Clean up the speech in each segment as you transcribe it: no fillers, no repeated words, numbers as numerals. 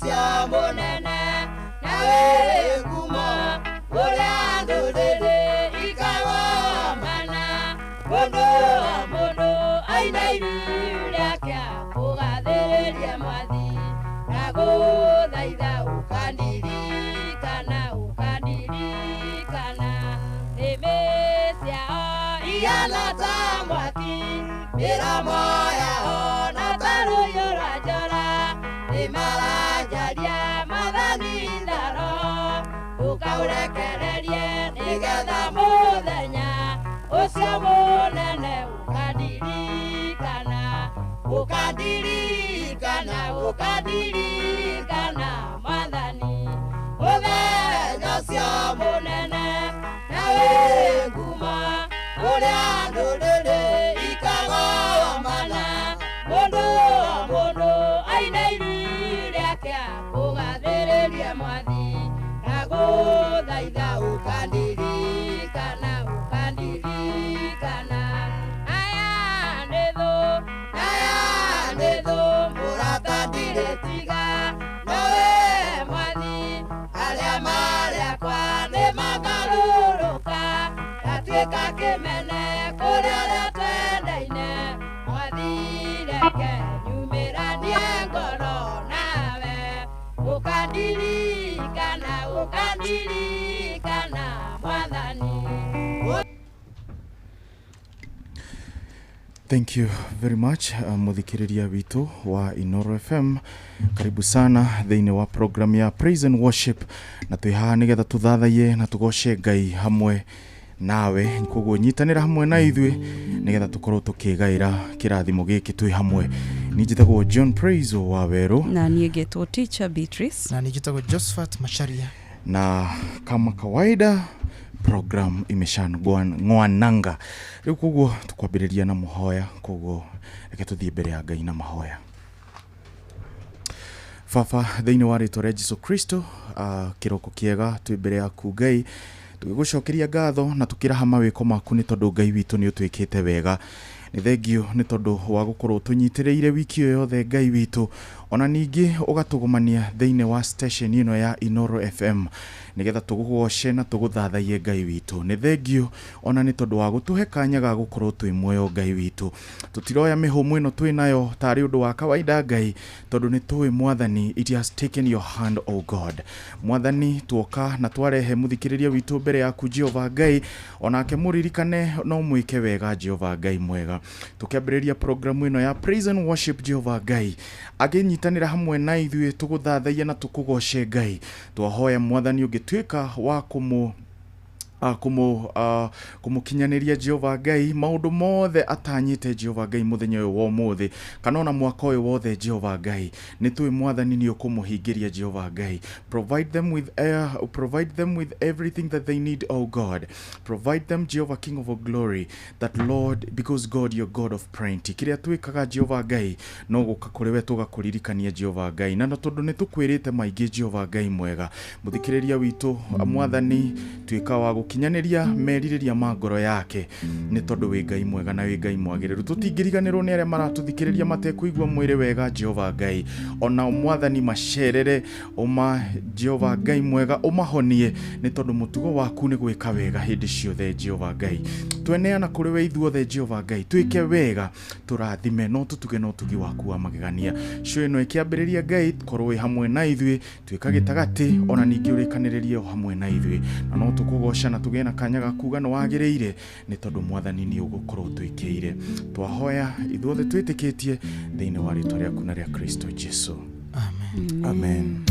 cia munene nawe ngumo uria ndurire ikawamana mundu aina iria kia kugathiriria mwathi na guthaitha ukandirikana imesiao iana ta mwaki miromo yao na taruyura njora nimarajaria mathani tharo ukaurekererie nigetha muthenya ucio munene ukandirikana mwathani muthenya ucio munene nawe nguma uria ndurire ikawamana mundu aina iria kia kugathiriria mwathi na guthaitha ukandirikana aya ndithu murata ndiritiga nawe mwathi aria mariakwa ni magaruruka gatuika kimene kuria aria twendaine mwathi reke nyumiranie ngoro nawe ukandirikana mwathani. Thank you very much muthikiriria witu wa Inoro FM. Karibu sana thiini wa program ya Praise and Worship na twiha nigetha tuthathaie na tugoce Ngai hamwe nawe koguo nyitanira hamwe na ithui nigetha tukorwo tukigaira kirathimo giki twi hamwe. Nijitagwo John Praise wa Weru na nigetwo Teacher Beatrice na nijitagwo Josephat Macharia, na kama kawaida program imeshangoananga riu koguo tukwambiriria na muhoya koguo reke tuthie mbere ya Ngai na mahoya. Baba thiini wa ritwa ria Jesu Kristo kiroko kiega twi mbere yaku Ngai tugigucokeria ngatho na tukiraha mawiko maku ni tondu Ngai witu ni utwikite wega. Ni thengio ni tondu wa gukorwo tunyitireire wiki yo yothe Ngai witu ona ningi ugatugumania thiini wa station ino ya Inoro FM nigetha tugugoce na tuguthathaie Ngai witu. Ni thengio ona ni tondu wa gutuhe kanya ga gukorwo twi muoyo Ngai witu. Tutiroya mihumu ino twi nayo tari undu wa kawaida Ngai tondu ni tui mwathani, it has taken your hand oh God. Mwathani tuoka na twarehe muthikiriria witu mbere yaku Jehova Ngai onake muririkane no mwike wega Jehova Ngai mwega. Tukiambiriria programu ino ya Praise and Worship Jehova Ngai aginyitanira hamwe na ithuĩ tuguthathaia na tukugoce Ngai. Twahoya mwathani ugituika wa kumukinyaniria Jehova Ngai maundu mothe atanyite Jehova Ngai muthenya uyu wa umuthi kana ona mwaka uyu wothe Jehova Ngai ni tui mwathani ni ukumuhingiria Jehova Ngai. Provide them with everything that they need oh God. Provide them Jehovah King of glory, that Lord, because God you're God of plenty. Kiria twikaga Jehova Ngai no guka kuri we tugakuririkania Jehova Ngai na tondu ni tukwirite maingi Jehova Ngai mwega. Muthikiriria witu mwathani twika wa gukinyaniria meririria magoro yake ni tondu wi Ngai mwega na wi Ngai mwagiriru. Tutingiriganirwo ni aria marathuthikiriria matekuigwa mwire wega Jehova Ngai ona mwathani macerere oma Jehova Ngai mwega umahonie ni tondu mutugo waku ni gwika wega hindi ciothe Jehova Ngai. Tweneana kuri we ithuothe Jehova Ngai twike wega turathime no tutuge no tugi waku wa magegania. Cio ino ikiambiriria Ngai korwo wi hamwe na ithui twika gitagati ona ningi urikaniririe hamwe na ithui na no tukugoca na tugena kanya ga kuga no wagiriire ni tondu mwathani ni ugukorwo twikiire. Twahoya ithuothe twitikitie thiini wa ritwa riaku na ria Kristo Jesu. Amen. Amen.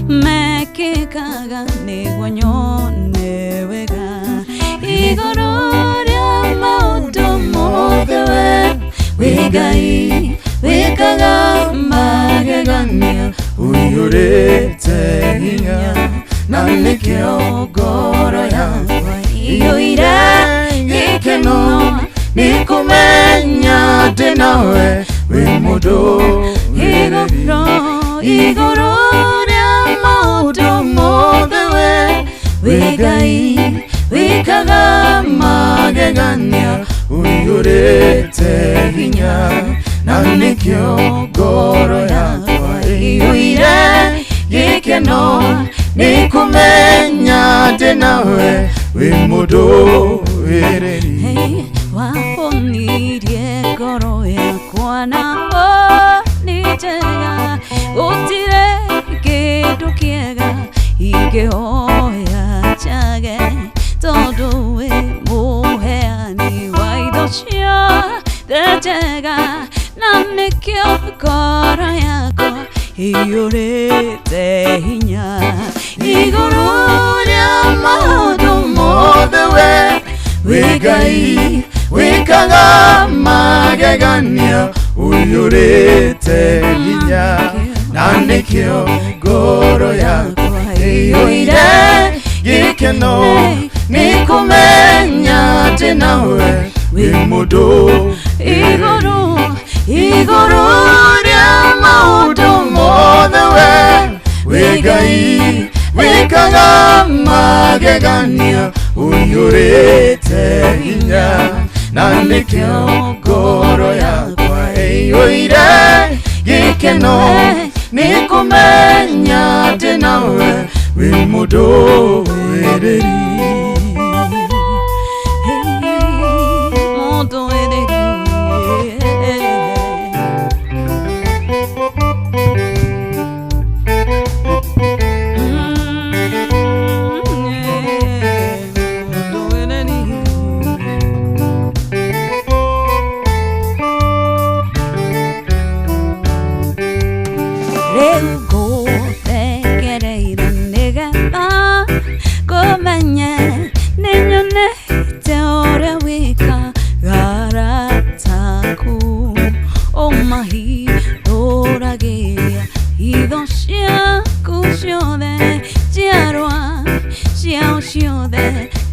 mekikaga niguo nyone wega iguru ria maundu mothe we Ngai wikaga magegania uiyurite hinya na nikio ngoro yakwa iyuire gikeno nikumenya ndi nawe wi mundu iguru ria maundu mothe we Ngai wikaga magegania uiyurite hinya na nikio ngoro yakwa iyuire gikeno nikumenya ndi nawe wi mundu wireri wahonirie ngoro yakwa naho ni njega gutire kindu kiega ingĩhoya njage tondu wi muheani wa indo ciothe njega na nikio ngoro yakwa iyurite hinya iguru ria maundu mothe we Ngai wikaga magegania uiyurite hinya na nikio ngoro yakwa iyuire gikeno nikumenya ndi nawe wi mundu iguru ria maundu mothe we Ngai wikaga magegania uiyurite hinya na nikio ngoro yakwa iyuire gikeno nikumenya ndi nawe wi mundu wireri mundu wireri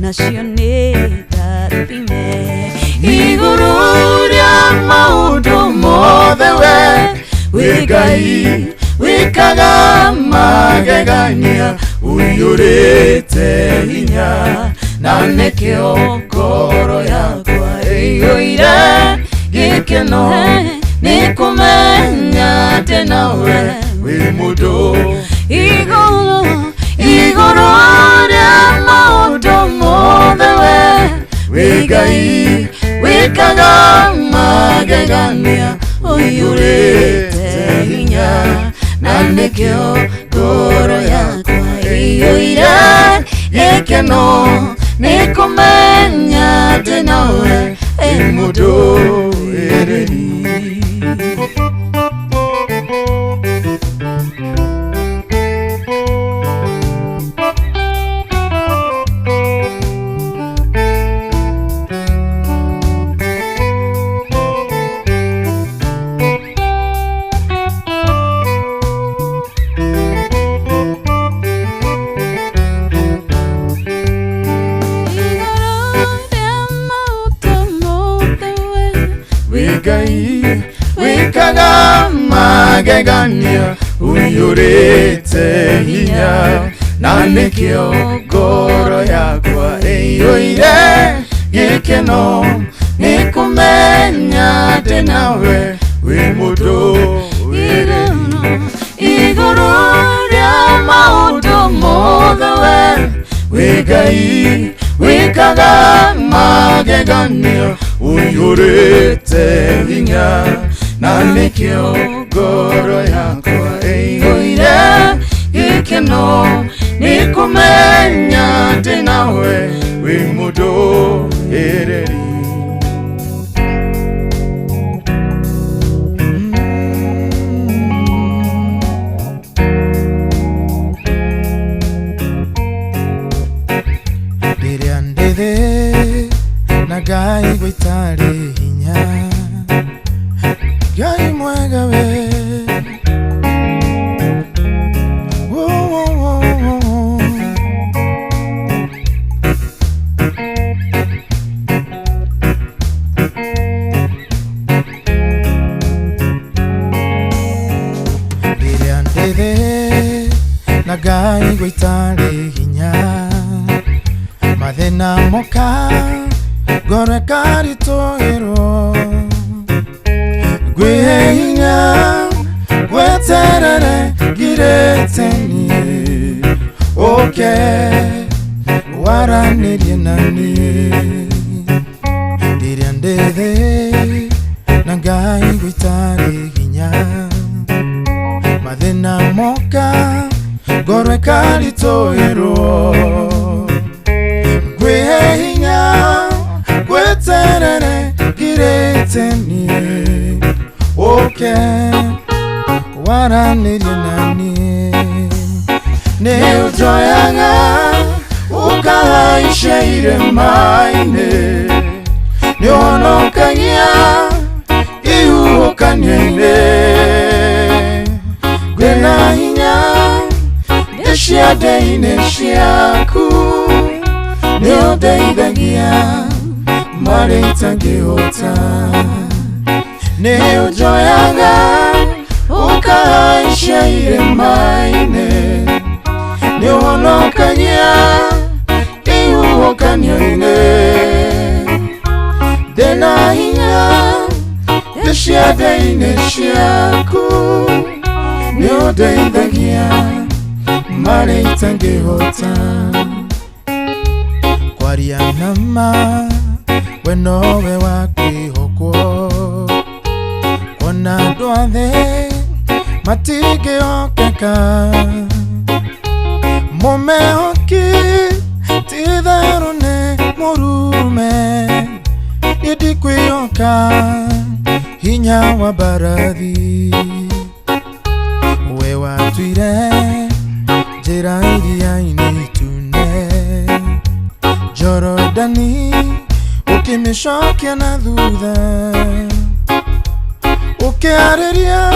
nacio nĩ ndathime iguru ria maundu mothe we Ngai wikaga magegania uiyurite hinya na nikio ngoro yakwa iyuire gikeno nikumenya ndi nawe wi mundu iguru ria maundu mothe we Ngai wikaga magegania uiyurite hinya na nikio ngoro yakwa iyuire gikeno nikumenya ndi nawe wi mundu wireri Ngai wikaga magegania uiyurite hinya na nikio ngoro yakwa iyuire gikeno nikumenya ndi nawe wi mundu wireri iguru ria maundu mothe we Ngai wikaga magegania uiyurite hinya na nikio ngoro yakwa iyuire gikeno nikumenya ndi nawe wi mundu wireri mwega we. Nagai goitare hinya mathena moka gore karito ero gwe hinya gweterere gireteni waranirie nani diriandethe nagai goitare hinya mathena moka gore karito ero gwe hinya gweterere gireteni waranirie nani ne ujoyaga ukaisha ire maine ne onokagia iukanyene gwe na hinya Shia deine shiaku Neo deithagia Marita geota Neo joyaga Ukaisha ire maine Neo honokagia Iu okanyoine Dena hinya Shia deine shiaku Neo deithagia Marita ngehota kwaria nama wenowe wakihokwo kona dwathe matige okeka momehoki titherune murume idikwiyoka hinya wa barathi we watwire jera iria initune Jorodani ukimishokia na dhudha ukiareria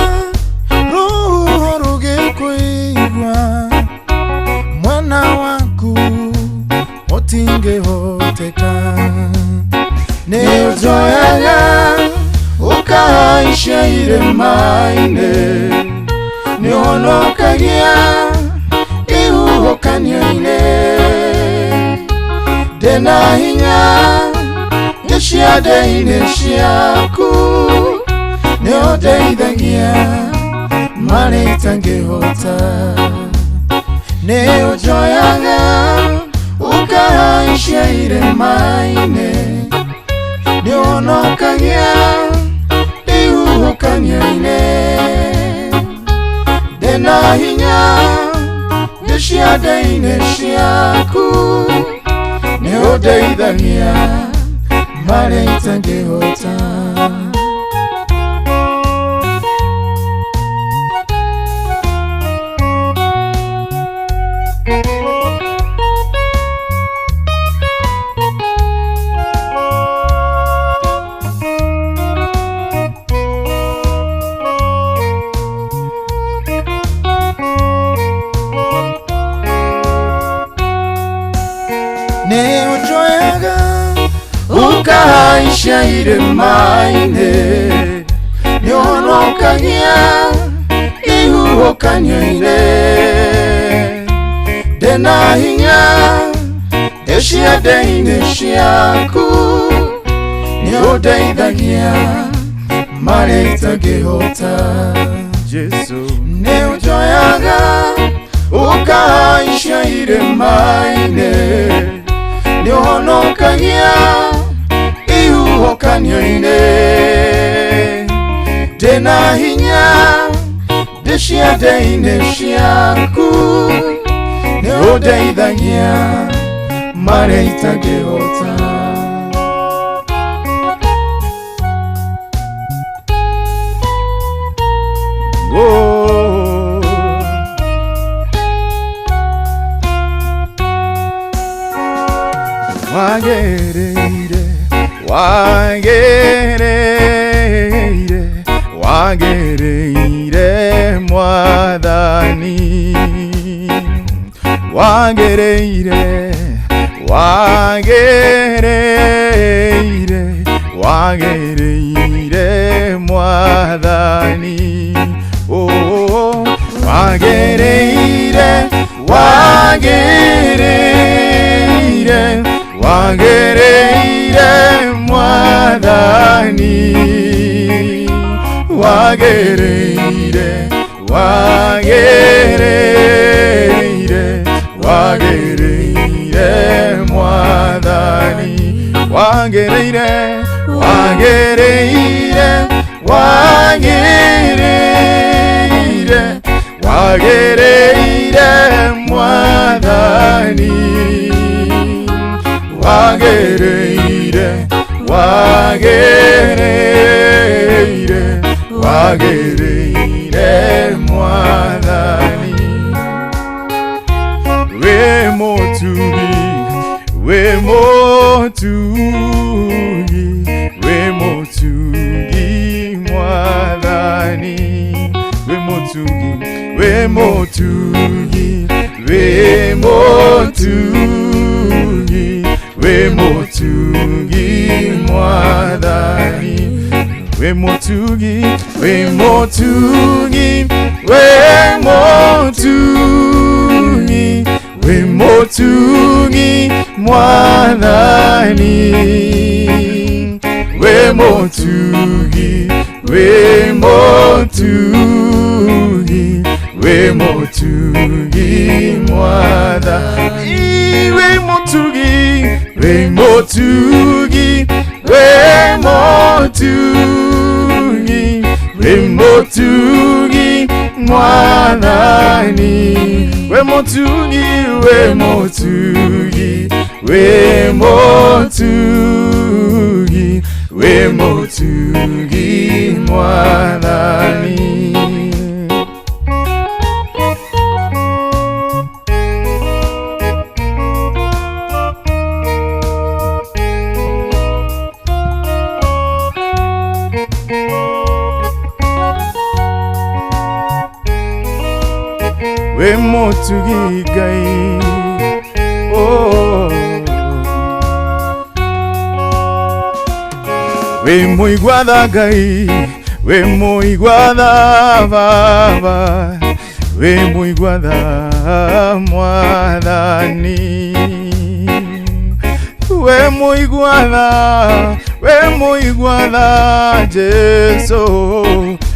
ruho rugikuigwa mwana waku otinge hoteka ne ujoyaga ukaisha ire maine ne onokagia Kanyoine Dena hinya Neshia deine shiaku Neo deithagia Marita ngehota Neo joyaga Ukaisha ire maine Neo onokagia Iu kanyoine Dena hinya Shia deine shiaku Neo deithagia Marita ngehota Ne ujoyaga Ukaisha ire maine Ne onokagia Ihu okanyoine Dena hinya Deshia deine shiaku Ne odeithagia Marita ngehota Jesu Ne ujoyaga Ukaisha ire maine Ni onokagia Iu okanyoine Dena hinya Deshia deine shiaku Ne odeithagia Marita ngehota wagereire mwathani wagereire mwathani oh wagereire mwathani wagereire mwathani wagereire mwathani wagereire mwathani we motugi mwathani we motugi mwathani we motugi mwathani we motugi mwathani we motugi gai oh we moiguada gai we moiguada baba we moiguada mwathani we moiguada Jesu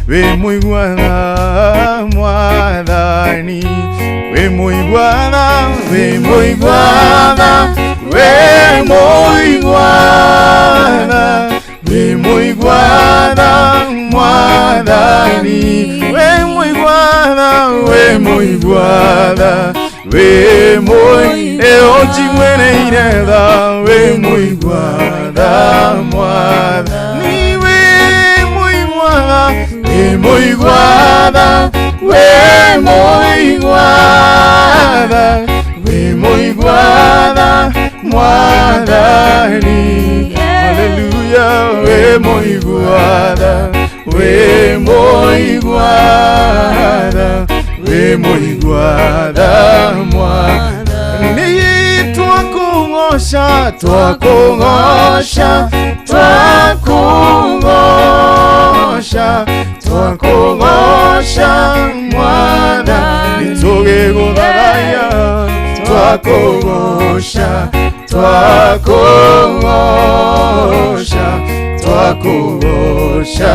we moiguada mwathani we moiguada mwathani we moiguada ojigwereire tha we moiguada mwathani we moiguada mwathani hallelujah we moiguada mwathani twakungosha mwathani tugiguthathaiya twakungosha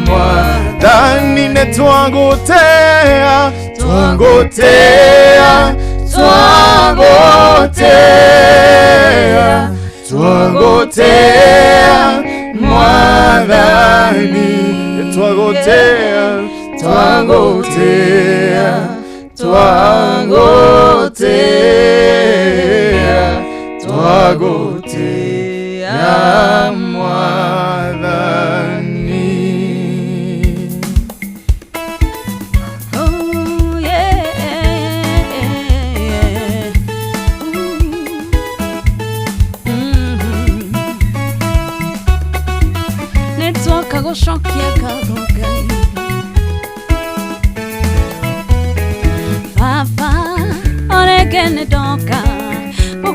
mwathani ne twagutea mwathani twagotea mwathani. Oh yeah. Netoka gushokia kagogai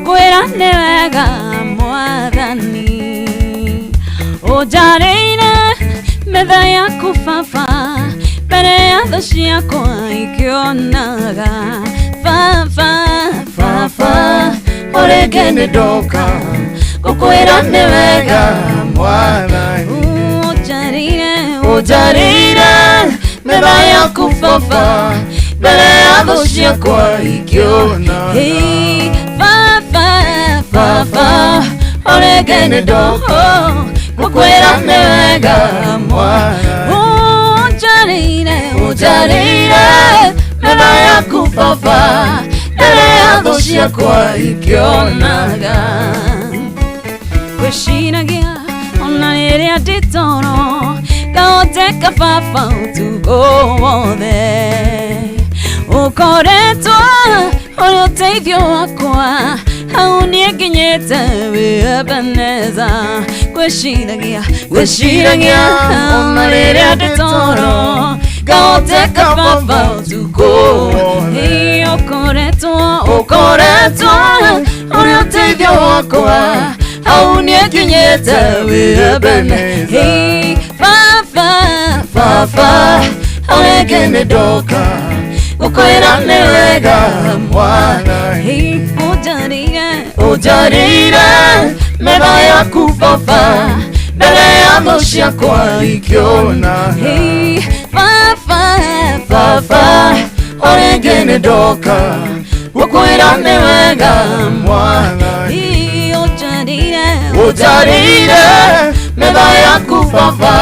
Gukwira ni wega mwathani Ujarĩire metha yaku baba mbere ya thũ ciakwa ikĩonaga baba ũrĩ ngene ndoka gũkwĩra nĩ wega mwathani Ujarĩire metha yaku baba mbere ya thũ ciakwa ikĩonaga baba ũrĩ ngene ndoka gũkwĩra nĩ wega mwathani Ujarĩire metha yaku baba mbere ya thũ ciakwa ikĩonaga Gwĩciragia ona rĩrĩa ndĩ toro ngahoteka baba ũtukũ wothe Ũkoretwo ũrĩ ũteithio wakwa hau niĩ nginyĩte wĩ Ebenezer Gwĩciragia ona rĩrĩa ndĩ toro ngahoteka baba ũtukũ Ũkoretwo ũrĩ ũteithio wakwa hau niĩ nginyĩte wĩ Ebenezer Baba ũrĩ ngene ndoka gũkwĩra nĩ wega mwathani Ujarĩire metha yaku baba mbere ya thũ ciakwa ikĩonaga Baba ũrĩ ngene ndoka gũkwĩra nĩ wega mwathani Ujarĩire metha yaku baba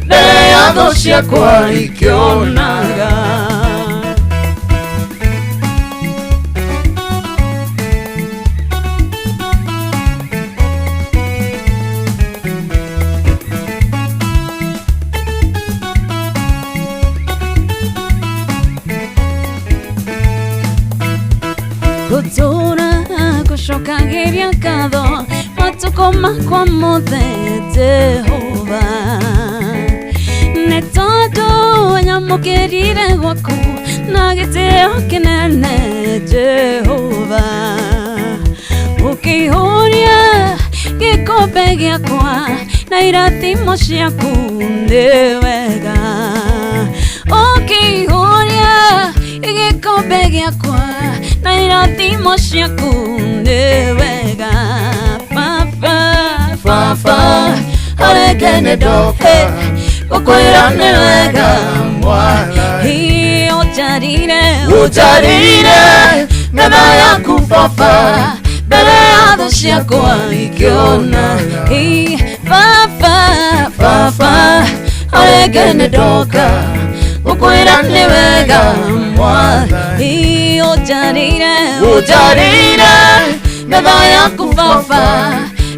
mbere ya thũ ciakwa ikĩonaga Gũtũũra gũcokagĩria ngatho matukũ makwa mothe Jehova Nĩ tondũ nyamũkĩrire gwaku na gĩtĩo kĩnene Jehova Ũkĩihũria gĩkombe gĩakwa na irathimo ciaku nĩ wega Ũkĩihũria gĩkombe gĩakwa na irathimo ciaku nĩ wega Baba ũrĩ ngene ndoka gũkwĩra nĩ wega mwathani Ujarĩire metha yaku baba mbere ya thũ ciakwa ikĩonaga Baba ũrĩ ngene ndoka gũkwĩra nĩ wega mwathani Ujarĩire metha yaku baba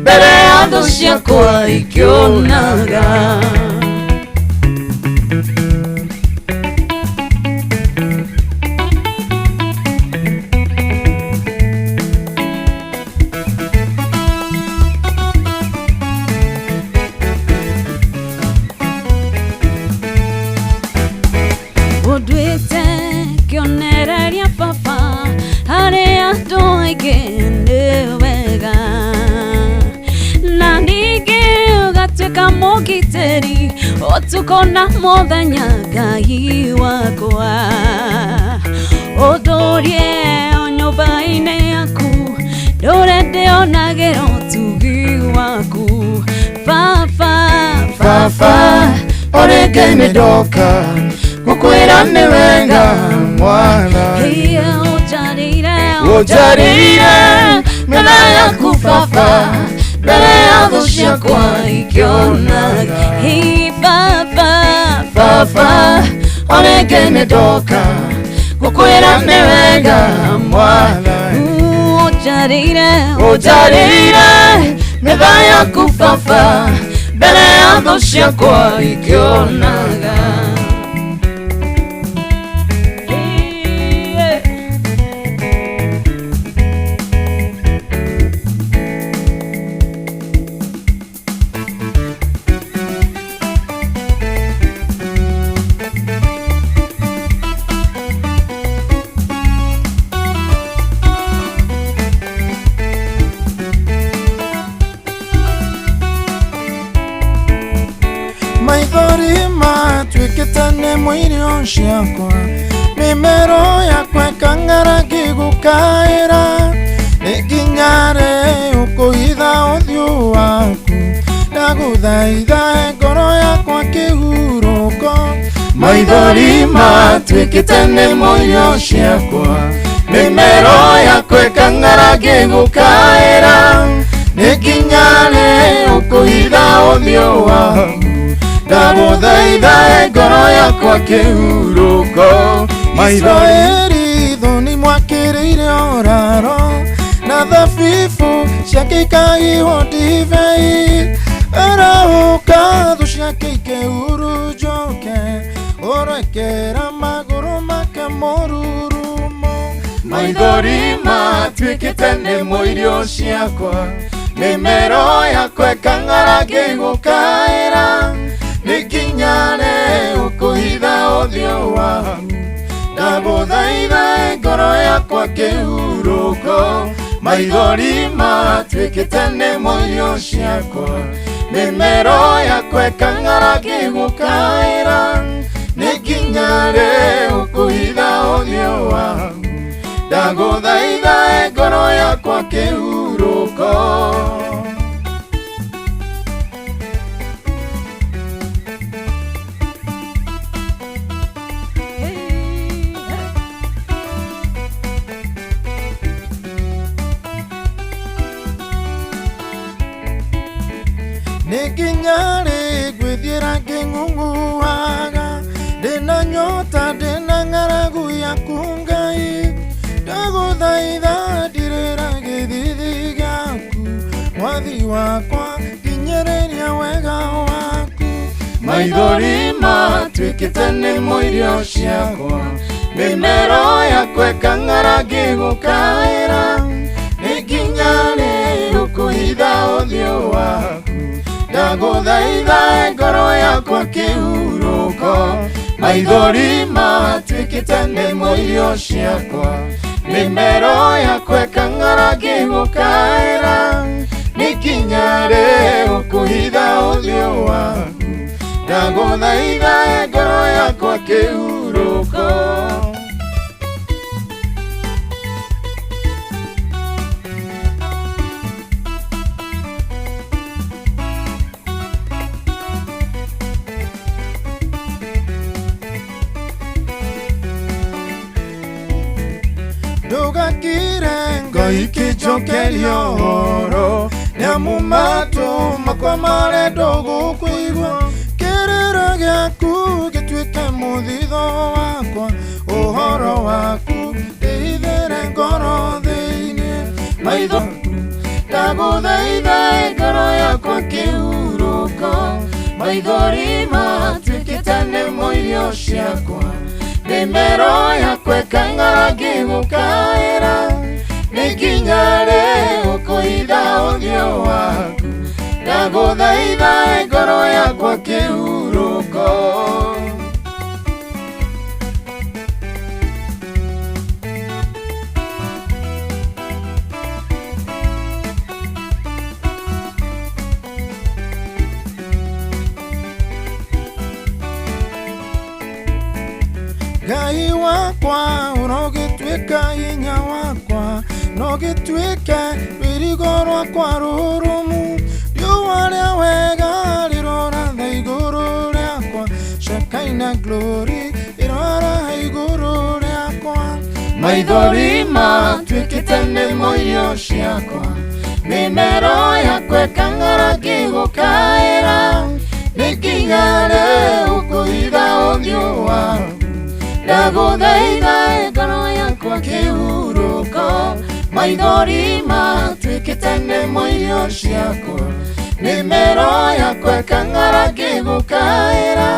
mbere ya thũ ciakwa ikĩonaga Ũnduĩte kĩonereria baba harĩ andũ aingĩ nĩ wega na ningĩ ũgatuĩka mũgitĩri ũtukũ na mũthenya Ngai wakwa Ũndũrie o nyũmba-inĩ yaku ndũre ndĩonagĩra ũtugi waku Baba ũrĩ ngene ndoka gũkwĩra nĩ wega mwathani Ujarĩire metha yaku baba mbere ya thũ ciakwa ikĩonaga Baba ũrĩ ngene ndoka gũkwĩra nĩ wega mwathani Ujarĩire metha yaku baba mbere ya thũ ciakwa ikĩonaga twikitane mwirio ciakwa mimero yakwa kang'aragi gukaira nikinyare ukuhitha uthio waku ndaguthaitha ngoro yakwa kihuruko maithori matwikitane mwirio ciakwa mimero yakwa kang'aragi gukaira nikinyare ukuhitha uthio waku ndaguthaitha ngoro yakwa kihuruko Israeli thoni mwakiriire oraro na thabibu ciake ikaiywo ndibei arauka thu ciake ikĩhurunjũke ũrekera magũrũ make mũrurumo maithori matuĩkĩte nĩmo irio ciakwa mĩmero yakwa ĩkang'aragi gũkaĩra nĩkinyane ũkũhitha ũthiũ waku ndagũthaitha ngoro yakwa kĩhurũko maithori matuĩkĩte nĩmo irio ciakwa mĩmero yakwa ĩkang'aragi gũkaĩra nĩkinyane ũkũhitha ũthiũ waku ndagũthaitha ngoro yakwa kĩhurũko Nikinyare gwithiera ngĩng'ung'uaga ndĩna nyota ndĩna ng'aragu yaku Ngai ndagũthaitha ndirĩra gĩthithi gĩaku mwathi wakwa nginyĩrĩria wega waku maithori matuĩkĩte nĩmo irio ciakwa mĩmero yakwa ĩkang'aragi gũkaĩra nĩkinyane ũkũhitha ũthiũ waku ndagũthaitha ngoro yakwa kĩhurũko maithori matuĩkĩte nĩmo irio ciakwa mĩmero yakwa ĩkang'aragi gũkaĩra nĩkinyare ũkũhitha ũthiũ waku ndagũthaitha ngoro yakwa kĩhurũko ndũgakire Ngai kĩnjokeria ũhoro nĩamu matũ makwa marenda gũkũigua kĩrĩra gĩaku gĩtuĩke mũthitho wakwa ũhoro waku ndĩhithĩre ngoro thĩinĩ maitho ndagũthaitha ngoro yakwa kĩhurũko maithori matuĩkĩte nĩmo irio ciakwa mĩmero yakwa ĩkang'aragi gũkaĩra nĩkinyare ũkũhitha ũthiũ waku ndagũthaitha ngoro yakwa kĩhurũko Ngai wakwa ũrogĩtuĩka hinya wakwa no gĩtuĩke rwĩrigo rwakwa rũrũmu riũa rĩa wega rĩroratha igũrũ rĩakwa Shekinah glory ĩroraha igũrũ rĩakwa maithori matuĩkĩte nĩmo irio ciakwa mĩmero yakwa ĩkang'aragi gũkaĩra nĩkinyare ũkũhitha ũthiũ waku ndagũthaitha ngoro yakwa kĩhurũko maithori matuĩkĩte nĩmo irio ciakwa mĩmero yakwa ĩkang'aragi gũkaĩra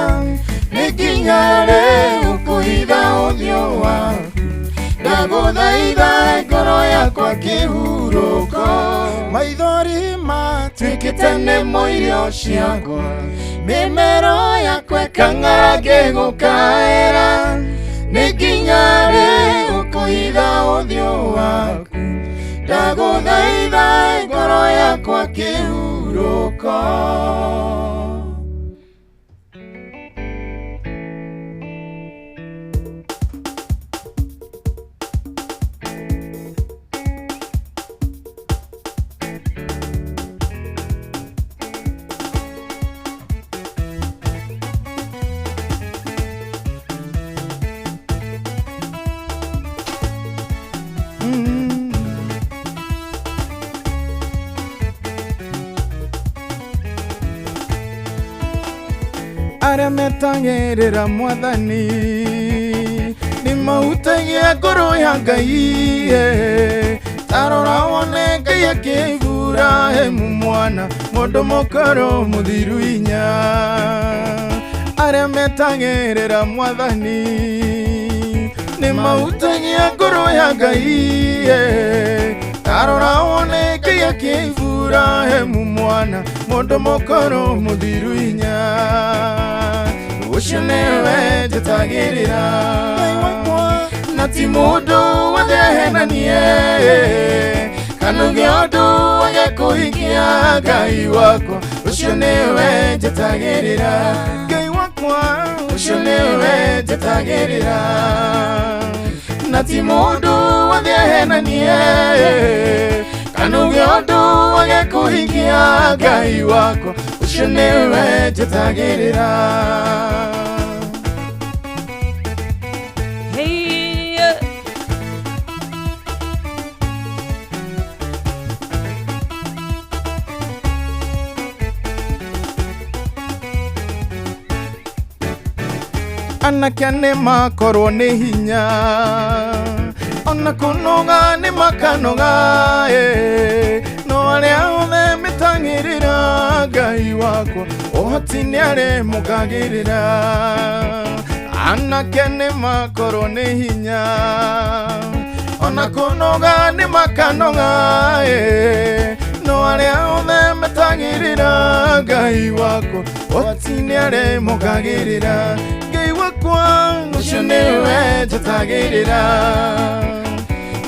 nĩkinyare ũkũhitha ũthiũ waku ndagũthaitha ngoro yakwa kĩhurũko maithori matuĩkĩte nĩmo irio ciakwa mĩmero yakwa ĩkang'aragi gũkaĩra nĩkinyare ũkũhitha ũthiũ waku ndagũthaitha ngoro yakwa kĩhurũko aria metagirira mwathani ni mautagia ngoro ya Ngai tarora wone Ngai akivura hemu mwana mundu mukoro muthiru inya aria metagirira mwathani ni mautagia ngoro ya Ngai tarora wone Ngai akivura hemu mwana mundu mukoro muthiru inya ucio niwe njitagirira na ti mundu wothe henanie kana giondu agikuhikia Ngai wakwa ucio niwe njitagirira Ngai wakwa ucio niwe njitagirira na ti mundu wothe henanie kana giondu agikuhikia Ngai wakwa ucio niwe njitagirira anake nĩ makorwo nĩ hinya ona kũnoga nĩ makanoga no arĩa othe metagĩrĩra Ngai wakwa ũhoti nĩ arĩmũkagĩrĩra anake nĩ makorwo nĩ hinya ona kũnoga nĩ makanoga no arĩa othe metagĩrĩra Ngai wakwa ũhoti nĩ arĩmũkagĩrĩra ucio niwe njitagirira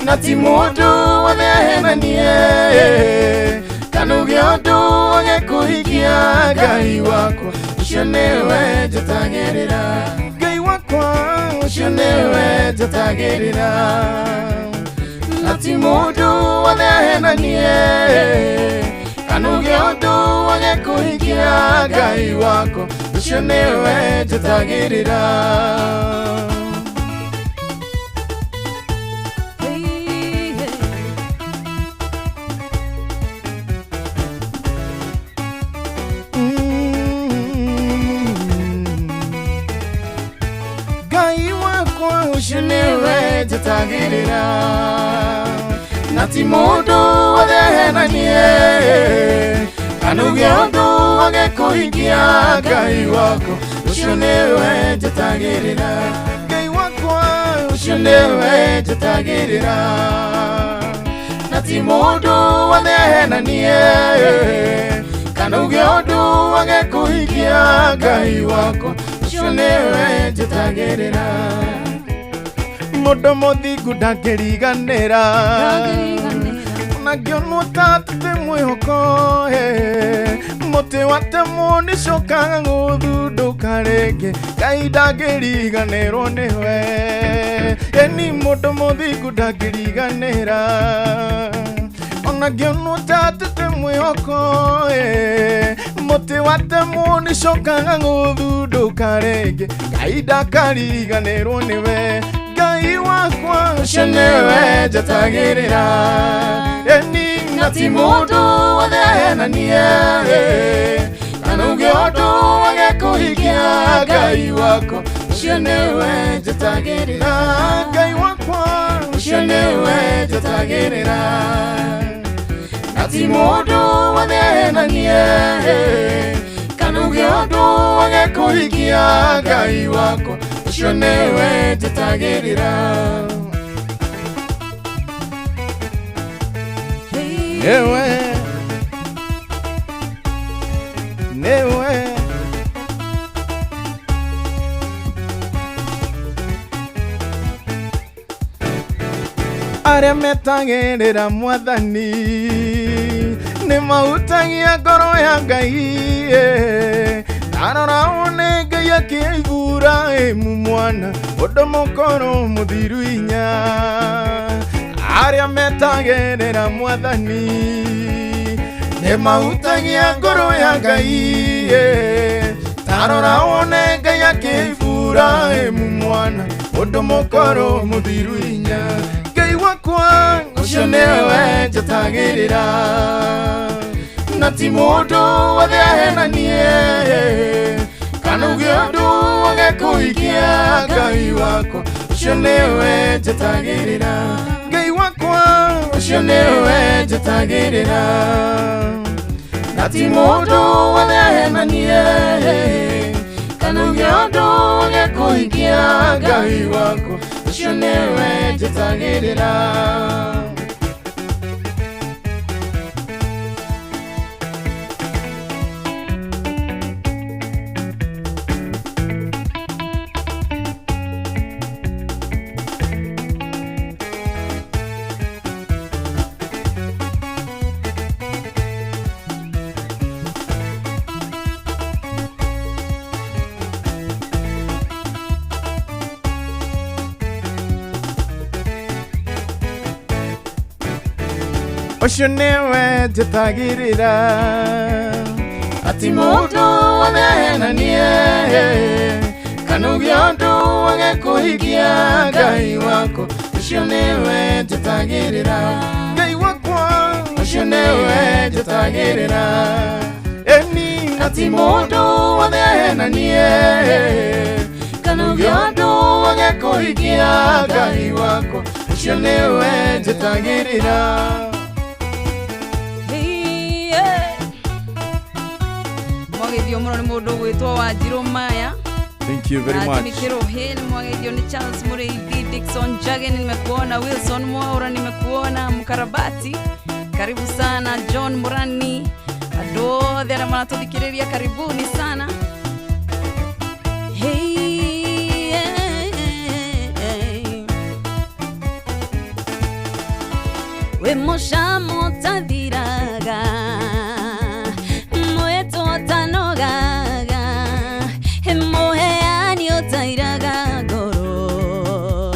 na ti mundu wothe henanie kana giondu agikuhikia Ngai wakwa ucio niwe njitagirira Ngai wakwa ucio niwe njitagirira na ti mundu wothe henanie kana giondu agikuhikia Ngai wakwa ucio niwe njitagirira Ngai wakwa ucio niwe njitagirira na ti mundu wothe henanie kana giondu agikuhikia Ngai wakwa ucio niwe njitagirira Ngai wakwa ucio niwe njitagirira na ti mundu wothe henanie kana giondu agikuhikia Ngai wakwa ucio niwe njitagirira mundu muthingu ndangiriganira nagionwo tatete mwihoko muti watemwo nicokaga guthunduka ringi Ngai ndangiriganirwo niwe ni mundu muthingu ndangiriganira onagionwo tatete mwihoko muti watemwo nicokaga guthunduka ringi Ngai ndangiriganirwo niwe Ngai wakwa ucio niwe njitagirira na ti mundu wothe henanie kana giondu agikuhikia Ngai wakwa ucio niwe njitagirira Ngai wakwa ucio niwe njitagirira na ti mundu wothe henanie kana giondu agikuhikia Ngai wakwa ucio niwe njitagirira newe aria metagirira mwathani ni mautagia ngoro ya Ngai tarora wone Ngai akivura hemu mwana mundu mukoro muthiru inya aria metagirira mwathani ni mautagia ngoro ya Ngai tarora wone Ngai akivura hemu mwana mundu mukoro muthiru inya Ngai wakwa ucio niwe njitagirira na ti mundu wothe henanie kanugiondu agekuikia Ngai wakwa ucio niwe njatagirira Ngai wakwa ucio niwe njatagirira na ti mundu wathehenanie kanugiondu agekuikia Ngai wakwa ucio niwe njatagirira ucio niwe njatagirira ati mundu wathehenanie kanugiondu agekuikia Ngai wakwa ucio niwe njatagirira Ngai wakwa ucio niwe njatagirira eni ati mundu wathehenanie kanugiondu agekuikia Ngai wakwa ucio niwe njatagirira Thank you very much. Nimwagithio ni Charles Mureithi, Dickson Jage nimekuona, Wilson Mwaura nimekuona, Mkarabati karibu sana, John Murani, adothe arĩa maratuthikĩrĩria karibuni sana. We moshamo tathiraga mweto tanogaga emoheani otairaga goro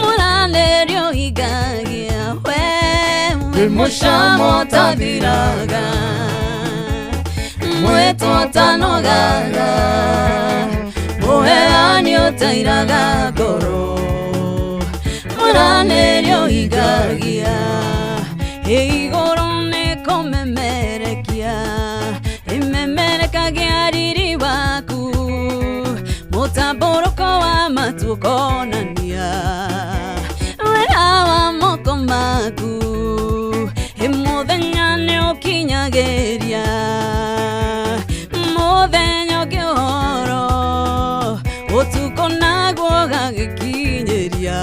muranerio igagia we moshamo tathiraga mweto tanogaga emoheani otairaga goro muranerio igagia igoro neko memerekia imemerekagia riri waku mutaboroko wa matukonania wera wa moko maku imuthenya ni ukinyageria muthenya ukihoro utuko naguo gagikinyeria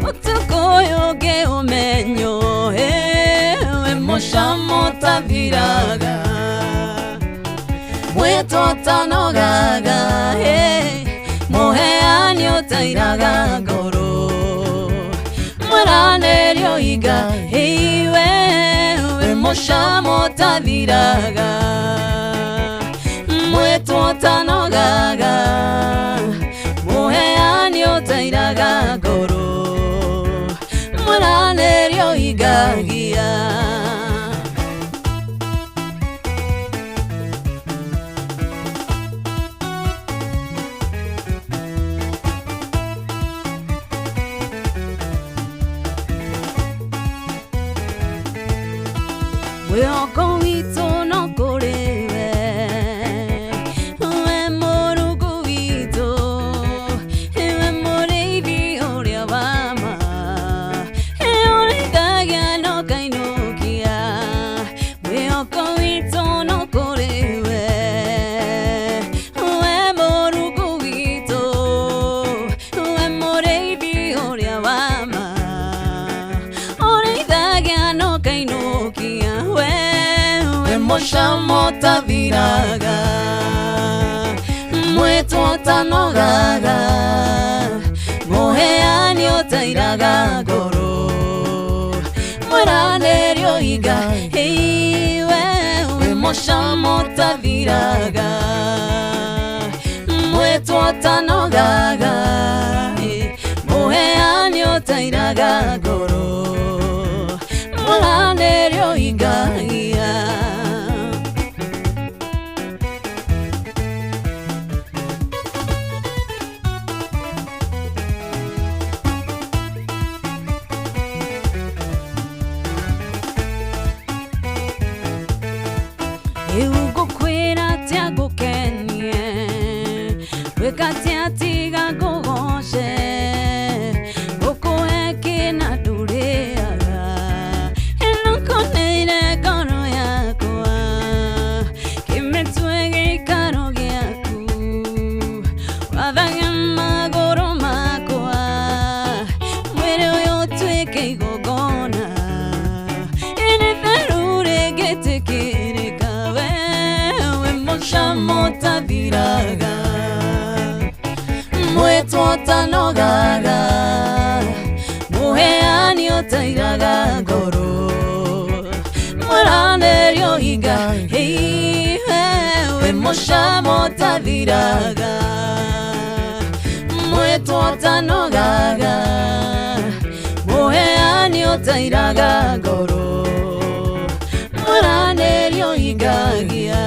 utuko yuge umenyo we moshamo tathiraga mweto tanogaga muheani otairaga ngoro muranerio iga we moshamo tathiraga mweto tanogaga muheani otairaga ngoro muranerio igagia Weoko wito no korewe we morugu wito we moreithi uria wama urigagia no kainukia weoko wito no korewe we morugu wito we moreithi uria wama urigagia no kainukia moshamo tathiraga mweto tanogaga muheani otairaga ngoro muranerio iga we moshamo tathiraga mweto tanogaga muheani otairaga ngoro muranerio iga Ugo kwera te agukenie tairaga ngoro Muranerio higa we moshamo tathiraga Mwetwo tanogaga Muheani otairaga ngoro Muranerio higagia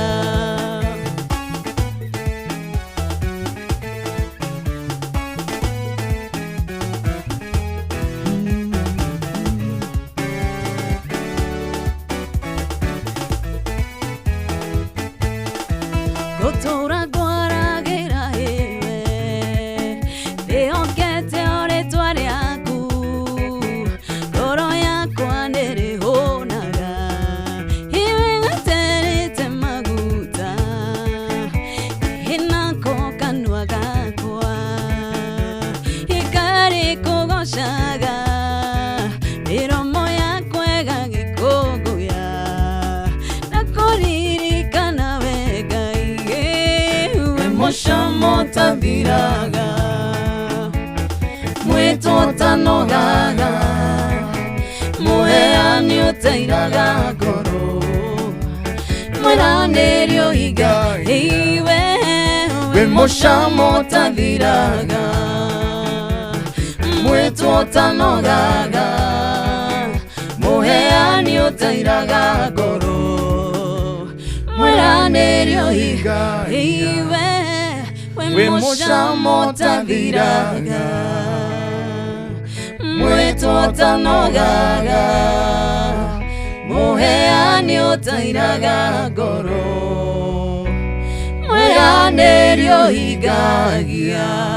Taviraga Mwetwo tanogaga Muheani otairaga ngoro Muranerio higa we moshamo tathiraga Mwetwo tanogaga Muheani otairaga ngoro Muranerio higa we moshamo tathiraga Mwetwo tanogaga Muheani otairaga ngoro Muranerio higagia.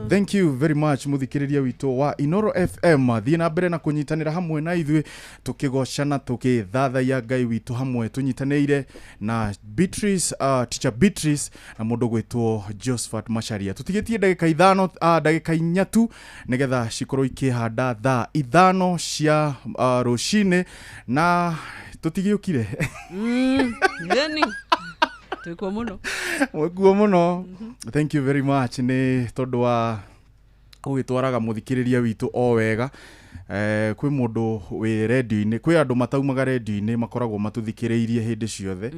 Thank you very much muthikiriria wito wa Inoro FM thie na mbere na kunyitanira hamwe na ithuĩ tukigoshana tukithathaia Ngai wito hamwe tunyitanĩire na Beatrice teacher Beatrice na mundu gwitwo Josephat Macharia tutigitie ndagika 5 ndagika 4 tu nigetha cikorwo ikihanda thaa 5 cia rucine na tutigiukire Ngeni Tuko muno. Mwekuo muno. Thank you very much ni tondu wa ugitwaraga muthikiriria witu o wega. Kwi mundu wi radio-ini kwi andu mataumaga radio-ini makoragwo matuthikiriirie hindi ciothe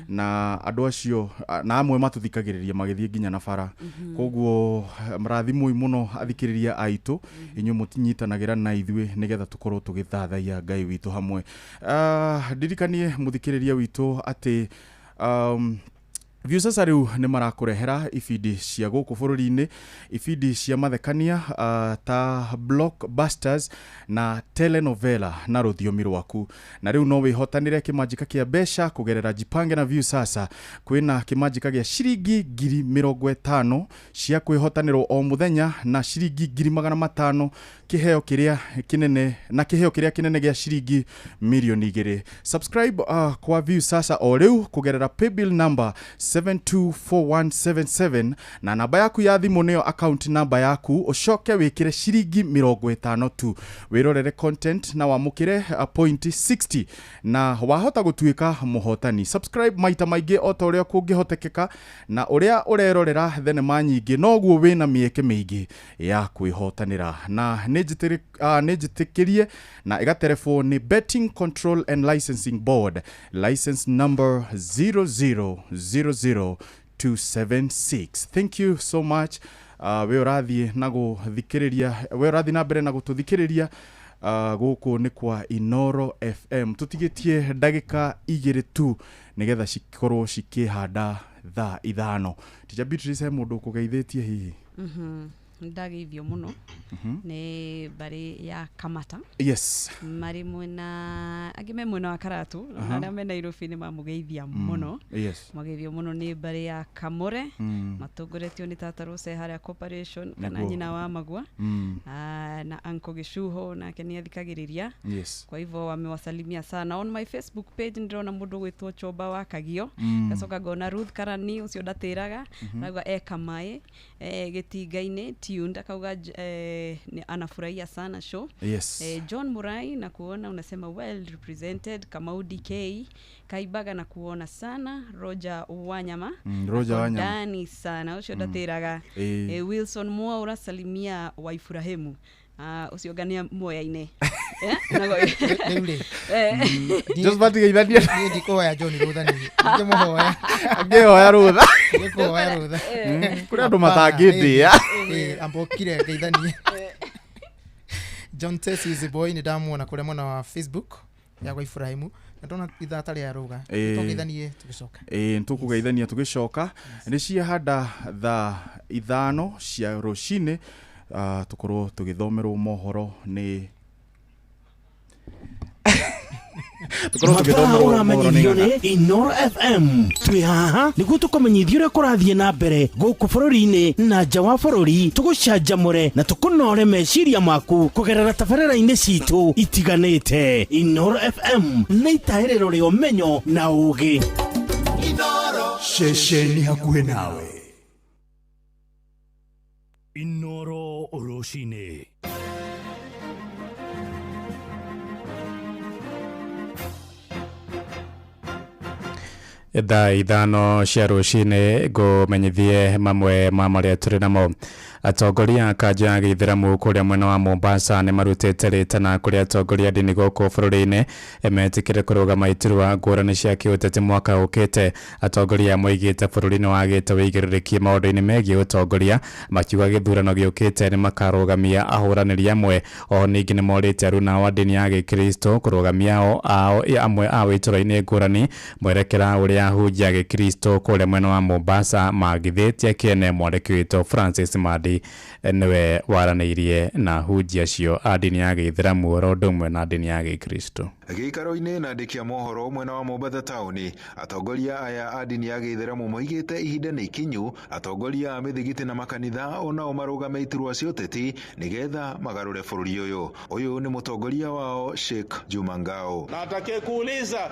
na andu acio na amwe matuthikagiriria magithie nginya na bara koguo marathimui muno athikiriria aitu inyu mutinyitanagĩra na ithuĩ nigetha tukorwo tugithathaia Ngai witu hamwe. Ndirikanie muthikiriria witu ati View sasa riu ni marakurehera ifidi cia guku bururi-ini ifidi cia mathekania ta blockbusters na telenovela na ruthiomi rwaku na riu no wihotanire kimanjika kia besha kugerera Jipange na View sasa kwina kimanjika gia shiringi 50,000 cia kwihotanirwo o muthenya na shiringi 500,000 kiheo kiria kinene na kiheo kiria kinene gia shiringi milioni 2. Subscribe kwa View sasa o riu kugerera paybill number 724177 na namba yaku ya thimu niyo account number yaku ucoke wikire shiringi 50 tu wirorere content na wamukire point 60 na wahota gutuika muhotani. Subscribe maita maingi o ta uria kungihotekeka na uria urerorera thenema nyingi noguo wina mieke mingi ya kwihotanira na nejitikirie na iga telefoni Betting Control and Licensing Board license number 0000276. Thank you so much. We urathi na guthikiriria we urathi na mbere na gututhikiriria guku ni kwa Inoro FM tutigitie ndagika 2 tu nigetha cikorwo cikihanda thaa 5. Teacher Beatrice mundu kugeithitie hihi ndageithio muno ni bari ya Kamata. Yes. Mari mwena agime mwena wa Karatu na me Nairobi ni mamugeithia muno. Yes. Mageithio muno ni bari ya Kamore matongoretio ni Tata Rose haria corporation kana nyina wa Magua na Anko Gishuho na kenia thikagiriria. Yes. Kwa hivyo wamewasalimia sana. On my Facebook page ndrona mundu gwitwo Choba wa Kagio gacoka ngona Ruth Karani ucio ndatiraga nagwa Ekamae gitinga-ini tuned akauga ni anafurahia sana show. Yes. John Murai na kuona unasema well represented. Kamau DK Kaibaga na kuona sana. Roger Wanyama Roger Wanyama ndani sana ucio ndatiraga. Wilson Moa urasalimia Waifurahemu usiogania moya-ine just bati geithania ni ndiko ya John rutha ni ngemuhoya ngehoya rutha ngemuhoya rutha kuri andu matangidia ambokire geithania John Tesi is a boy ni ndamuona kule mwana wa Facebook yagwa Ibrahimu ndona ithata ria ruga tugeithanie tugicoka tukugeithania tugicoka ni ciahanda tha 5 cia rucine tukorwo tugithomerwo mohoro ni Inoro FM twihaha niguo tukomenyithia uria kurathie na mbere guku bururi-ini na nja wa bururi tugucanjamure na tukunore meciria maku kugerera tabarĩra-inĩ citu itiganĩte. Inoro FM na itaĩrĩro rĩa ũmenyo na ũũgĩ. Inoro ceceni hakuhĩ nawe. Inoro Oroshine. Thaa 5 cia rucini ngumenyithie mamwe ma maria turi namo. Atongoria kanjũ ya Gĩithĩramu kũrĩa mwena wa Mombasa nĩ marutĩte rĩtana kũrĩa atongoria ndini gũkũ bũrũri-inĩ metikire kũrũgama iturwa ngũrani cia kĩũteti mwaka ũkĩte. Atongoria moigĩte bũrũri nĩ wagĩte wĩigĩrĩrĩki maũndũ-inĩ megiĩ ũtongoria, makiuga gĩthurano gĩũkĩte nĩ makarũgamia ahũranĩri amwe. O ningĩ nĩ morĩte aruna wa ndini ya Gĩkristo kũrũgamia amwe a itũra-inĩ ngũrani mwerekera ũrĩa ahunjia a Gĩkristo kũrĩa mwena wa Mombasa magithĩtie kĩene mwandĩki witũ Francis Madi niwe waranĩirie na hunjia cio a ndini ya Gĩithĩramu oro ũndũ ũmwe na ndini ya Gĩkristo. Gĩikaro-inĩ na andĩki a mohoro mwena wa Mombasa taũni, atongoria aya a ndini ya Gĩithĩramu moigĩte ihinda nĩ ikinyu atongoria a mĩthigiti na makanitha onao marũgame iturwa cia ũteti nigetha magarũre bũrũri ũyũ. Ũyũ nĩ mũtongoria wao Sheikh Juma Ngao. Na atakaye kuuliza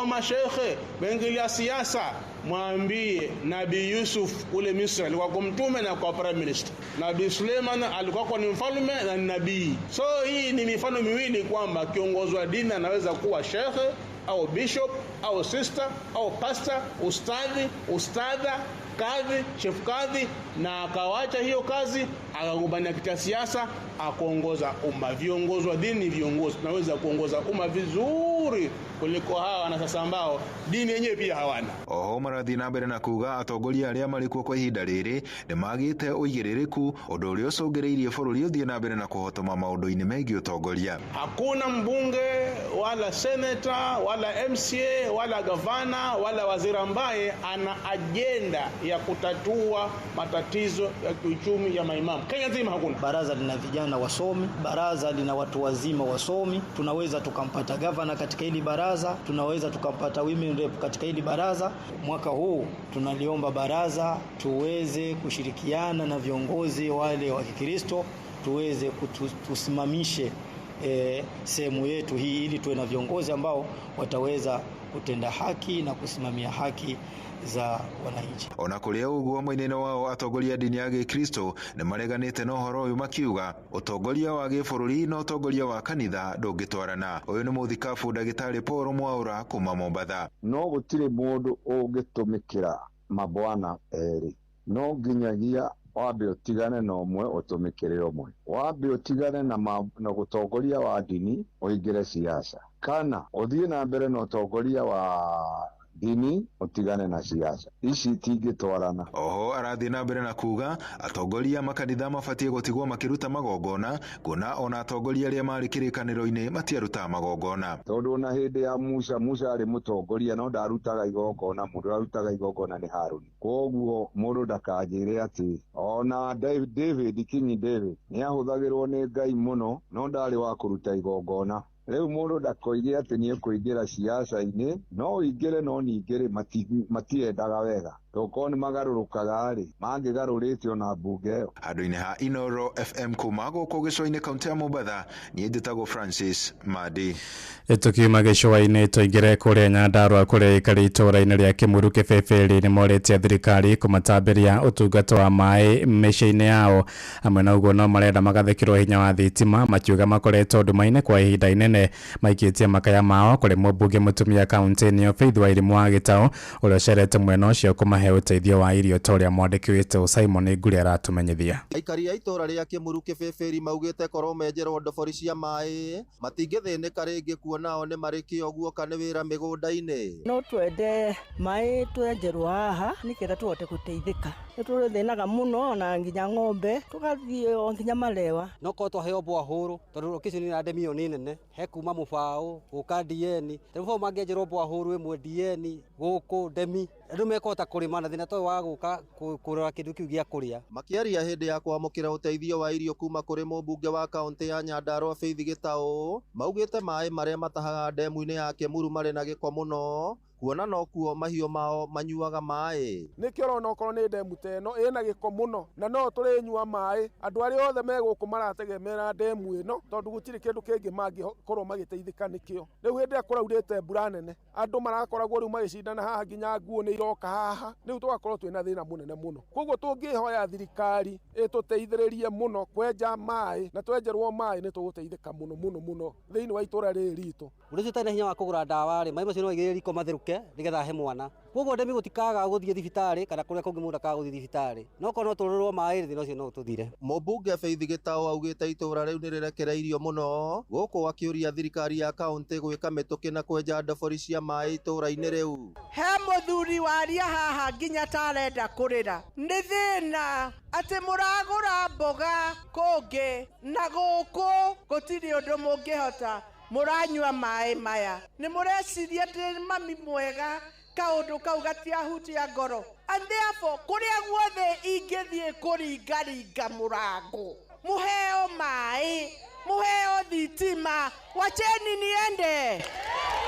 mashekhe bengilia siasa, mwambie Nabii Yusuf kule Misri alikuwa kwa mtume na kwa prime minister. Nabii Suleiman alikuwa kwa ni mfalme na nabii. So hii ni mifano miwili kwamba kiongozi wa dini anaweza kuwa shekhe au bishop au sister au pastor, ustadhi, ustadha, kadhi, chief kadhi, na akawacha hiyo kazi akagombania kitia siasa akuongoza umma. Viongozi wa dini viongozi tunaweza kuongoza umma vizuri kuliko hawa na sasa ambao dini yenyewe pia hawana. Oho marathi na mbere na kuga atongoria arĩa marĩ kuo kwa ihinda rĩrĩ nĩ magĩte ũigĩrĩrĩku ũndũ ũrĩa ũcũngĩrĩirie bũrũri ũthiĩ na mbere na kũhotoma maũndũ-inĩ megiĩ ũtongoria. Hakuna mbunge wala senator wala MCA wala gavana wala waziri ambaye ana ajenda ya kutatua matatizo ya kiuchumi ya maimamu. Kenya nzima hakuna. Baraza lina vijana wasomi, baraza lina watu wazima wasomi. Tunaweza tukampata gavana katika hili baraza, tunaweza tukampata women rep katika hili baraza. Mwaka huu tunaliomba baraza tuweze kushirikiana na viongozi wale wa Kikristo tuweze tusimamishe sehemu yetu hii ili tuwe na viongozi ambao wataweza kutenda haki na kusimamia haki za wananchi. Ona kuria uguo mwene wao atongoria dini ya Gĩkristo nĩ mareganĩte na ũhoro ũyũ makiuga ũtongoria wa gĩbũrũri na ũtongoria wa kanitha ndũngĩtwarana. Ũyũ nĩ mũthikabu ndagĩtarĩ Paul Mwaura kuma Mombasa. No gũtirĩ mũndũ ũngĩtũmĩkĩra mabwana erĩ, no nginyagia wambe ũtigane na ũmwe ũtũmĩkĩre ũmwe, wambe ũtigane na ũtongoria wa dini ũingĩre siasa, kana ũthiĩ na mbere na ũtongoria wa dini utigane na siasa. Ici tingĩtwarana. Oho arathi na mbere na kuga atongoria makanitha mabatie gutigwo makiruta magongona, kuona ona atongoria arĩa marĩ kĩrĩkanĩro-inĩ matiaruta magongona. Tondũ na hĩndĩ ya Musa arĩ mũtongoria no ndarutaga igongona, mũndũ arutaga igongona nĩ Haruni. Koguo mũndũ ndakanjĩre atĩ ona David King David nĩ ahũthagĩrwo nĩ Ngai mũno no ndarĩ wa kũruta igongona. Rĩu mũndũ ndakoige atĩ nĩ ekũingĩra siasa-inĩ, no ingĩre no ningĩre matiendaga wega. Toko nĩ magarũrũkaga rĩ, mangĩgarũrĩte ona mbunge ĩyo. Handũ-inĩ ha Inoro FM kuma gũkũ gĩcũa-inĩ kaunti ya Mombasa, niĩ njĩtagwo Francis Madi. Tukiuma gĩcũa-inĩ tũingĩre kũrĩa Nyandarua kũrĩa aikari itũũra-inĩ rĩa Kĩmuru Kĩbĩbĩrĩ nĩ morĩtie thirikari kũmatambĩria ũtungata wa maĩ mĩciĩ-inĩ yao. Hamwe na ũguo no marenda magathĩkĩrwo hinya wa thitima, makiuga makoretwo nduma-inĩ kwa ihinda inene, maikĩtie makaya mao kũrĩ mũmbunge mũtumia kaunti-inĩ ĩyo Faith Wairimu wa Gĩtaũ ũrĩa ũcerete mwena ũcio kũmahe mahe uteithio wa irio toria mwandiki wite Simon Nguri aratumenyithia. Aikari a itora ria Kimuru Kibibiri maugite korwo menjerwo ndobori cia mai matingithinika ringi kuonao ni marikio guo kana wira migunda-ini. No twende mai twenjerwo haha nikenda tuhote guteithika. Nitũthĩnaga mũno na nginya ng'ombe tugathiĩ o nginya malewa. No ko twaheo bwahũrũ tondu location ina ndemio ni nene he kuma mũbaũ gũka DN tũrĩbwo mangĩenjerwo bwahũrũ ĩmwe DN gũkũ ndemi andũ mekũhota kũrĩma na thĩna to wa gũka kũrora kĩndũ kĩu gĩa kũrĩa. Makĩaria hĩndĩ ya kwamũkĩra ũteithio wa irio kuma kũrĩ mũmbunge wa kaunti ya Nyandarua Faith Gĩtaũ maugĩte maĩ marĩa matahaga ndemu-inĩ ya Kimuru marĩ na gĩko mũno kuona no kuo mahiũ mao manyuaga maĩ. Nĩkĩo ũrona okorwo nĩ ndemu ta ĩno ĩna gĩko mũno na no tũrĩnyua maĩ andũ arĩa othe megũkũ marategemera ndemu ĩno tondũ gũtirĩ kĩndũ kĩngĩ mangĩkorwo magĩteithĩka nĩkĩo. Rĩu hĩndĩ ĩrĩa kũraurĩte mbura nene andũ marakoragwo rĩu magĩcindana haha nginya nguo nĩ iroka haha rĩu tũgakorwo twĩna thĩna mũnene mũno. Koguo tũngĩhoya thirikari ĩtũteithĩrĩrie mũno kwenja maĩ na twenjerwo maĩ nĩ tũgũteithĩka mũno mũno mũno thĩinĩ wa itũra rĩrĩ ritũ. Ũrĩa ũtarĩ hinya wa kũgũra ndawa rĩ maĩ macio no igĩrĩ riko matherũke nigetha he mwana. Koguo ndemi gũtikaga gũthiĩ thibitarĩ kana kũrĩa kũngĩ mũndũ akaga gũthiĩ thibitarĩ. No korwo no tũrorwo maĩ thĩ nocio no tũthire. Mũmbunge Faith Gĩtaũ augĩte itũra rĩu nĩ rĩrekereirio mũno gũkũ akĩũria thirikari ya kaunti gwĩka mĩtũkĩ na kwenja ndobori cia maĩ itũra-inĩ rĩu. He mũthuri waria haha nginya tarenda kũrĩra nĩ thĩna atĩ mũragũra mboga kũngĩ na gũkũ gũtirĩ ũndũ mũngĩhota mũranyua maĩ maya. Nĩ mũreciria ndĩ mami mwega kaũndũ kau gatiahutia ngoro and therefore kũrĩa guothe ingĩthiĩ kũringaringa mũrango mũheo maĩ mũheo thitima wacheni niende.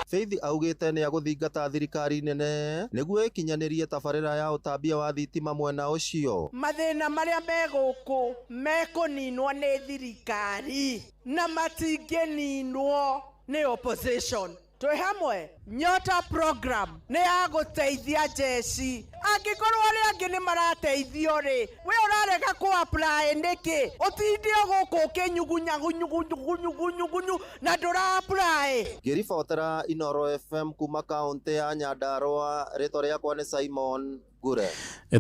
Faith augĩte nĩ agũthingata thirikari nene nĩguo ĩkinyanĩrie tabarĩra ya ũtambia wa thitima mwena ũcio. Mathĩna marĩa megũkũ mekũninwo nĩ thirikari na matingĩninwo nĩ opposition. Twĩ hamwe Nyota program nĩ ya gũteithia jeshi angĩkorwo arĩa angĩ nĩ marateithio rĩ we ũrarega kũ apply nĩkĩ ũtindio gũkũ kĩnyugunyagunyugunyugunyugunyu na ndũra apply. Ngĩribotera Inoro FM kuma kaunti ya Nyandarua rĩtwa rĩakwa nĩ Simon Ngure.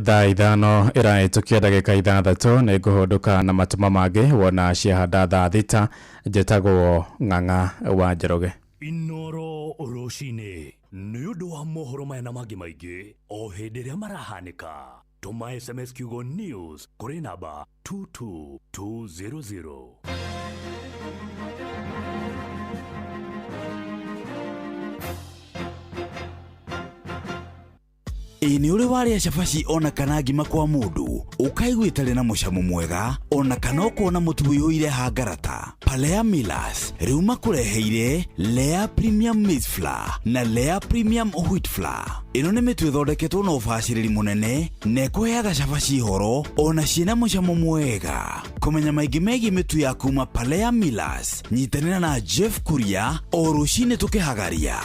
Thaa ithano ĩrahĩtũkia ndagĩka ithathatũ nĩ ngũhũndũka na matũma mangĩ wona ciahanda thaa thita njĩtagwo Ng'ang'a wa Njoroge. Inoro Oroshine nĩ ũndũ wa mohoro maya na mangĩ maingĩ o hĩndĩ ĩrĩa marahanĩka tũma SMS kiugo news kũrĩ namba 22200. Nĩ ũrĩ warĩa cabaci ona kana ngima kwa mũndũ ũkaigua itarĩ na mũcamo mwega ona kana ũkona mũtu wĩihũire hangarata. Palea Millers rĩu makũreheire Lea Premium Maize Flour na Lea Premium Wheat Flour. Ĩno nĩ mĩtu ĩthondeketwo na ũbacĩrĩri mũnene na ĩkũheaga cabaci horo ona ciĩna mũcamo mwega. Kũmenya maingĩ megiĩ mĩtu ya kuma Palea Millers nyitanĩra na Jeff Kuria o rũcinĩ tũkĩhagaria.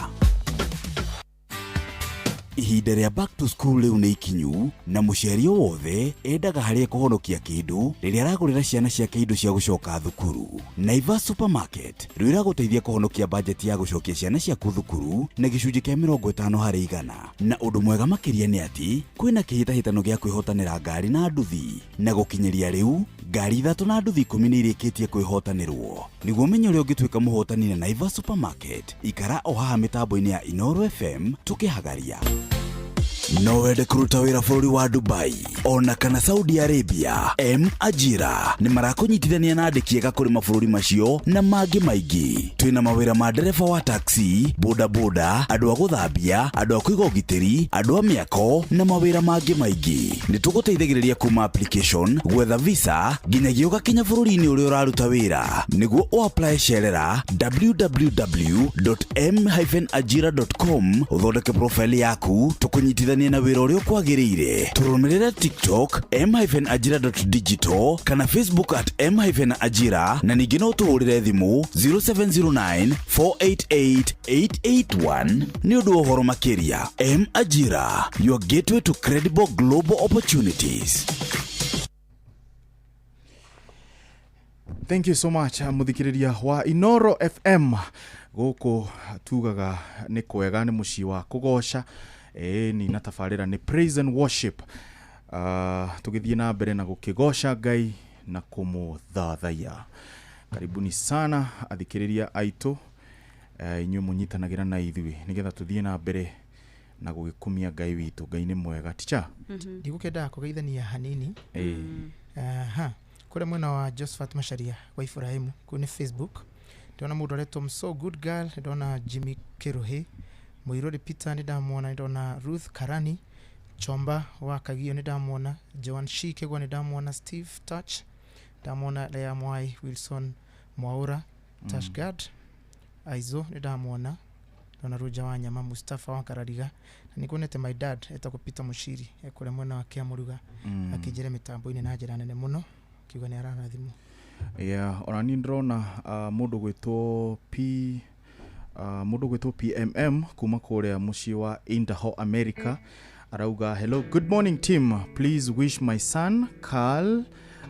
Ihinda rĩa back to school rĩu nĩ ikinyu na mũciari wothe endaga harĩa kũhonokia kĩndũ rĩrĩa aragũrĩra ciana ciake indo cia gũcoka thukuru. Naivas Supermarket rĩu ĩragũteithia kũhonokia budget ya gũcokia ciana ciaku thukuru na gĩcunjĩ kĩa 50%. Na ũndũ mwega makĩria nĩ atĩ kwĩna kĩhĩtahĩtano gĩa kwĩhotanĩra ngari na nduthi na gũkinyĩria rĩu ngari 3 na nduthi 10 nĩ irĩkĩtie kwĩhotanĩrwo. Nĩguo menye ũrĩa ũngĩtuĩka mũhotani na Naivas Supermarket ikara o haha mĩtambo-inĩ ya Inoro FM tũkĩhagaria. No wende kũruta wĩra bũrũri wa Dubai ona kana Saudi Arabia, Ajira nĩ marakũnyitithania na andĩki ega kũrĩ mabũrũri macio na mangĩ maingĩ. Twĩna mawĩra ma ndereba wa taxi, bodaboda, andũ a gũthambia, andũ a kũiga ũgitĩri, andũ a mĩako na mawĩra mangĩ maingĩ. Nĩ tũgũteithagĩrĩria kuma application, gwetha visa nginyagia ũgakinya bũrũri-inĩ ũrĩa ũraruta wĩra. Nĩguo ũapply cerera www.m-ajira.com ũthondeke profile yaku tũkũnyitithania na wĩra ũrĩa ũkwagĩrĩire. Tũrũmĩrĩre TikTok m-ajira.digital kana Facebook @m-ajira na ningĩ no tũhũrĩre thimũ 0709488881 nĩ ũndũ wa ũhoro makĩria. M-Ajira, your gateway to credible global opportunities. Thank you so much muthikiriria wa Inoro FM. Gũkũ tugaga nĩ kwega nĩ mũciĩ wa kũgoca ni natafarira ni praise and worship. Tugithie na mbere na gukigosha Ngai na kumuthathaiya. Karibuni sana athikiriria aitu inyu munyitanagira na ithui nigetha tuthie na mbere na gugikumia Ngai witu. Ngai ni mwega ticha. Ndigukenda kugeithania hanini. Kule mwena wa Josephat Masharia wa Ifurahimu kune Facebook. Ndona mundu aretwo So Good Girl, ndona Jimmy Kerohe, Muirori Peter ndamwona, ndona Ruth Karani, Chomba wa Kagio ndamwona, Joan Shike gwa ndamwona, Steve Touch ndamwona, Lea Mwai, Wilson Mwaura, Tashgad, Aizo ndamwona, ndona Roja Wanyama, Mustafa wa Karariga. Nikonete my dad etakupita Mushiri ekole mwena wa Kiamuruga akijere mitambo ine na njira nene muno kiuga ni ararathimu. Ona ni ndrona mundu gwitwo PMM kuma kuria muci wa Idaho, America. Arauga, hello, good morning team. Please wish my son Carl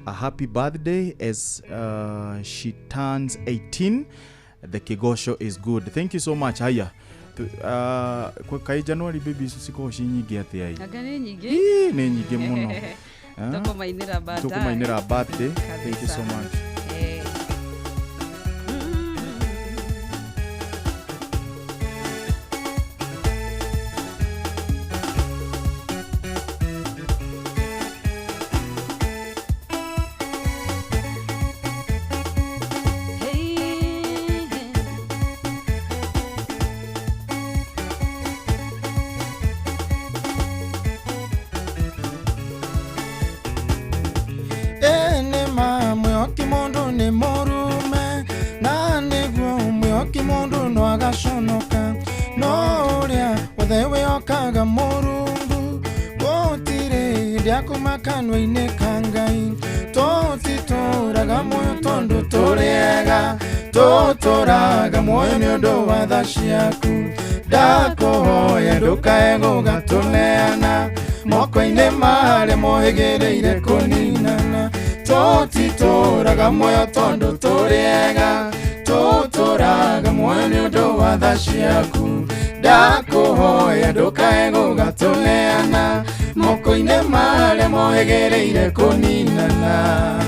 a happy birthday as she turns 18. The kigosho is good. Thank you so much. Haya. Kwa kai January baby siko nyingi ati ai. Agane nyingi? Ni nyingi muno. Tukumainira birthday. Tukumainira birthday. Thank you so much. Shonoka noria wewe okaga murungu gotire ndiakumakanwa ine kangai totitoraga moyo tondo torega totoraga moyo nyondo wa thashiaku dakohoya ndukaego gatuneana moko ine mare mohegereire kuninana totitoraga moyo tondo torega totoraga moyo ndo wa thashiaku dakohoya ndukaego gatuneana moko ine mare mohegereire kuninana.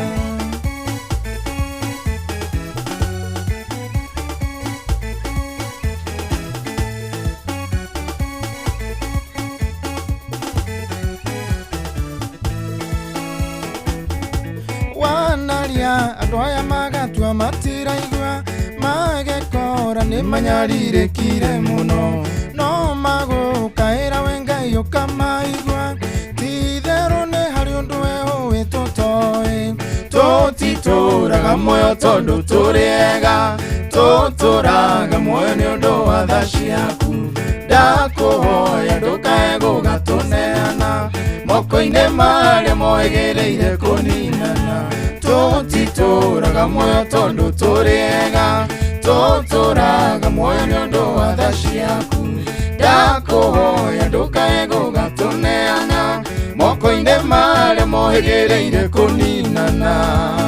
Wanalia adoya magatua matiraigwa magekora ni manyarire kire muno no mago kaira wenga yoka maigwa tithero ne hari undu weho wetotoe totitoraga moyo tondo turega totoraga moyo ni undu wa thashiaku dakohoya ndukaego gatuneana moko ine mare mohegereire kuninana totitoraga moyo tondo turega totoraga moyo nyondo wa thashiaku dakohoya ndukaego gatuneana moko ine mare mohegereire kuninana.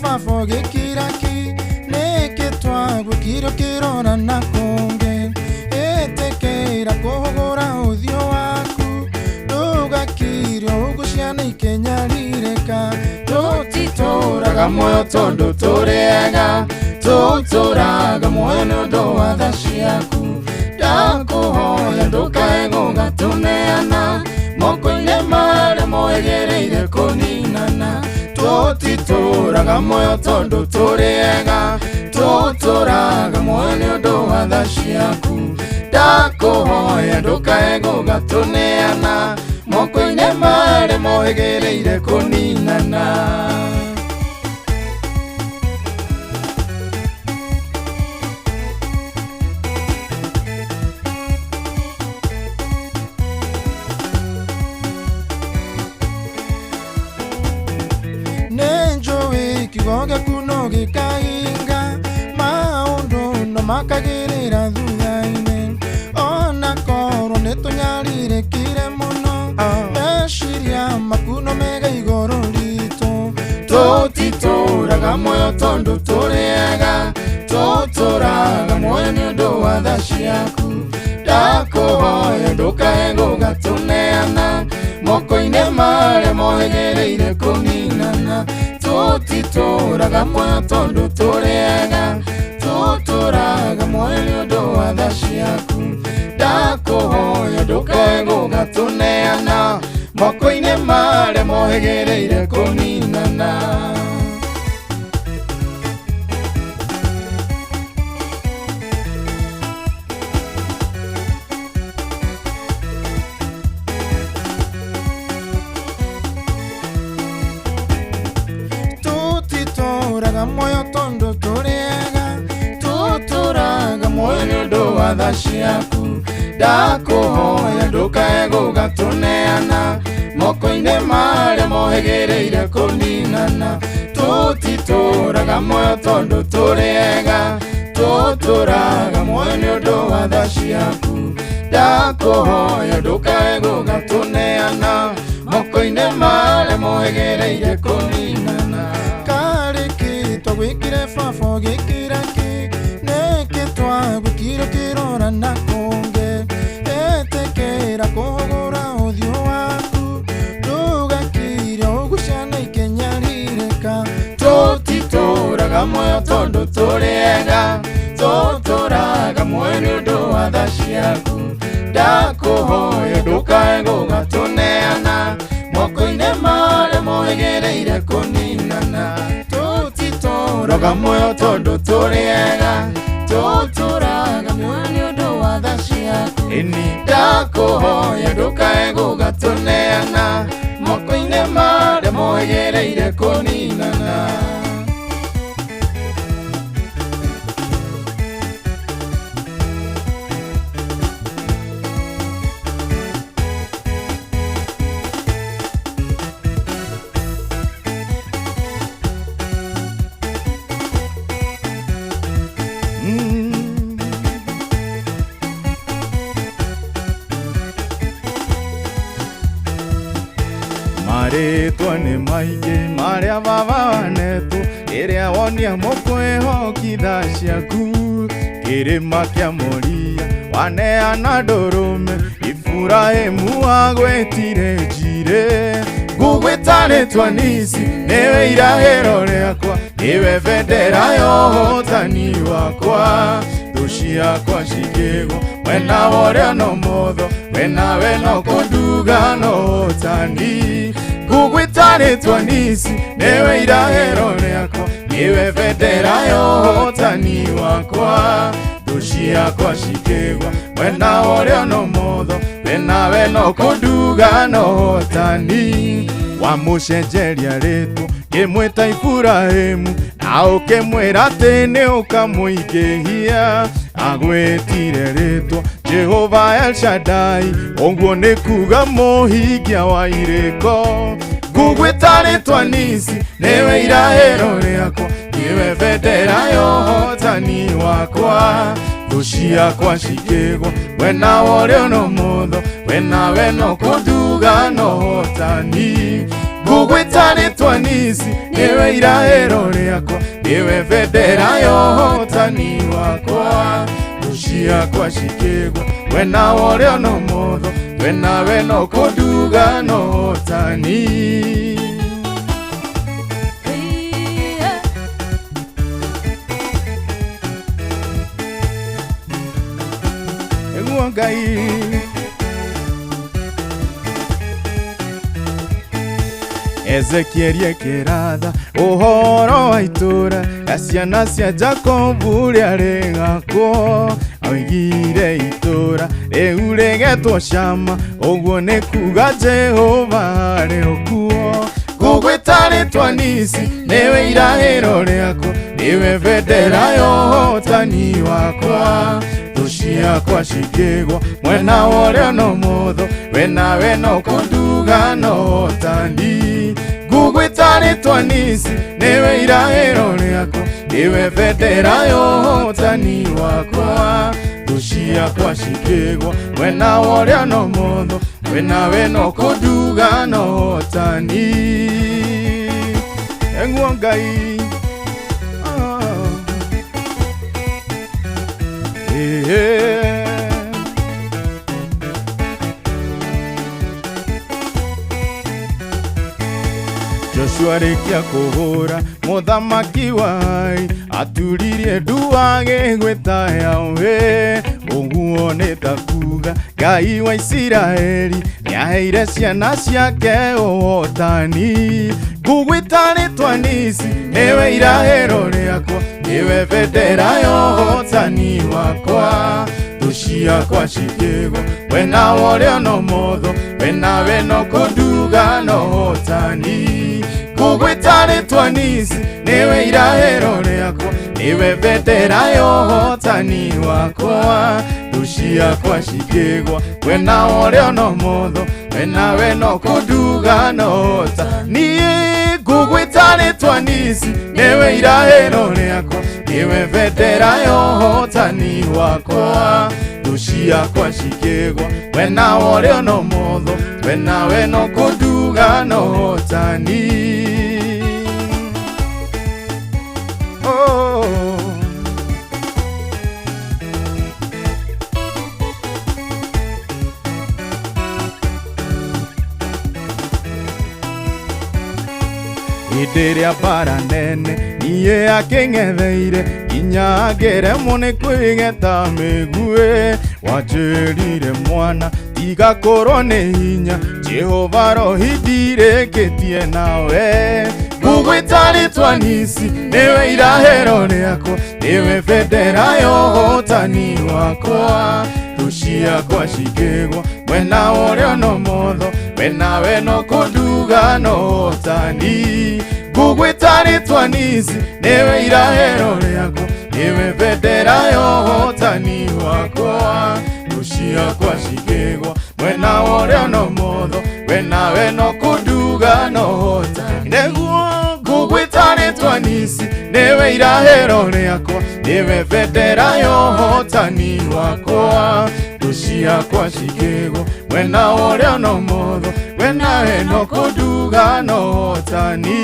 Fafo gikiraki neketwa gukiro kirona nakonge etekera kohogora uthio waku dugakirio uguciana ikenyarireka totitoraga moyo tondo turega totoraga moyo nondo wa thashiaku dakohoya ndukaego gatuneana moko ine mare mohegereire kuninana totitoraga moyo tondo turega totoraga moyo nyondo wa thashiaku dakohoya ndukaego gatuneana moko ine mare mohegereire kuninana. Kigoga kuno gikainga maundu no makagirira thuthaine ona ko tutitũraga muoyo tondu tũrĩega, tutũraga muoyo nĩ ũndũ wa tha ciaku. Ndakũhoya ndũkae gũgatũneana moko-inĩ marĩa mohĩgĩrĩire kũninana. Tutitũraga muoyo tondu tũrĩega, tutũraga muoyo nĩ ũndũ wa tha ciaku. Ndakũhoya ndũkae gũgatũneana moko-inĩ marĩa mohĩgĩrĩire kũninana. Tutitũraga muoyo tondu tũrĩega, tutũraga muoyo nĩ ũndũ wa tha ciaku. Ndakũhoya ndũkae gũgatũneana moko-inĩ marĩa mohĩgĩrĩire kũninana. Tutitũraga muoyo tondu tũrĩega, tutũraga muoyo nĩ ũndũ wa tha ciaku. Ndakũhoya ndũkae gũgatũneana moko-inĩ marĩa mohĩgĩrĩire kũninana. Karĩkĩtwo gwĩkire baba gĩkĩra kĩ, nĩkĩ twagwĩkire kĩrora na kũnge. Etĩkĩra kũhũgũra ũthiũ waku, ndũgakire ũguciana ikenya rirĩka. Tutitũraga muoyo tondu tũrĩega, tutũraga muoyo nĩ ũndũ wa tha ciaku. Ndakũhoya ndũkae gũgatũneana moko-inĩ marĩa mohĩgĩrĩire kũninana. Tutitũraga muoyo tondu tũrĩega, tutũraga muoyo nĩ ũndũ wa tha ciaku. Ndakũhoya ndũkae gũgatũneana moko-inĩ marĩa mohĩgĩrĩire kũninana. Marĩtwa nĩ maingĩ marĩa baba wanetwo, rĩrĩa wonia mũkwĩhokitha ciaku. Kĩrĩma kĩa Moria waneana ndũrũme, Iburahĩmu wagwĩtire njirĩ. Ngũgwĩta rĩtwa Nisi, nĩwe irahĩro rĩakwa, nĩwe bendera ya ũhotani wakwa. Thũ ciakwa cikĩgwa mwena wa ũrĩo na ũmotho, we nawe no kũnduga no ũhotani. Ngũgwĩta rĩtwa Nisi, nĩwe irahĩro rĩakwa, nĩwe bendera ya ũhotani wakwa. Thũ ciakwa cikĩgwa mwena wa ũrĩo na ũmotho, we nawe no kũnduga no ũhotani. Wamũcenjeria rĩtwa ngĩmwĩta Iburahĩmu, na ũkĩmwĩra atĩ nĩ ũkamũingĩhia. Agwĩtire rĩtwa Jehova El Shaddai, ũguo nĩ kuga mũhingia wa irĩko. Ngũgwĩta rĩtwa Nisi, nĩwe irahĩro rĩakwa, nĩwe bendera ya ũhotani wakwa. Thũ ciakwa cikĩgwa mwena wa ũrĩo na ũmotho, we nawe no kũnduga no ũhotani. Ngũgwĩta rĩtwa Nisi, nĩwe irahĩro rĩakwa, nĩwe bendera ya ũhotani wakwa. Thũ ciakwa cikĩgwa mwena wa ũrĩo na ũmotho, we nawe no kũnduga no ũhotani. Eguo Ngai Ezekieli ekĩratha ũhoro wa itũra rĩa ciana cia Jakobu rĩa rĩgakwo. Oigire itũra rĩu rĩgetwo Shama, ũguo nĩ kuga Jehova arĩ okuo. Ngũgwĩta rĩtwa Nisi, nĩwe irahĩro rĩakwa, nĩwe bendera ya ũhotani wakwa. Thũ ciakwa cikĩgwa mwena wa ũrĩo na ũmotho, we nawe no kũnduga no ũhotani. Ngũgwĩta rĩtwa Nisi, nĩwe irahĩro rĩakwa, nĩwe bendera ya ũhotani wakwa. Thũ ciakwa cikĩgwa mwena wa ũrĩo na ũmotho, we nawe no kũnduga no ũhotani. Engwo Ngai Joshua rekia kuhura muthamaki wai aturirie nduage gwita yawe uguo nitakuga Ngai wa Isiraeli yaheire ciana ciake ũhotani ngũgwĩta rĩtwa nisi ewe irahĩro rĩakwa ewe bendera ya ũhotani wakwa thũ ciakwa cikĩgwa we nawe ũrĩa no motho we nawe no kũnduga no ũhotani ngũgwĩta rĩtwa nisi ewe irahĩro rĩakwa ewe bendera ya ũhotani wakwa thũ ciakwa cikĩgwa we nawe ũrĩa no motho we nawe no kũnduga no ũhotani ngũgwĩta rĩtwa nisi ewe irahĩro rĩakwa ewe bendera ya ũhotani wakwa thũ ciakwa cikĩgwa we nawe ũrĩa no motho we nawe no kũnduga no ũhotani Idiria bara nene niye akeng'etheire nginya ngeremwo nĩ kwĩgeta mĩgue wanjĩrire mwana tigakorwo nĩ hinya Jehova rohi ndirĩkĩtie nawe ngũgwĩta rĩtwa nisi nĩwe irahĩro rĩakwa nĩwe bendera ya ũhotani wakwa thũ ciakwa cikĩgwa we nawe ũrĩa no motho we nawe no kũnduga no ũhotani ngũgwĩta rĩtwa nisi nĩwe irahĩro rĩakwa nĩwe bendera ya ũhotani wakwa thũ ciakwa cikĩgwa we nawe ũrĩa no motho we nawe no kũnduga no ũhotani nĩguo ngũgwĩta rĩtwa nisi nĩwe irahĩro rĩakwa nĩwe bendera ya ũhotani wakwa thũ ciakwa cikĩgwa we nawe ũrĩa no motho we nawe no kũnduga no ũhotani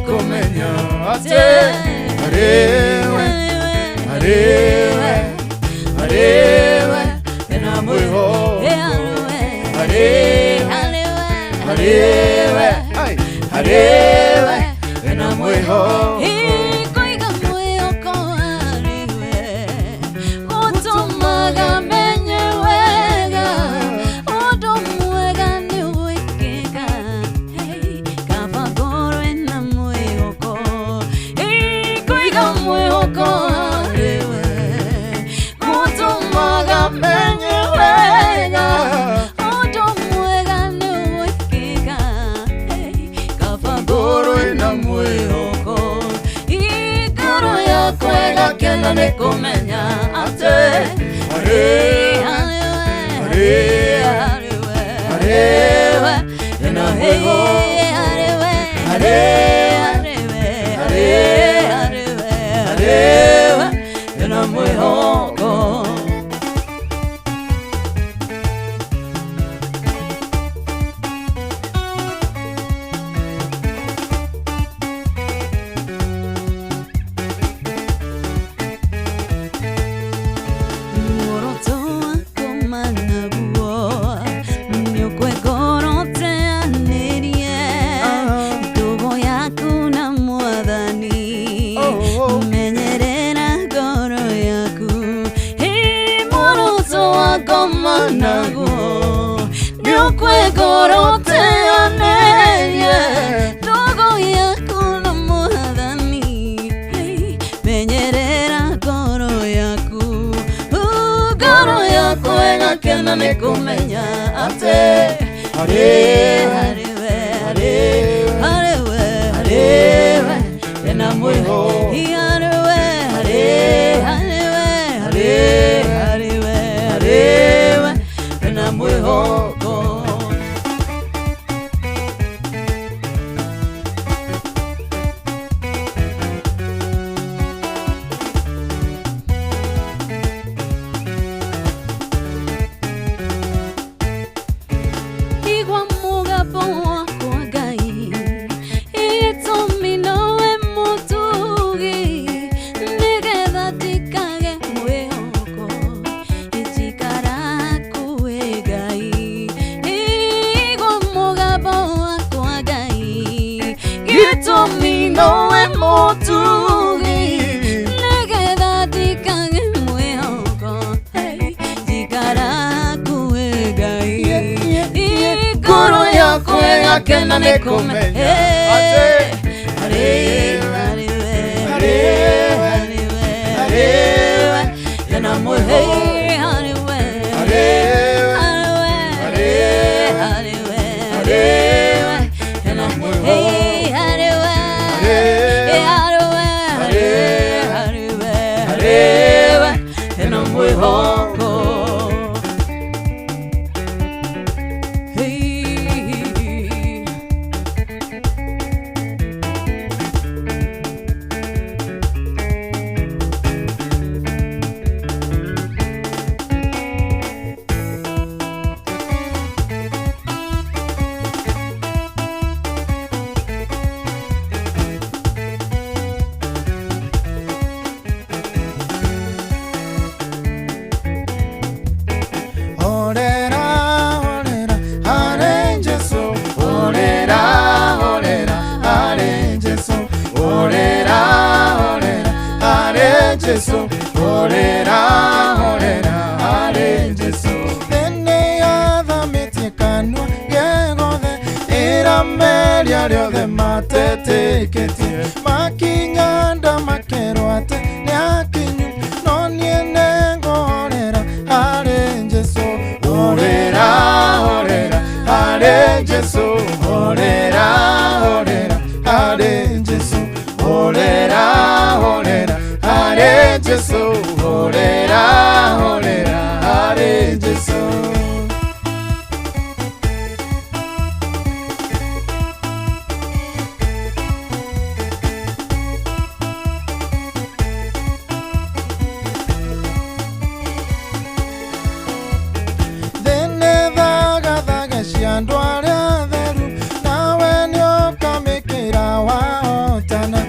Kumenya ate arewe na mwiho arewe na mwiho ikoiga mwiho ko arewe utumaga menye wega udumwega ni wikeka kavagorwe na mwiho ko ikoiga mwiho ko arewe utumaga menye wega udumwega ni wikeka kavagorwe na mwiho ko igoro yako egakena nĩ kũmenya atĩ ena mwĩhoko nago nĩũkwĩgoroteanĩrie ndogo kena nikumenya ate hariwe kena mwiho hariwe kena mwiho kena nikumenya ate hariwe kena mwiho hariwe kena mwiho hariwe kena mwiho Jesu, orera, are Jesu. Ene ya dhamiti kanwa yegothe, irameria riothe matete ketie. Makinyanda makeroate, neakinyu, no niene ngorera, are Jesu. Orera, are Jesu. Orera, are Jesu. Orera, are Jesu, orera, are Jesu. Dene daga shiandu aria theru, nawe nio kamikira waotana.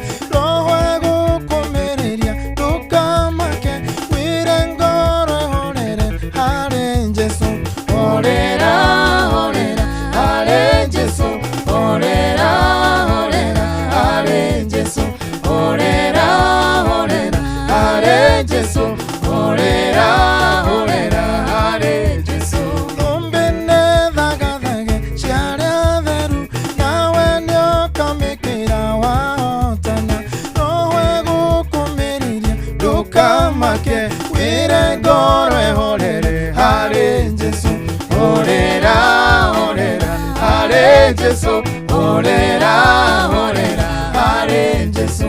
Jesu, orera, are Jesu,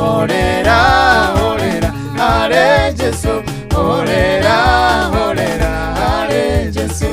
orera, are Jesu, orera, are Jesu.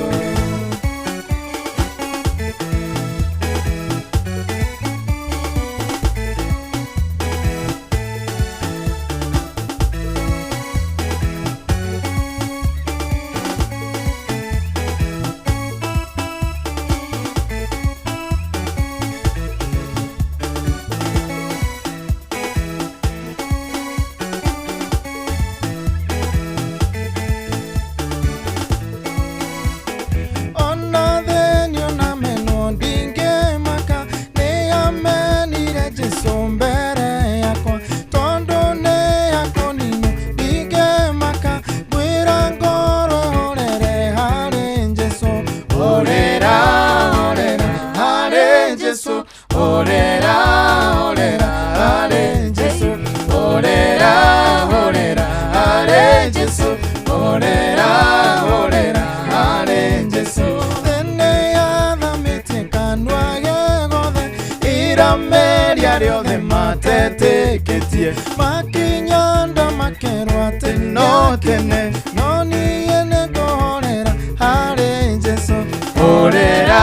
mateteketie makinyanda makerwa teno tene no niene gohorera hare Jesu orera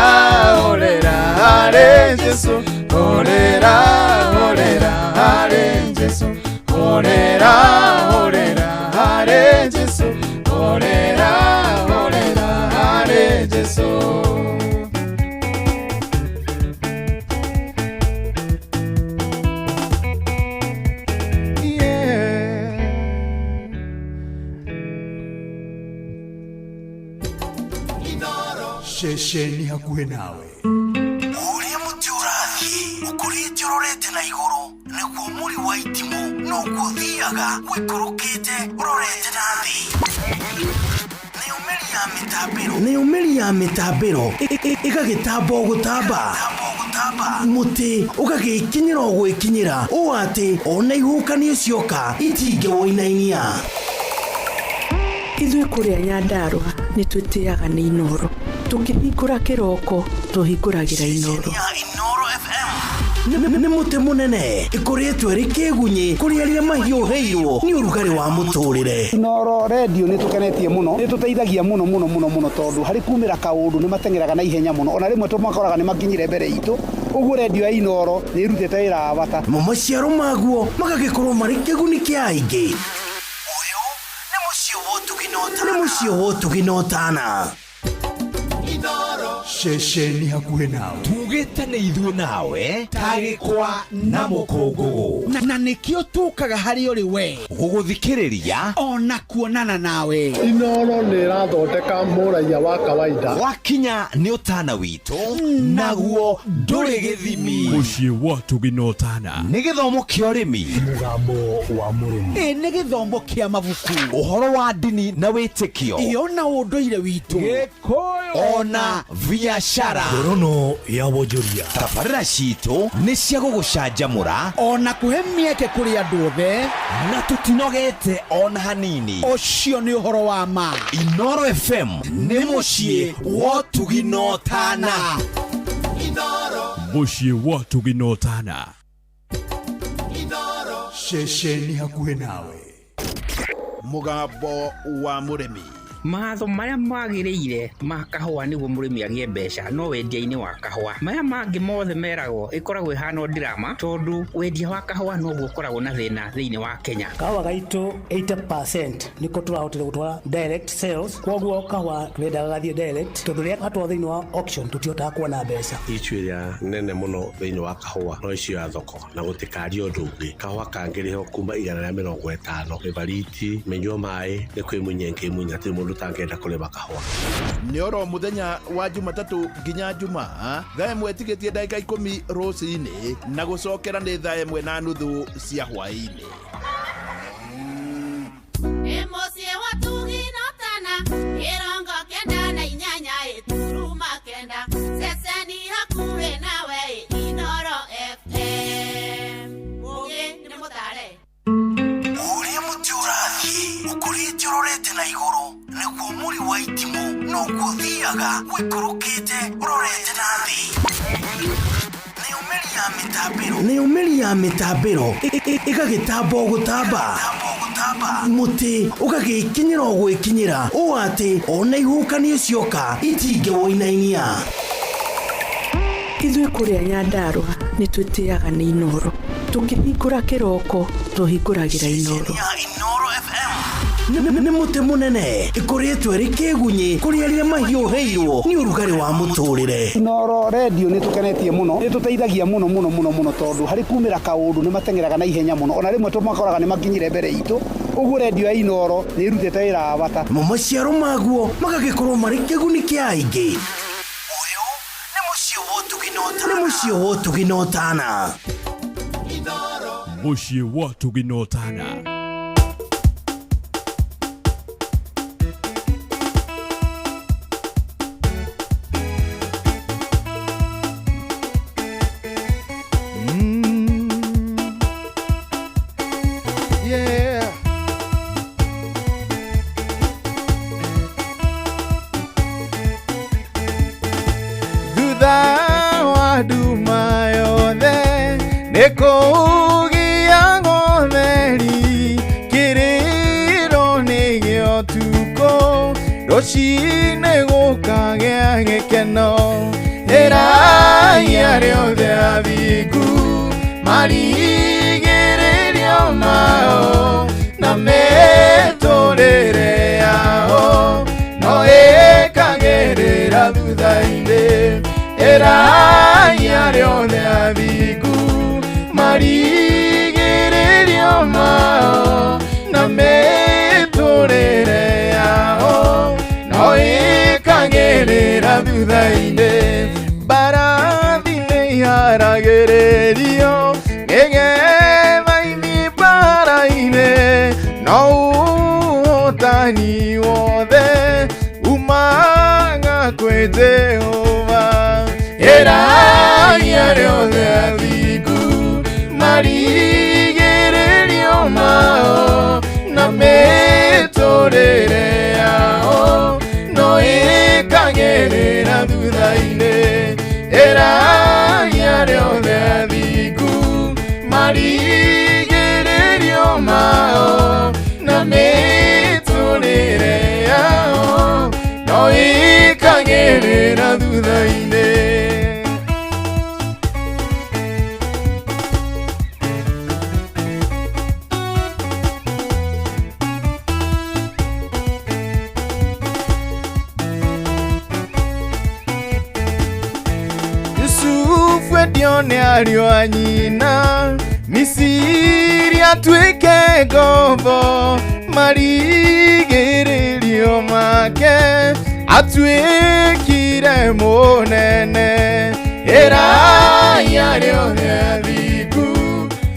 orera hare Jesu orera orera hare Jesu orera orera hare Jesu orera orera hare Jesu. Shesheni hakuhe nawe uria muti urathie ukurite urorete na iguru niguo muri wa itimu no guthiaga wikurukite urorete na thi ni umeri ya mitambiro igagitambo gutamba muti ugagikinyira gwikinyira o ati ona ihukanio cioka itinge woinainia Ithuĩ kũrĩa Nyandarua nĩ twĩtĩaga nĩ Inoro. Tũngĩhingũra kĩroko tũhingũragĩra Inoro. Nĩ mũtĩ mũnene ĩkoretwo ĩrĩ kĩgunyi kũrĩ arĩa mahiũhĩirwo nĩ ũrugarĩ wa mũtũrĩre. Inoro radio nĩ tũkenetie mũno, nĩ tũteithagia mũno tondũ harĩ kumĩra kaũndũ nĩ matengeraga na ihenya mũno, ona rĩmwe tũmakoraga nĩ makinyire mbere itũ. Ũguo radio ya Inoro nĩ ĩrutĩte wĩra wa bata. Maciaro maguo magagĩkorwo marĩ kĩguni kĩa aingĩ. Nĩ mũciĩ wotuginotana Shesheni hakuhe nawe tugĩte nĩ ithuĩ nawe tagĩkwa na mũkũngũgũ na nĩkĩo tũkaga harĩ ũrĩ we gũgũthikĩrĩria ona kuonana nawe. Inoro nĩ ĩrathondeka mũraiya wa kawaida wakinya nĩ ũtana witũ naguo ndũrĩ gĩthimi. Mũciĩ wotuginotana nĩ gĩthomo kĩa ũrĩmi, mũgambo wa mũrĩmi, nĩ gĩthomo kĩa mabuku, ũhoro wa ndini na wĩtĩkio, ona ũndũire witũ, Gĩkũyũ ona biashara, ngorono ya wonjoria. Tabarĩra citũ nĩ cia gũgũcanjamũra ona kũhe mĩeke kũrĩ andũ othe na tũtinogete ona hanini. Ũcio nĩ ũhoro wa ma. Inoro FM nĩ mũciĩ wotuginotana. Mũciĩ wotuginotana. Shesheni hakuhe nawe mũgambo wa mũrĩmi. Matho marĩa magĩrĩire ma kahũa nĩguo mũrĩmi agĩe mbeca no wendia-inĩ wa kahũa. Maya mangĩ mothe meragwo ĩkoragwo ĩhana ndirama tondũ wendia wa kahũa noguo ũkoragwo na thĩna thĩinĩ wa Kenya. Kahũa gaitũ 80% nĩko tũrahotire gũtwara direct sales, koguo kahũa twendaga gathiĩ direct tondũ rĩrĩa gatwara thĩinĩ wa auction tũtihotaga kuona mbeca. Icio iria nene mũno thĩinĩ wa kahũa no icio ya thoko na gũtikario ũndũ ũngĩ. Kahũa kangĩrĩho kuma 150 mĩbariti mĩnyua maĩ nĩ kwĩmunya ngĩmunya atĩ mũndũ tangenda kũrĩma kahũa. Nĩ oro mũthenya wa Jumatatũ nginya Jumaa thaa ĩmwe ĩtigĩtie ndagĩka 10 rũcinĩ na gũcokera nĩ thaa 1:30 cia hwaĩ-inĩ. Mũciĩ wotuginotana kĩrongo kenda na inyanya ĩturuma kenda ceceni hakuhĩ nawe Inoro FM. Mũgĩ nĩ mũtare ũrĩa mũtĩ ũrathiĩ ũkũrĩte ũrorete na igũrũ nĩguo mũri wa itimu no gũthiaga wĩkũrũkĩte ũrorete na thĩ. Nĩ umeri ya mĩtambĩro ĩgagĩtambo gũtamba mũtĩ ũgagĩkinyĩra gwĩkinyĩra o atĩ ona ihukanio cioka itinge woinainia. Ithuĩ kũrĩa Nyandarua nĩ twĩtĩaga nĩ Inoro. Tũngĩhingũra kĩroko tũhingũragĩra Inoro. Nĩ mũtĩ mũnene ĩkoretwo ĩrĩ kĩgunyi kũrĩ arĩa mahiũhĩirwo nĩ ũrugarĩ wa mũtũrĩre. Inoro radio nĩ tũkenetie mũno, nĩ tũteithagia mũno tondũ harĩ kumĩra kaũndũ nĩ matengeraga na ihenya mũno, ona rĩmwe tũmakoraga nĩ makinyire mbere itũ. Ũguo radio ya Inoro nĩ ĩrutĩte wĩra wa bata. Maciaro maguo magagĩkorwo marĩ kĩguni kĩa aingĩ. Nĩ mũciĩ wotuginotana. Mũciĩ wotuginotana. Thutha wa nduma yothe nĩ kũu kugia gotheri kiriro nigio tuko rucine gukagea gikeno iraya riothe athingu marigiririo mao na miturire yao no ikagirira thutha-ini iraya riothe athingu marigiririo mao na miturire yao no ikagirira thutha-ini mbarathi nĩiharagĩrĩrio nĩgetha ithi mbara-inĩ no ũhotani wothe umaga kwĩ Jehova iraya riothe athingu marigĩrĩrio mao na mĩtũrĩre yao no ĩkagĩrĩra thutha-inĩ iraya riothe athingu marigĩrĩrio mao na mĩtũrĩre yao no ĩkagĩrĩra thutha-inĩ. Yusufu endio nĩ ariũ a nyina Misiri atuĩke ngombo marigĩrĩrio make atuĩkire mũnene iraya riothe athingu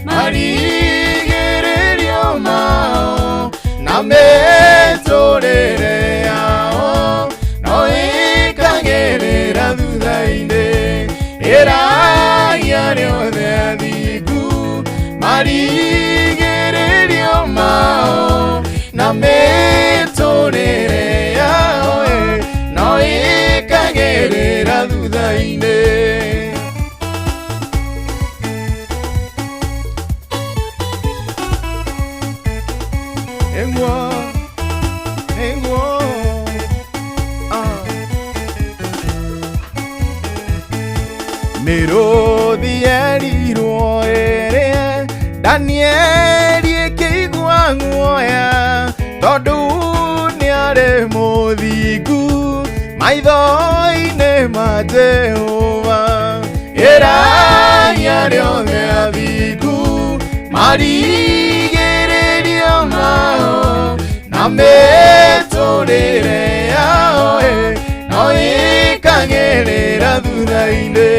marigĩrĩrio mao na mĩtũrĩre yao no ĩkagĩrĩra thutha-inĩ iraya riothe athingu marigĩrĩrio mao na mĩtũrĩre yao no ĩkagĩrĩra thutha-inĩ. Mĩrũthi erirwo ĩrĩe Danieli ĩkĩigua guoya tondũ nĩarĩ mũthingu maitho-inĩ ma Jehova iraya riothe athingu marigĩrĩrio mao na mĩtũrĩre yao no ĩkagĩrĩra thutha-inĩ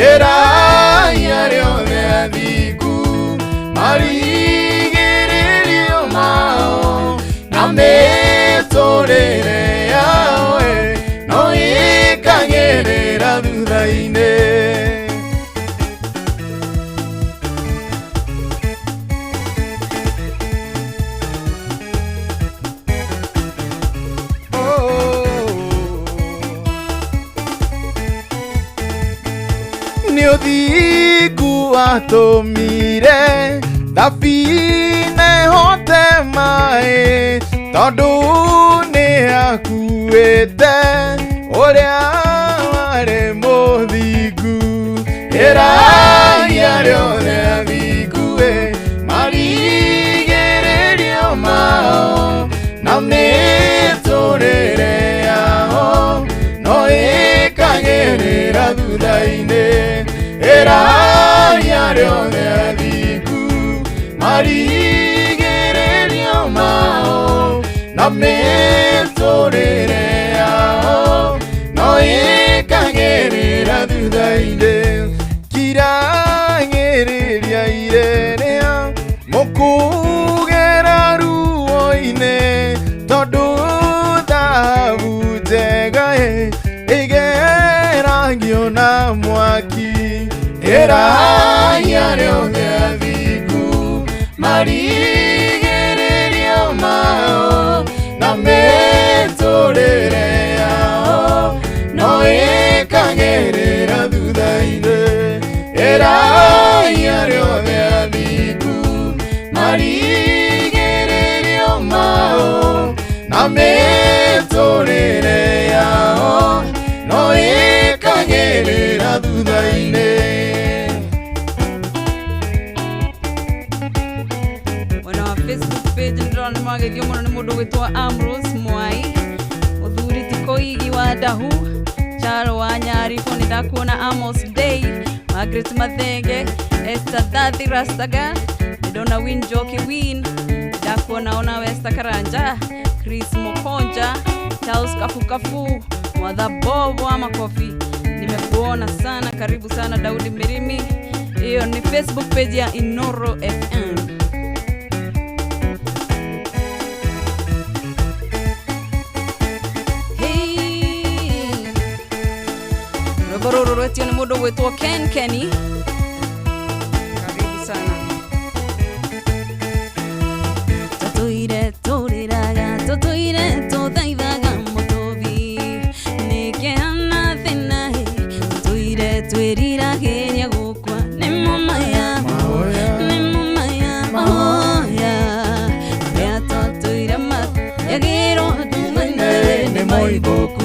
iraya riothe athingu marigĩrĩrio mao na mĩtũrĩre yao no ĩkagĩrĩra thutha-inĩ. Nĩ ũthingu watũmire thabina ĩhote maĩ tondũ nĩ akuĩte ũrĩa warĩ mũthingu iraya riothe athingu marigĩrĩrio mao na mĩtũrĩre yao no ĩkagĩrĩra thutha-inĩ iraya riothe athingu marigĩrĩrio mao na mĩtũrĩre yao no ĩkagĩrĩra thutha-inĩ. Kiragĩrĩria irĩrĩa mũkugera ruo-inĩ tondũ thahabu njega ĩgeragio na mwaki iraya riothe athingu marigĩrĩrio mao na mĩtũrĩre yao no ĩkagĩrĩra thutha-inĩ iraia riothe athingu marigĩrĩrio mao na mĩtũrĩre yao no ĩkagĩrĩra thutha-inĩ. Mwena wa Facebook page ndĩrona nĩmwagethio mũno nĩ mũndũ gwĩtwo Ambrose Mwai, mũthuri Tiko Igi wa Dahu, Charo wa Nyariko, nĩndakuona Amos Day, Margaret Mathenge, Esther Thathi Rastaga, nĩndona Win Joki Win, nĩndakuona ona Westa Karanja, Chris Mokonja, Charles Kafu, Mother Bob wa Makofi, nimekuona sana, karibu sana Daudi Mirimi. Hiyo ni Facebook page ya Inoro FM. Bororo rwetio ni mundu gwitwo Ken Kenny, karibu sana. Totoire toriraga totoire tothaithaga mutobi nikehana thina he totoire tweriragiria gukwa ni mumaya mahoya ya totoire ma yagiro dumaine ni moiboku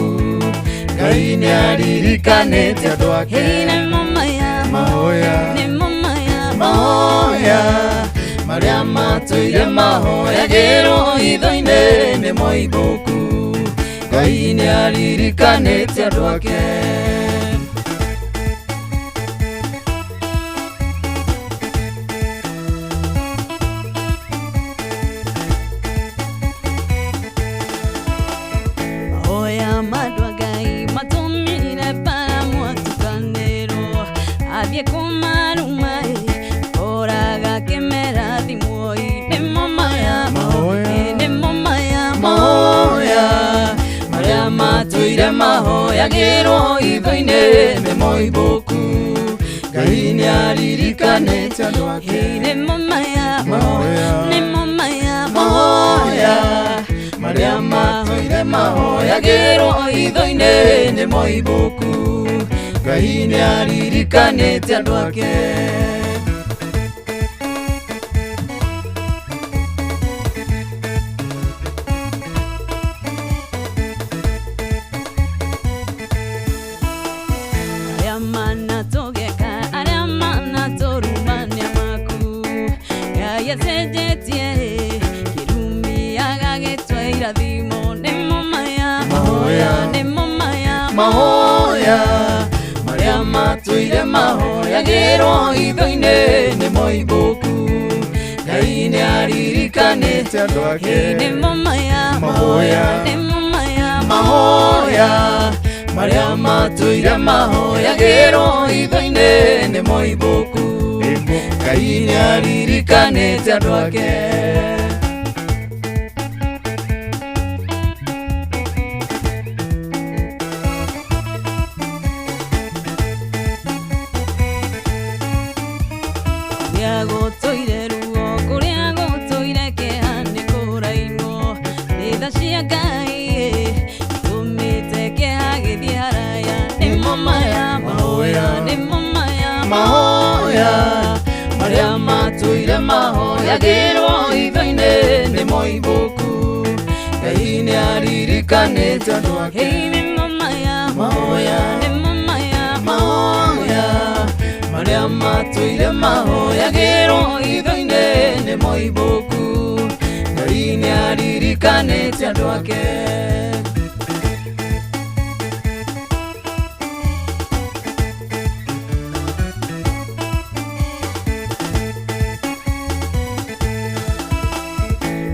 Ngai nĩaririkanĩte andũ ake. Nĩ mamaya mahoya marĩa matũire mahoyagĩrwo hitho-inĩ nĩ moimbũku. Ngai nĩaririkanĩte andũ ake. Mahoya madwa Ngai matumire para mwatukanĩrwo athiĩ kũmaruma oraga kĩmera thimũ-i nĩmo maya mahoya marĩa matũire mahoyagĩrwo hitho-inĩ nĩmo imbũku. Ngai nĩaririkanĩte andũ ake. Nĩmo maya mahoya marĩa matũire mahoyagĩrwo hitho-inĩ nĩmo imbũku. Ngai nĩaririkanĩte andũ ake. Arĩa manatũgeka arĩa manatũrumania maku Ngai acenjetie kĩrumi agagĩtua irathimo nĩmo maya mahoya marĩa matũire mahoyagĩrwo hitho-inĩ nĩmo imbũku. Ngai nĩaririkanĩte andũ ake. Nĩmo maya mahoya marĩa matũire mahoyagĩrwo hitho-inĩ nĩmo imbũku. Ngai nĩaririkanĩte andũ ake. Gũtũire ruo kũrĩa gũtũire kĩeha nĩ kũrainwo nĩ tha cia Ngai tũmĩte kĩeha gĩthiĩ haraya. Nĩmo maya mahoya marĩa matũire mahoyagĩrwo hitho-inĩ nĩmo imbũku. Ngai nĩaririkanĩte andũ ake. Nĩmo maya mahoya marĩa matũire mahoyagĩrwo hitho-inĩ nĩmo imbũku. Ngai nĩaririkanĩte andũ ake.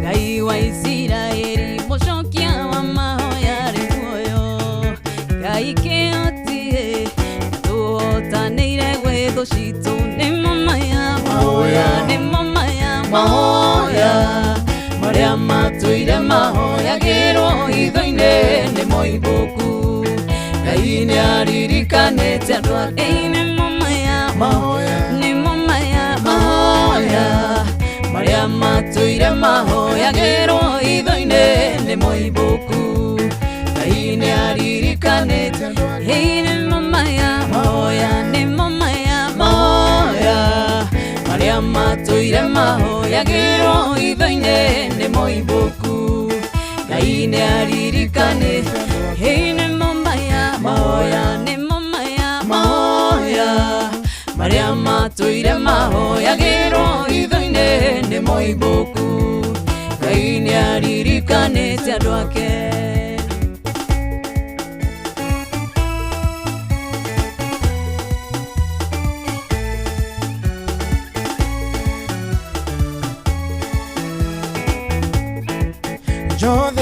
Ngai wa Isiraeli mũcokia wa mahoya rĩ muoyo. Ngai kĩhotie tũhotanĩire gwĩ thũ citũ. Nĩmo maya mahoya marĩa matũire mahoyagĩrwo hitho-inĩ nĩmo imbũku. Ngai nĩaririkanĩte andũ ake. Nĩmo maya mahoya marĩa matũire mahoyagĩrwo hitho-inĩ nĩmo imbũku. Ngai nĩaririkanĩte andũ ake. Nĩmo maya mahoya maria matũire mahoyagĩrwo itho-inĩ nĩ moimbũku. Ngai nĩ aririkanĩte nĩ mo maya mahoya, nĩ mo maya mahoya maria matũire mahoyagĩrwo itho-inĩ nĩ moimbũku. Ngai nĩ aririkanĩte andũ ake.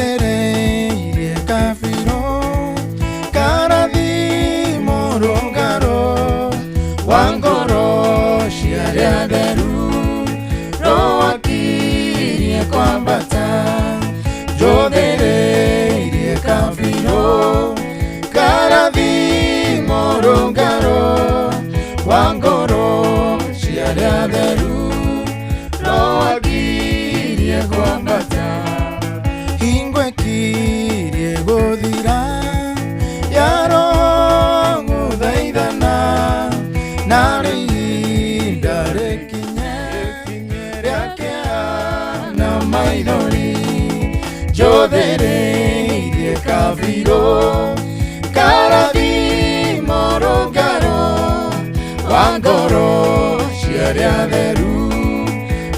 Jothereirie kabiro karathimo rũngaro wa ngoro ciarĩa theru rũwakirie kwambata. Jothereirie kabiro karathimo rũngaro wa ngoro ciarĩa theru rũwakirie kwambata. Ingwe kirie gũthira yaro gũthaithana narĩ ihinda rĩkinye rĩakĩana maithori. Jothereirie kabiro karathimo rũngaro wa ngoro ciarĩa theru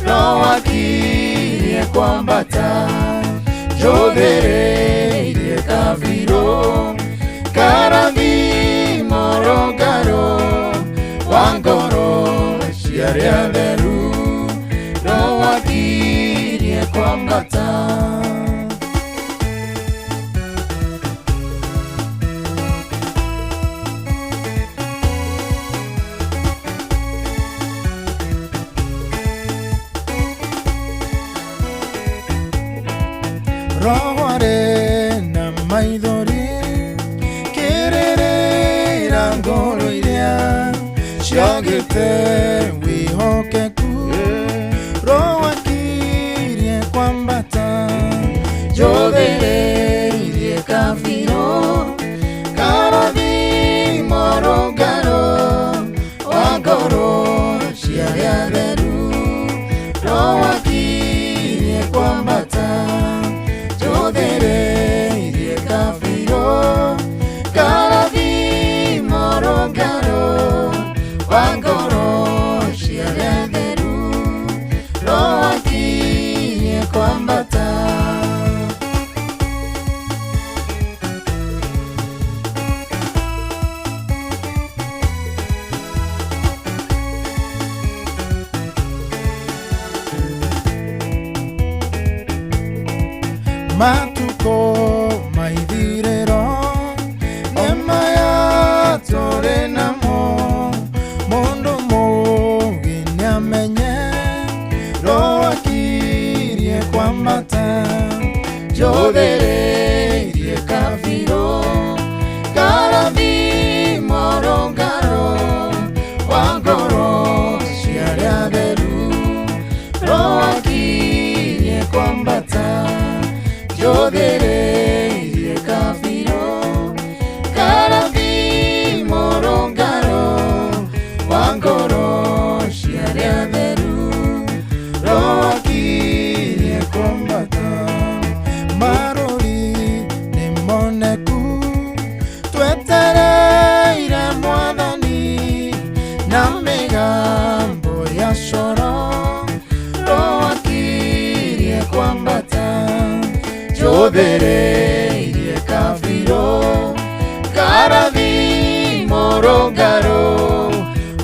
rũwakirie kwambata. Jothereirie kabiro karathimo rũngaro wa ngoro ciarĩa theru rũwakirie kwambata. Rohore na maithori kirĩrĩra ngoro iria ciagĩte wĩhokeku rũwakirie kwambata. Jothereirie kabiro karathimo rũngaro wa ngoro ciarĩa theru rũwakirie kwambata. Jothereirie kabiro karathimo rũngaro wa ngoro ciarĩa theru rũwakirie kwambata. Matuko maithirĩro nĩ maya tũrĩ namo. Mũndũ mũũgĩ nĩamenye rũwakirie kwambata. Jothereirie kabiro karathimo rũngaro wa ngoro ciarĩa theru rũwakirie kwambata. Jothereirie kabiro karathimo rũngaro wa ngoro ciarĩa theru rũwakirie kwambata. Marũri nĩ moneku twetereire Mwathani na mĩgambo ya coro rũwakirie kwambata. Jothereirie kabiro karathimo rũngaro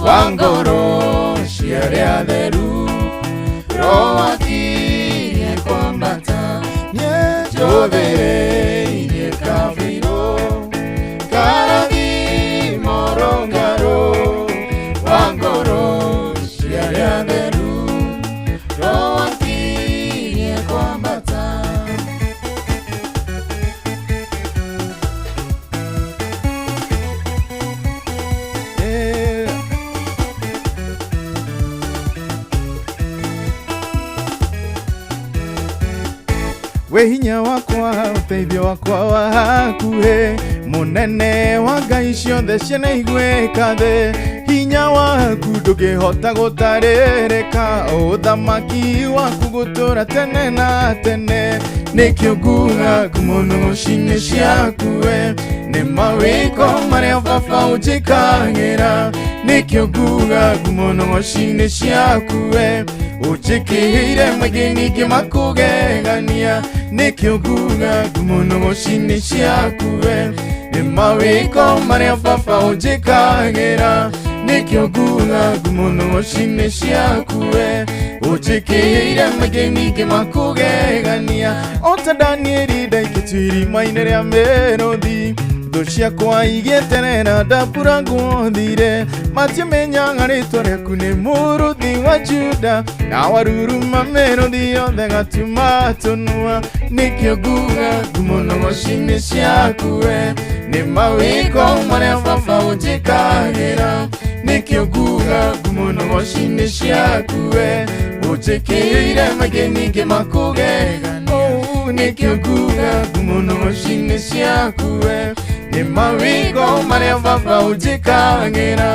wa ngoro ciarĩa theru rũwakirie kwambata. Jothereirie kabiro karathimo rũngaro wa ngoro ciarĩa theru rũwakirie kwambata. We hinya wakwa ũteithio wakwa wa hakuhĩ mũnene wa ngai ciothe ciana igwĩka thĩ hinya waku ndũngĩhota gũtarĩrĩka, ũthamaki waku gũtũra tene na tene. Nĩkĩo nguga ngumo ng'ũci-inĩ ciaku we, nĩ mawĩko marĩa baba ũnjĩkagĩra. Nĩkĩo nguga ngumo ng'ũci-inĩ ciaku we, ũnjĩkĩire maingĩ ningĩ makũgegania. Nĩkĩo nguga ngumo ng'ũci-inĩ ciaku we, nĩ mawĩko marĩa baba ũnjĩkagĩra. Nĩkĩo nguga ngumo ng'ũci-inĩ ciaku we, ũnjĩkĩire maingĩ ningĩ makũgegania. O ta Danieli ndaikĩtio irima-inĩ rĩa mĩrũthi, thũ ciakwa igĩterera ndambura nguothire. Matiamenyaga rĩtwa rĩaku nĩ mũrũthi wa Juda, na waruruma mĩrũthi yothe gatuma tũnua. Nĩkĩo nguga ngumo ng'ũci-inĩ ciaku we, nĩ mawĩko marĩa baba ũnjĩkagĩra. Nĩkĩo nguga ngumo ng'ũci-inĩ ciaku we, ũnjĩkĩire maingĩ ningĩ makũgegania. Nĩkĩo nguga ngumo ng'ũci-inĩ ciaku we, nĩ mawĩko marĩa baba ũnjĩkagĩra.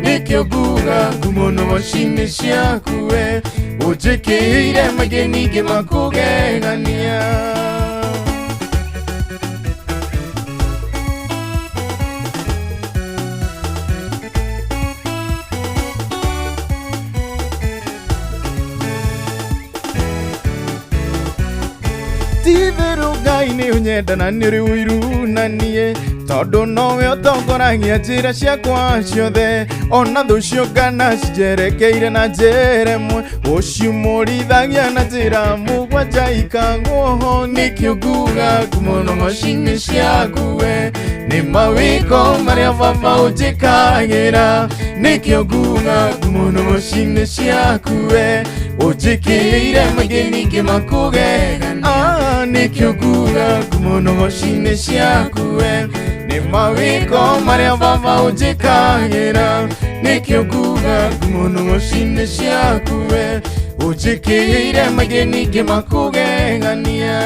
Nĩkĩo nguga ngumo ng'ũci-inĩ ciaku we, ũnjĩkĩire maingĩ ningĩ makũgegania. Ti-itherũ Ngai nĩ ũnyenda na nĩ ũrĩ ũiru na niĩ, tondũ nowe ũtongoragia njĩra ciakwa ciothe. Ona thũ ciũngana cinjerekeire na njĩra ĩmwe, ũciumũrithagia na njĩra mũgwanja ikagwo. Nĩkĩo nguga ngumo ng'ũci-inĩ ciaku we, nĩ mawĩko marĩa baba ũnjĩkagĩra. Nĩkĩo nguga ngumo ng'ũci-inĩ ciaku we, ũnjĩkĩire maingĩ ningĩ makũgegania. Nĩkĩo nguga ngumo ng'ũci-inĩ ciaku we, nĩ mawĩko marĩa baba ũnjĩkagĩra. Nĩkĩo nguga ngumo ng'ũci-inĩ ciaku we, ũnjĩkĩire maingĩ ningĩ makũgegania.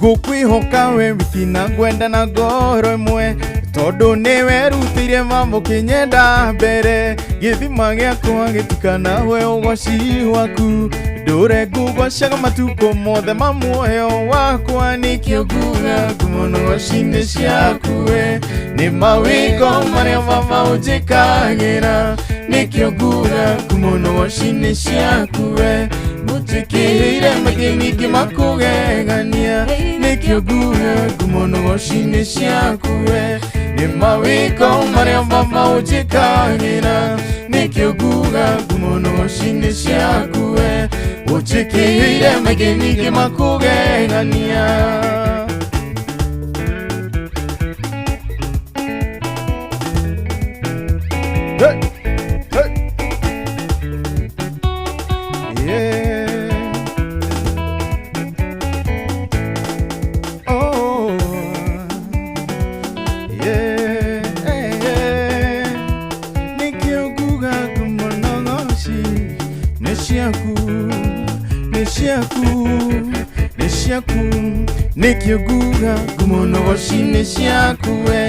Ngũkwĩhoka we wiki na ngwenda na ngoro ĩmwe, tondũ nĩ werutĩire mambo kĩnyenda mbere. Gĩthima gĩakwa gĩtikana we ũgooci waku, ndũre ngũgocaga matukũ mothe ma muoyo wakwa. Nĩkĩo nguga ngumo ng'ũci-inĩ ciaku we, nĩ mawĩko marĩa baba ũnjĩkagĩra. Nĩkĩo nguga ngumo ng'ũci-inĩ ciaku we, ũnjĩkĩire maingĩ ningĩ makũgegania. Nĩkĩo nguga ngumo ng'ũci-inĩ ciaku we, nĩ mawĩko marĩa baba ũnjĩkagĩra. Nĩkĩo nguga ngumo ng'ũci-inĩ ciaku we, ũnjĩkĩire maingĩ ningĩ makũgegania. Hey! Hey! Yeah. Oh. Yeah. Nĩkĩo nguga ngumo ng'ũci-inĩ ciaku, nĩ ciaku, nĩ ciaku. Nĩkĩo nguga ngumo ng'ũci-inĩ ciaku we,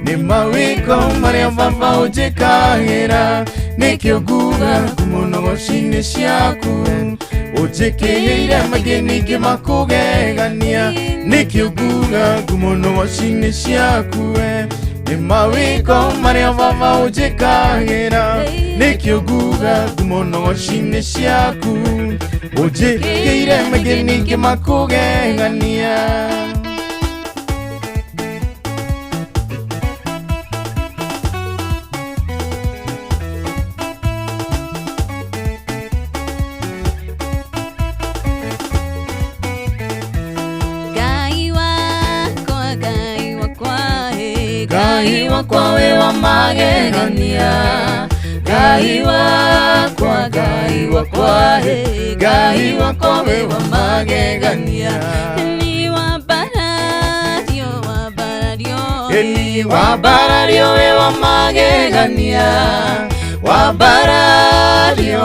nĩ mawĩko marĩa baba ũnjĩkagĩra. Nĩkĩo nguga ngumo ng'ũci-inĩ ciaku, ũnjĩkĩire maingĩ ningĩ makũgegania. Nĩkĩo nguga ngumo ng'ũci-inĩ ciaku we, nĩ mawĩko marĩa baba ũnjĩkagĩra. Nĩkĩo nguga ngumo ng'ũci-inĩ ciaku, ũnjĩkĩire maingĩ ningĩ makũgegania. Ngai wakwa we wa magegania, Ngai wakwa Ngai wakwa we wa magegania ni wabarario ni wabarario we wa magegania wabarario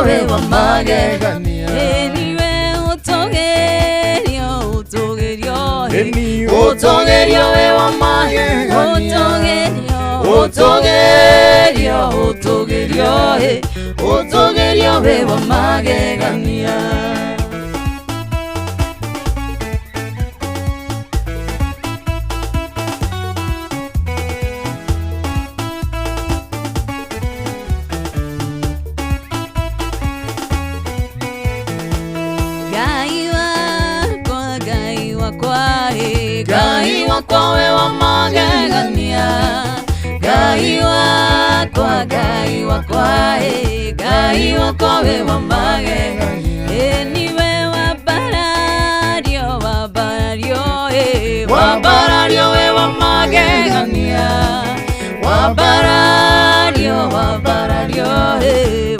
we wa magegania niwe utogerio we wa magegania utogerio we wa magegania Ngai wakwa we wa magegania Ngai wakwa we wa magegania niwe wabarario we wa magegania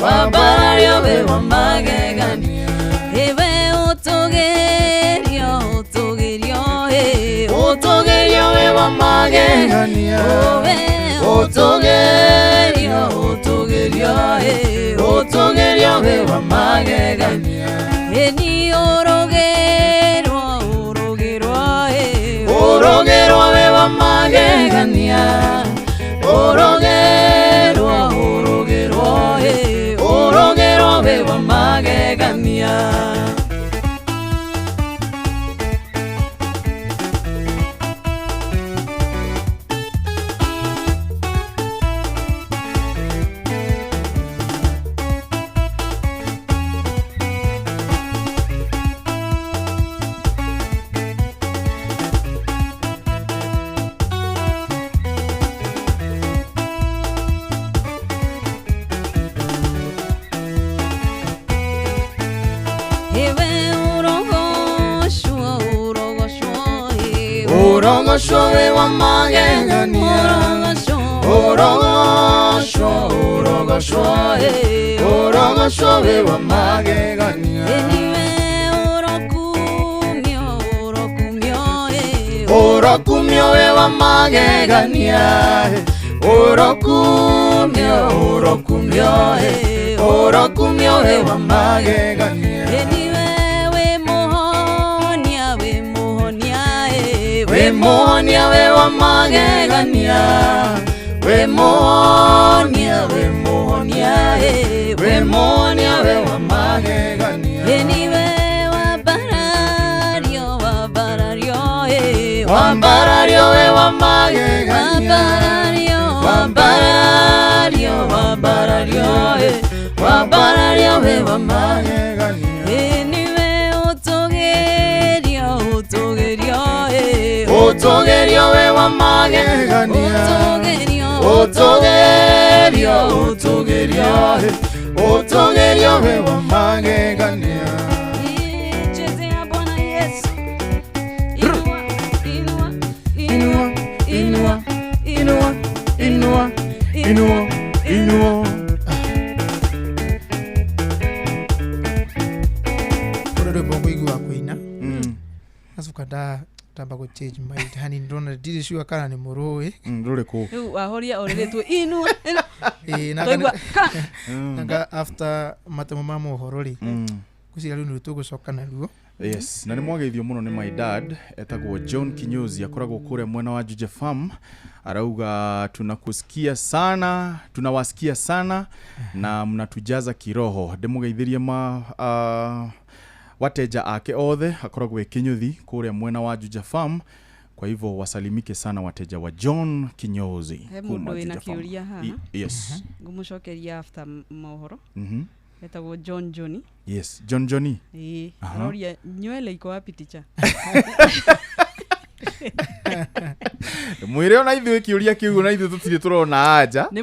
wabarario we wa magegania ewe utogerio we wa magegania utogerio we wa magegania ni orogerwa we wa magegania orogerwa we wa magegania Urogosho we wa magegania urogosho we wa magegania urokumio we wa magegania urokumio we wa magegania we mohonia we wa magegania we mohonia we wa magegania niwe wabarario we wa magegania wabarario we wa magegania niwe utogerio we wa magegania utogerio we wa magegania chezea Bwana Yesu inua Kore bongo igu wa kuina asuka da tamba go change my hani ndona didi sure kana ni muroe ndore ko ahoria oreretwe inu naga after matamama mohorori kusira lundu tugucoka naruo yes na ni mwageithio muno ni my dad etagwo John Kinyozi akoragwo kure mwena wa Juja Farm arauga tunakusikia sana tunawasikia sana na mnatujaza kiroho ndemugeithirie wateja ake othe akoragwo Kinyozi kure mwena wa Juja Farm kwa hivyo wasalimike sana wateja wa John Kinyozi kuma Juja Farm yes ngumushokeria after mohoro etagwo John Johnny yes John Johnny aroria nywele iko wapi ticha Mwire ona ithuĩ kiuria kiugo na ithuĩ tutire turona anja. Nĩ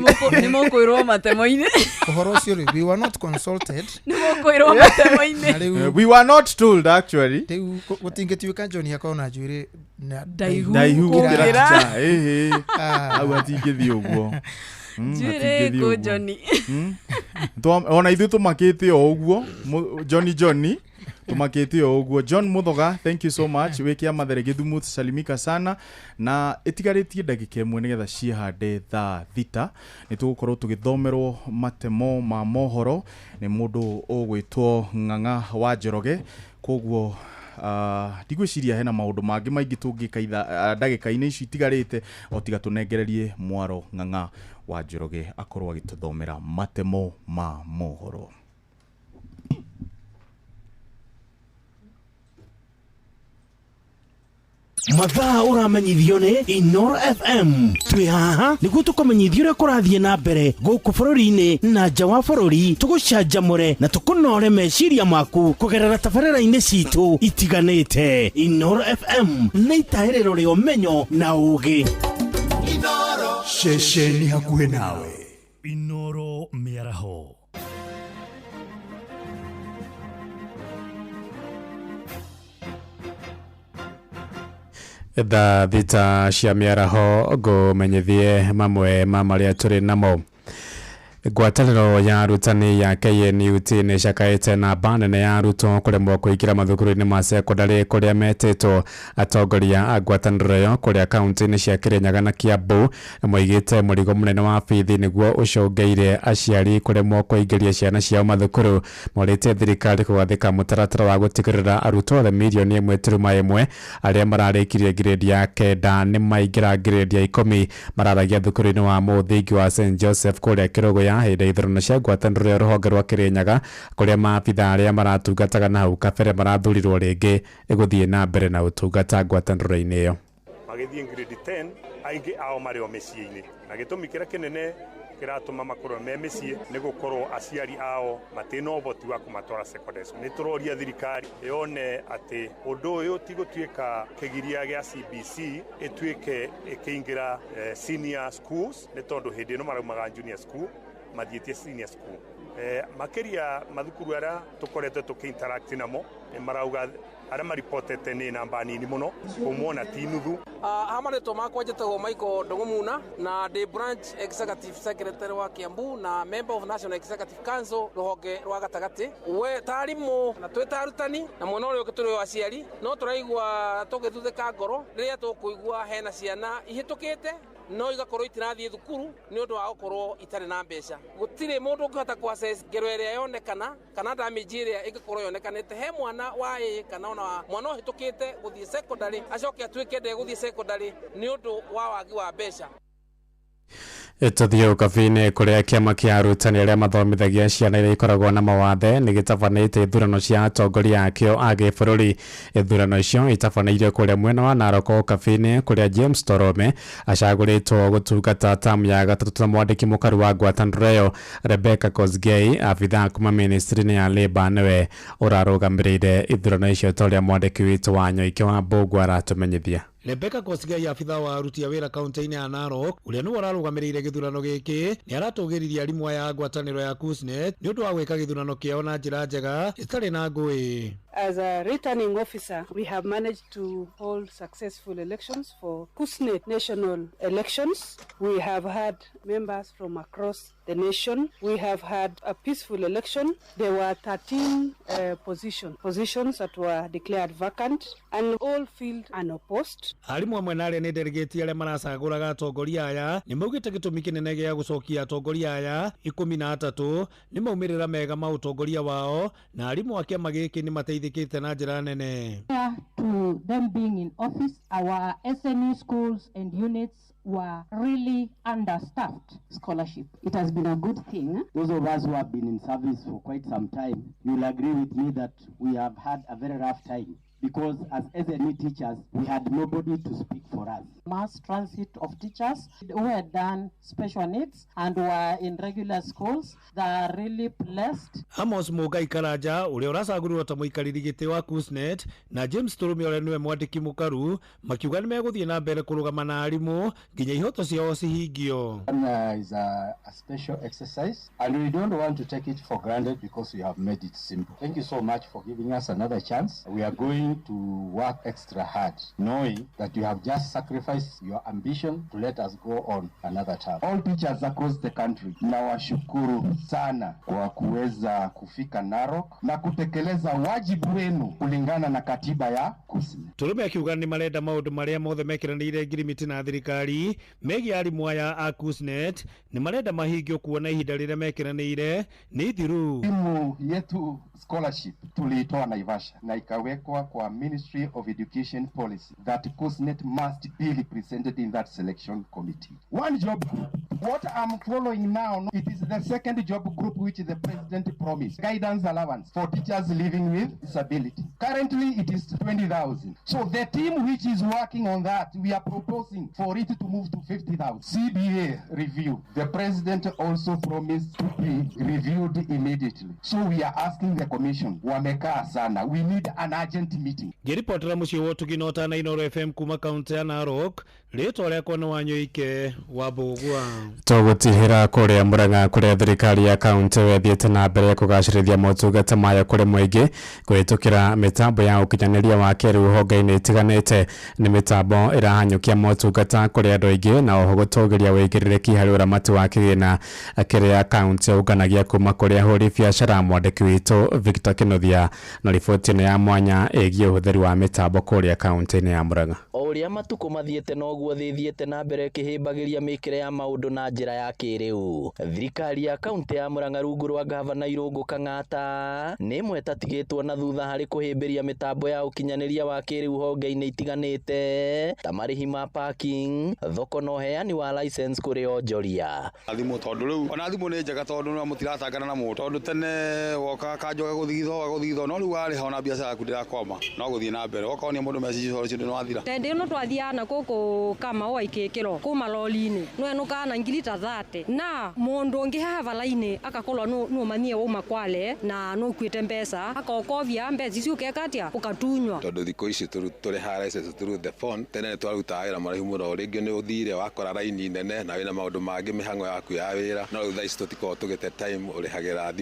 mũkũirwo matemo-inĩ. Ũhoro ũcio rĩ, we were not consulted. Nĩ mũkũirwo matemo-inĩ. We were not told actually. Rĩu gũtingĩtuĩka John akona njuĩrĩ ndaihu gũkĩra. Au atingĩthiĩ ũguo. Njuĩrĩ kũ Johnny. Ona ithuĩ tũmakĩte o ũguo Johnny tumakĩte o ũguo. John Muthoga, thank you so much. Wĩkia mathere Githumu salimika sana na ĩtigarĩtie ndagĩka ĩmwe nĩgetha ciehande thaa thita. Nĩtũgũkorwo tũgĩthomerwo matemo ma mohoro nĩ mũndũ ũgwĩtwo Ng'ang'a wa Njoroge. Koguo ndigwĩciria hena maũndũ mangĩ maingĩ tũngĩka ndagĩka-inĩ ici itigarĩte o tiga tũnengererie mwaro Ng'ang'a wa Njoroge akorwo agĩtũthomera matemo ma mohoro. Mathaa uramenyithio nĩ Inoro FM. Twi haha nĩguo tũkũmenyithia ũrĩa kũrathiĩ na mbere gũkũ bũrũri-inĩ na nja wa bũrũri, tũgũcanjamũre na tũkũnore meciria maku kũgerera tabarĩra-inĩ citũ itiganĩte. Inoro FM nĩ itaĩrĩro rĩa ũmenyo na ũũgĩ. Inoro ceceni hakuhĩ nawe. Inoro mĩaraho. Thaa thita cia mĩaraho ngũmenyithie mamwe ma marĩa tũrĩ namo. Ngwatanĩro ya arutani ya KNUT nĩ cakaĩte namba nene ya arutwo kũremwo kũingĩra mathukuru-inĩ ma sekondarĩ kũrĩa metĩtwo. Atongoria a ngwatanĩro ĩyo kũrĩa kaunti-inĩ cia Kirinyaga na Kiambu moigĩte mũrigo mũnene wa bithi nĩguo ũcũngĩire aciari kũremwo kũingĩria ciana ciao mathukuru. Morĩte thirikari kũgathĩka mũtaratara wa gũtigĩrĩra arutwo othe mirioni 1.1 arĩa mararĩkirie ngirĩndi ya 9 nĩ maingĩra ngirĩndi ya 10 mararagia thukuru-inĩ wa mũthingi wa St Joseph kũrĩa Kĩrogo ya hĩndĩ ithurano cia ngwatanĩro ya rũhonge rwa Kirinyaga kũrĩa maabitha arĩa maratungataga na hau kabere marathurirwo rĩngĩ gũthiĩ na mbere na ũtungata ngwatanĩro-inĩ ĩyo. Magĩthiĩ ngirĩndi 10 aingĩ ao marĩ o mĩciĩ-inĩ na gĩtũmi kĩrĩa kĩnene kiratuma makorwo me mĩciĩ nĩ gũkorwo aciari ao matina ũhoti wa kũmatwara secondary. Nĩ tũroria thirikari yone atĩ ũndũ ũyũ ti gũtuĩka kĩgiria gĩa CBC ĩtuĩke ĩkĩingĩra senior schools nĩ tondũ hĩndĩ ĩno maraumaga junior school mathiĩtie senior school. Makĩria mathukuru arĩa tũkoretwo tũkĩinteract namo marauga arĩa maripotete nĩ namba nini mũno kũmuona ti nuthu. Amarĩtwo makwa njĩtagwo Michael Ndong'omuna na ndĩ branch executive secretary wa Kiambu na member of National Executive Council rũhonge rwa gatagatĩ. We tarimũ na twĩ tarutani na mwena ũrĩa ũngĩ tũrĩ aciari no tũraigua tũgĩthuthĩka ngoro rĩrĩa tũkũigua hena ciana ihĩtũkĩte no igakorwo itirathiĩ thukuru nĩ ũndũ wa gũkorwo itarĩ na mbeca. Gũtirĩ mũndũ ũngĩhota kũ-assess ngero ĩrĩa yonekana kana damage ĩrĩa ĩngĩkorwo yonekanĩte he mwana wa kana ona mwana ũhĩtũkĩte gũthiĩ secondary acoke atuĩke ndegũthiĩ secondary nĩ ũndũ wa wagi wa mbeca. Tũthiĩ ũkabi-inĩ kũrĩa kĩama kĩa arutani arĩa mathomithagia ciana iria ikoragwo na mawathe nĩ gĩtabanĩte ithurano cia atongoria akĩo a gĩbũrũri. Ithurano icio itabanĩirio kũrĩa mwena wa Narok ũkabi-inĩ kũrĩa James Torome acagũrĩtwo gũtungata tamu ya gatatũ ta mwandĩki mũkaru wa ngwatanĩro ĩyo. Rebecca Kosgei abithaa kuma ministry-inĩ ya Labour nĩwe ũrarũgamĩrĩire ithurano icio ta ũrĩa mwandĩki witũ wa Nyoike wa Mbũgũ aratũmenyithia. Rebecca Kosgei abithaa wa aruti a wĩra kaunti-inĩ ya Narok ũrĩa nĩwe ũrarũgamĩrĩire gĩthurano gĩkĩ nĩ aratũgĩririe arimũ aya ngwatanĩro ya KUSNET nĩ ũndũ wa gwĩka gĩthurano kĩao na njĩra njega ĩtarĩ na ngũĩ. As a returning officer, we have managed to hold successful elections for KUSNET national elections. We have had members from across the nation. We have had a peaceful election. There were 13 positions that were declared vacant and all filled unopposed. Arimũ amwe na arĩa nĩ delegate arĩa maracagũraga atongoria aya nĩ maugĩte gĩtũmi kĩnene gĩa gũcokia atongoria aya 13 nĩ maumĩrĩra mega ma ũtongoria wao na arimũ a kĩama gĩkĩ nĩ mateithĩkĩte na njĩra nene. To them being in office, our SNE schools and units were really understaffed. Scholarship, it has been a good thing. Those of us who have been in service for quite some time, you'll agree with me that we have had a very rough time because as SNE teachers, we had nobody to speak for us. Mass transit of teachers who had done special needs and were in regular schools, they are really blessed. Amos Mugai Karanja, uria uracagũrirwo ta mũikarĩri gĩtĩ wa KUSNET, na James Tũrũme ũrĩa nĩwe mwandĩki mũkaru, makiuga nĩ megũthiĩ na mbere kũrũgama na arimũ nginya ihoto ciao cihingio. Is a special exercise and we don't want to take it for granted because we have made it simple. Thank you so much for giving us another chance. We are going to work extra hard, knowing that you have just sacrificed your ambition to let us go on another term. All teachers across the country, nawashukuru sana kwa kuweza kufika Narok na kutekeleza wajibu wenu kulingana na katiba ya KUSNET. Tũrũme akiuga nĩ marenda maũndũ marĩa mothe mekiranĩire ngirimiti na thirikari megiĩ arimũ aya a KUSNET nĩ marenda mahingio kuona ihinda rĩrĩa mekiranĩire nĩ ithiru. Timu yetu scholarship tuliitoa Naivasha na ikawekwa kwa Ministry of Education Policy that KUSNET must be represented in that selection committee. One job group. What I'm following now, it is the second job group which the president promised. Guidance allowance for teachers living with disability. Currently it is 20,000. So the team which is working on that, we are proposing for it to move to 50,000. CBA review. The president also promised to be reviewed immediately. So we are asking the commission, wamekaa sana. We need an urgent meeting. Ngĩripotera mũciĩ wa Tuginota na Inooro FM kuma kaunti ya Narok, rĩtwa rĩakwa nĩ Wanyoike wa Mbũgua. Tũgũtihĩra kũrĩa Mũrang'a kũrĩa thirikari ya kaunti ĩthiĩte na mbere kũgacĩrithia motungata mayo kũrĩ mũingĩ kũhĩtũkĩra mĩtambo ya ũkinyanĩria wa kĩrĩu honge-inĩ itiganĩte. Nĩ mĩtambo ĩrahanyũkia motungata kũrĩ andũ aingĩ na oho gũtũgĩria wĩigĩrĩrĩki harĩ ũramati wa kĩgĩna kĩrĩa kaunti ũnganagia kuma kũrĩ ahũri biacara. Mwandĩki witũ Victor Kĩnuthia na riboti ya mwanya ĩgiĩ ũhũthĩri wa mĩtambo kũrĩa kaunti-inĩ ya Mũrang'a. O ũrĩa matukũ mathiĩte noguo thĩ thiĩte na mbere kĩhĩmbagĩria mĩkĩre ya maũndũ na njĩra ya kĩrĩu. Thirikari ya kaunti ya Mũrang'a rungu rwa gavana Irũngũ Kang'ata nĩ ĩmwe ĩtatigĩtwo na thutha harĩ kũhĩmbĩria mĩtambo ya ũkinyanĩria wa kĩrĩu honge-inĩ itiganĩte ta marĩhi ma parking, thoko na ũheani wa license kũrĩ onjoria. Thimũ tondũ rĩu ona thimũ nĩ njega tondũ no mũtiratangana na mũndũ tondũ tene woka kanjoga gũthigitho no rĩu warĩha ona biacara yaku ndĩrakoma no gũthiĩ na mbere wokonia mũndũ message ũcio nĩ wathira. Tende no twathiana gũkũ kama wa ikĩkĩro kuma loli-inĩ no enoka na ngiri ta 30 na mũndũ ũngĩ hava laini akakorwo no manie uma kwale na no kwite mbeca akokovia mbeca icio kekatia ukatunywa tondũ thikũ ici tũrĩ haraice through the phone tene twaruta wĩra marĩhi mũno rĩngĩ nĩ ũthire wakora raini nene na wĩna maũndũ mangĩ mĩhang'o yaku ya wĩra no rĩu thaa ici tũtikoragwo tũgĩte time ũrĩhagĩra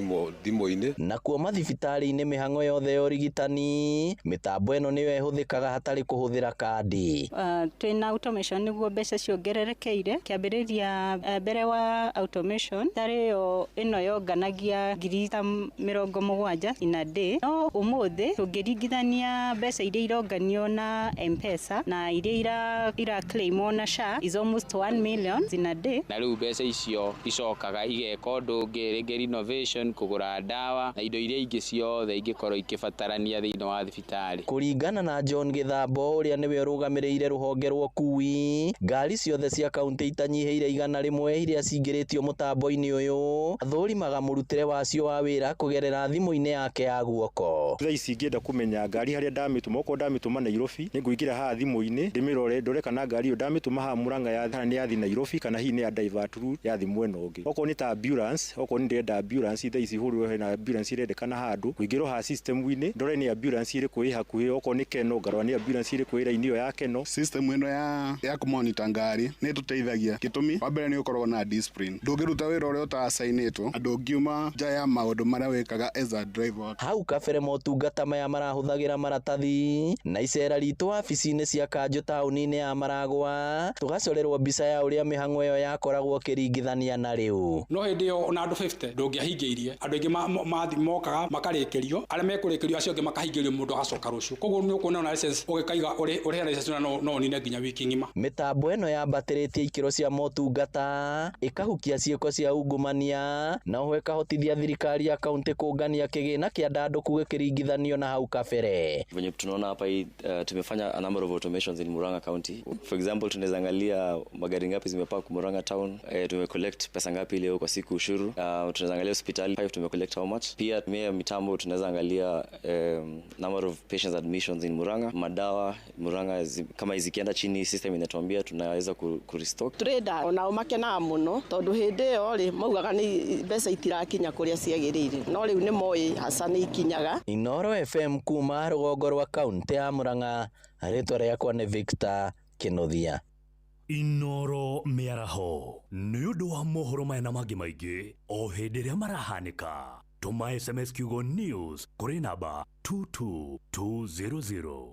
thimũ-inĩ. Nakuo mathibitarĩ-inĩ mĩhang'o yothe ya ũrigitani mĩtambo ĩno nĩyo ĩhũthĩkaga hatarĩ kũhũthĩra kandi. Twĩna automation nĩguo mbeca ciongererekeire kĩambĩrĩria mbere wa automation tarĩ yo ĩno yonganagia ngiri ta 70 in a day no ũmũthĩ tũngĩringithania mbeca iria ironganio na M-Pesa na iria ira claim na SHA is almost 1 million in a day. Na rĩu mbeca icio icokaga igeka ũndũ ũngĩ rĩngĩ renovation kũgũra ndawa na indo iria ingĩ ciothe ingĩkorwo ikĩbatarania thĩinĩ wa thibitarĩ. Kũringana na John Gĩthambo ũrĩa nĩwe ũrũgamĩrĩire rũhonge rwa ũkui, ngari ciothe cia kaunti itanyihĩire 100 iria cingĩrĩtio mũtambo-inĩ ũyũ athũrimaga mũrutĩre wacio wa wĩra kũgerera thimũ-inĩ yake ya guoko. Thaa ici ingĩenda kũmenya ngari harĩa ndamitũma okorwo ndamitũma Nairobi nĩngũingĩra haha thimũ-inĩ ndĩmĩrore ndore kana ngari ĩyo ndamitũma haha Mũrang'a nĩ yathi Nairobi kana hihi nĩ ya divert route yathi mwena ũngĩ. Okorwo nĩ ta ambulance okorwo nĩ ndĩrenda ambulance thaa ici hũrĩrwo hena ambulance irendekana handũ ngũingĩrwo haha system-inĩ ndore nĩ ambulance ĩrĩkũ ĩ hakuhĩ okorwo nĩ Keno ngarora nĩ ambulance ĩrĩkũ ĩ raini ĩyo ya Keno. System ĩno ya kũmonitor ngari nĩ tũteithagia gĩtũmi wa mbere nĩ ũkoragwo na discipline ndũngĩruta wĩra ũrĩa ũtasainĩtwo andũ ngiuma nja ya maũndũ marĩa wĩkaga as a driver. Hau kabere motungata maya marahũthagĩra maratathi na icera ritũ wabici-inĩ cia kanjũ taũni-inĩ ya Maragwa tũgacorerwo mbica ya ũrĩa mĩhang'o ĩyo yakoragwo kĩringithania na rĩu. No hĩndĩ ĩyo ona andũ 50 ndũngĩahingĩirie andũ aingĩ mokaga makarĩkĩrio arĩa mekũrĩkĩrio acio angĩ makahingĩrio mũndũ agacoka rũciũ koguo nĩ ũkuona na license ũgĩkaiga ũrĩhe license tuna no nina nginya wiki ngima. Mitambo eno yambatĩrĩtie ikĩro cia motungata ikahukia ciĩko cia ungumania na ho ikahotithia thirikari ya kaunti kũngania kĩgĩna kĩa ndandũku gĩkĩringithanio na hau kabere. Venye tunaona hapa hii tumefanya a number of automations in Murang'a County. For example, tunaweza angalia magari ngapi zimepark Murang'a town, tumecollect pesa ngapi leo kwa siku ushuru. Tunaweza angalia hospitali 5 tumecollect how much. Pia tumia mitambo tunaweza angalia number of patients admissions in Murang'a, madawa Murang'a kama izikienda chini system inatuambia tunaweza kurestock. Trade ona makena muno tondu hindi yo ri maugaga ni mbeca itirakinya kuria ciagirire no riu ni moi hasa ni ikinyaga. Inoro FM kuma rũgongo rwa kaunti ya Murang'a, rĩtwa rĩakwa nĩ Victor Kinothia. Inoro miaraho nĩ ũndũ wa mohoro maya na mangĩ maingĩ o hĩndĩ ĩrĩa marahanĩka. Tuma SMS kiugo news kũrĩ namba 22200.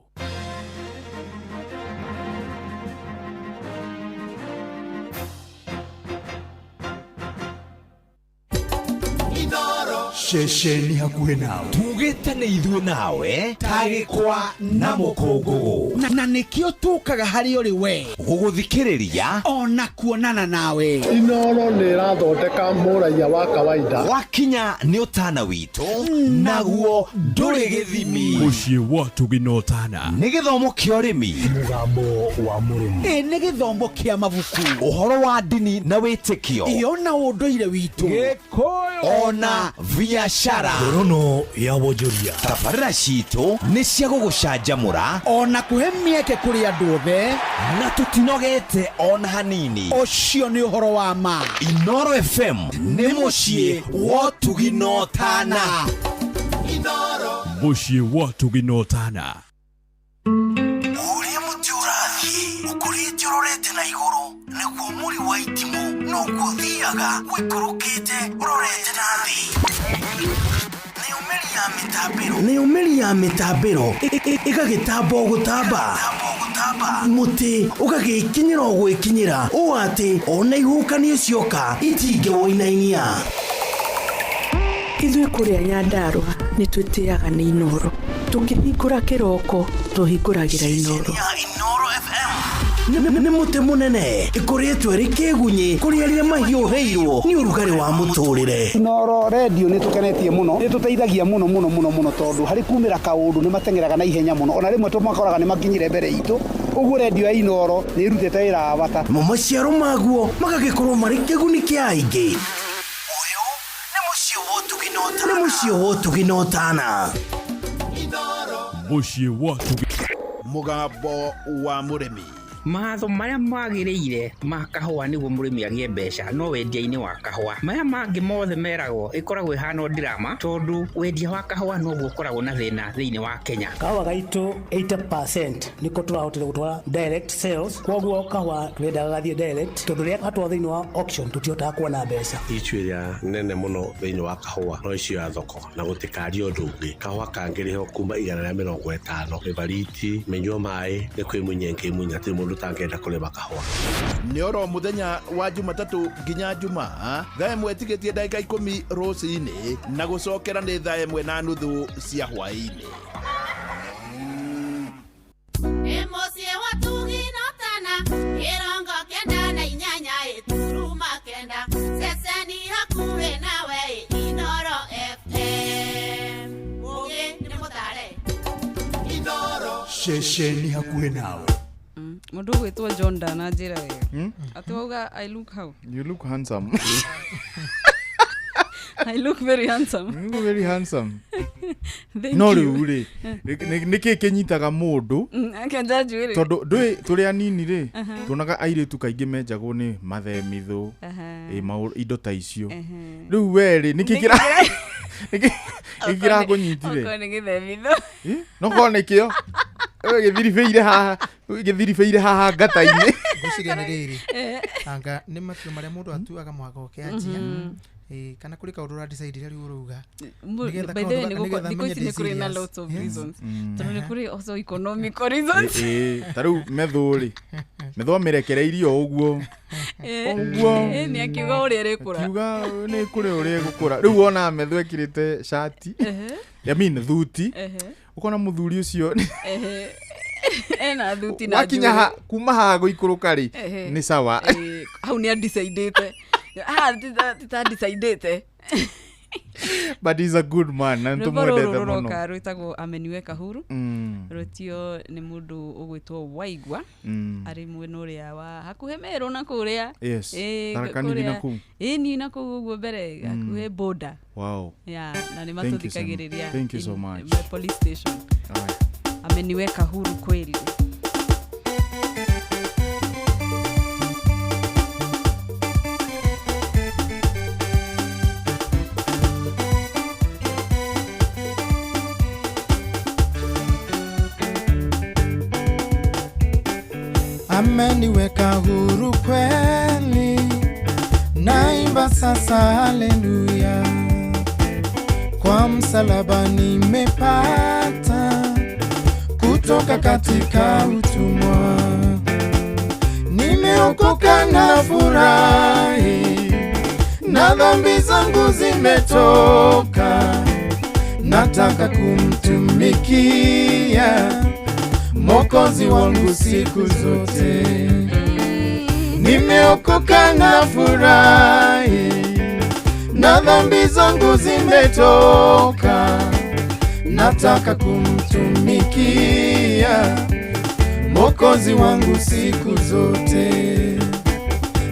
Shesheni hakuhĩ nawe tugĩte nĩ ithuĩ nawe tagĩkwa na mũkũngũgũ na nĩkĩo tũkaga harĩ ũrĩ we gũgũthikĩrĩria ona kuonana nawe. Inoro nĩ ĩrathondeka mũraia wa kawaida wakinya nĩ ũtana witũ naguo ndũrĩ gĩthimi. Mũciĩ wa Tuginotana nĩ gĩthomo kĩa ũrĩmi, mũgambo wa mũrĩmi, nĩ gĩthomo kĩa mabuku, ũhoro wa ndini na wĩtĩkio, ona ũndũire witũ, Gĩkũyũ ona biashara, ngorono ya wonjoria. Tabarĩra citũ nĩ cia gũgũcanjamũra ona kũhe mĩeke kũrĩ andũ othe na tũtinogete ona hanini. Ũcio nĩ ũhoro wa ma. Inoro FM nĩ mũciĩ wa Tuginotana. Mũciĩ wa Tuginotana. Ũrĩa mũtĩ ũrathiĩ ũkũrĩte ũrorete na igũrũ nĩguo mũri wa itimũ no gũthiaga wĩkũrũkĩte ũrorete na thĩ. Nĩ ũmeri ya mĩtambĩro ĩgagĩtamba gũtamba, mũtĩ ũgagĩkinyĩra gwĩkinyĩra ũũ atĩ ona ihukanio cioka itingĩwoinainia. Ithuĩ kũrĩa Nyandarua nĩ twĩtĩaga nĩ Inoro, tũkĩhingũra kĩroko tũhingũragĩra Inoro. Nĩ mũtĩ mũnene ĩkoretwo ĩrĩ kĩgunyi kũrĩ arĩa mahiũhĩirwo nĩ ũrugarĩ wa mũtũrĩre. Inoro radio nĩ tũkenetie mũno, nĩ tũteithagia mũno tondũ harĩ kumĩra kaũndũ nĩ matengeraga na ihenya mũno, ona rĩmwe tũmakoraga nĩ makinyire mbere itũ. Ũguo radio ya Inoro nĩ irutĩte wĩra wa bata. Maciaro maguo magagĩkorwo marĩ kĩguni kĩa aingĩ. Nĩ mũciĩ wa Tuginotana. Mũciĩ wa Mũgambo wa mũrĩmi. Matho marĩa magĩrĩire ma kahũa nĩguo mũrĩmi agĩe mbeca no wendia-inĩ wa kahũa. Maya mangĩ mothe meragwo ĩkoragwo ĩhana ndirama tondũ wendia wa kahũa noguo ũkoragwo na thĩna thĩinĩ wa Kenya. Kahũa gaitũ 80% nĩko tũrahotire gũtwara direct sales, koguo kahũa twendaga gathiĩ direct tondũ rĩrĩa gatwara thĩinĩ wa auction tũtihotaga kuona mbeca. Icu ĩrĩa nene mũno thĩinĩ wa kahũa no icio ya thoko na gũtikario ũndũ ũngĩ. Kahũa kangĩrĩho kuma 150, Everiti, Mĩnyua Maĩ nĩ kwĩmunya nkĩmunya atĩ mũndũ tangenda kũrĩma kahũa. Nĩ oro mũthenya wa Jumatatũ nginya Jumaa thaa ĩmwe ĩtigĩtie ndagĩka 10 rũcinĩ na gũcokera nĩ thaa 1:30 cia hwaĩ-inĩ. Mũciĩ wa Tuginotana kĩrongo kenda na inyanya ĩturuma kenda ceceni hakuhĩ nawe Inoro FM. Ũgĩ nĩ mũtare Inoro Shesheni hakuhĩ nawe. Mũndũ gwĩtwo John Dana njĩra wega. Atĩ wauga I look how? You look handsome. I look very handsome. You look very handsome. No rĩu rĩ nĩkĩ kĩnyitaga mũndũ tondũ tũrĩ anini rĩ tuonaga airĩtu kaingĩ menjagwo nĩ mathemithũ indo ta icio. Rĩu we rĩ nĩkĩ kĩrakũnyitire? Okorwo nĩ gĩthemithũ. No korwo nĩkĩo gĩthiribĩire haha ngata-inĩ. Ngũciria nĩ rĩrĩ anga nĩ matua marĩa mũndũ atuaga mwaka ũkĩanjia kana kũrĩ kaũndũ ũradecide rĩu ũrauga by the way nĩ kũrĩ na lots of reasons tondũ nĩ kũrĩ also economical reasons. Ta rĩu methũ-rĩ methũ mĩrekereirio ũguo nĩ akiuga ũrĩa ĩrĩkũra, akiuga nĩ kũrĩ ũrĩa ĩgũkũra. Rĩu wona methũ ekĩrĩte shati thuti ũkona mũthuri ũcio ena thuti na wakinya kuma hago ikuruka ri ni sawa hau ni undecided tita decided but he's a good man na ntumwendete muno roka rwitagwo ameniweka huru rutio ni mundu ugwitwo Waigwa ari mwena uria wa hakuhe Meru na kuria tarakani na ku ni na kuguo mbere hakuhe border wow na ni matuthikagiriria thank you so much police station ameniweka huru kweli. Ameniweka huru kweli, naimba sasa haleluya. Kwa msalaba nimepata kutoka katika utumwa, nimeokoka na furahi, na dhambi zangu zimetoka. Nataka kumtumikia Mwokozi wangu siku zote. Nimeokoka na furahi, na dhambi zangu zimetoka. Nataka kumtumikia Mwokozi wangu siku zote.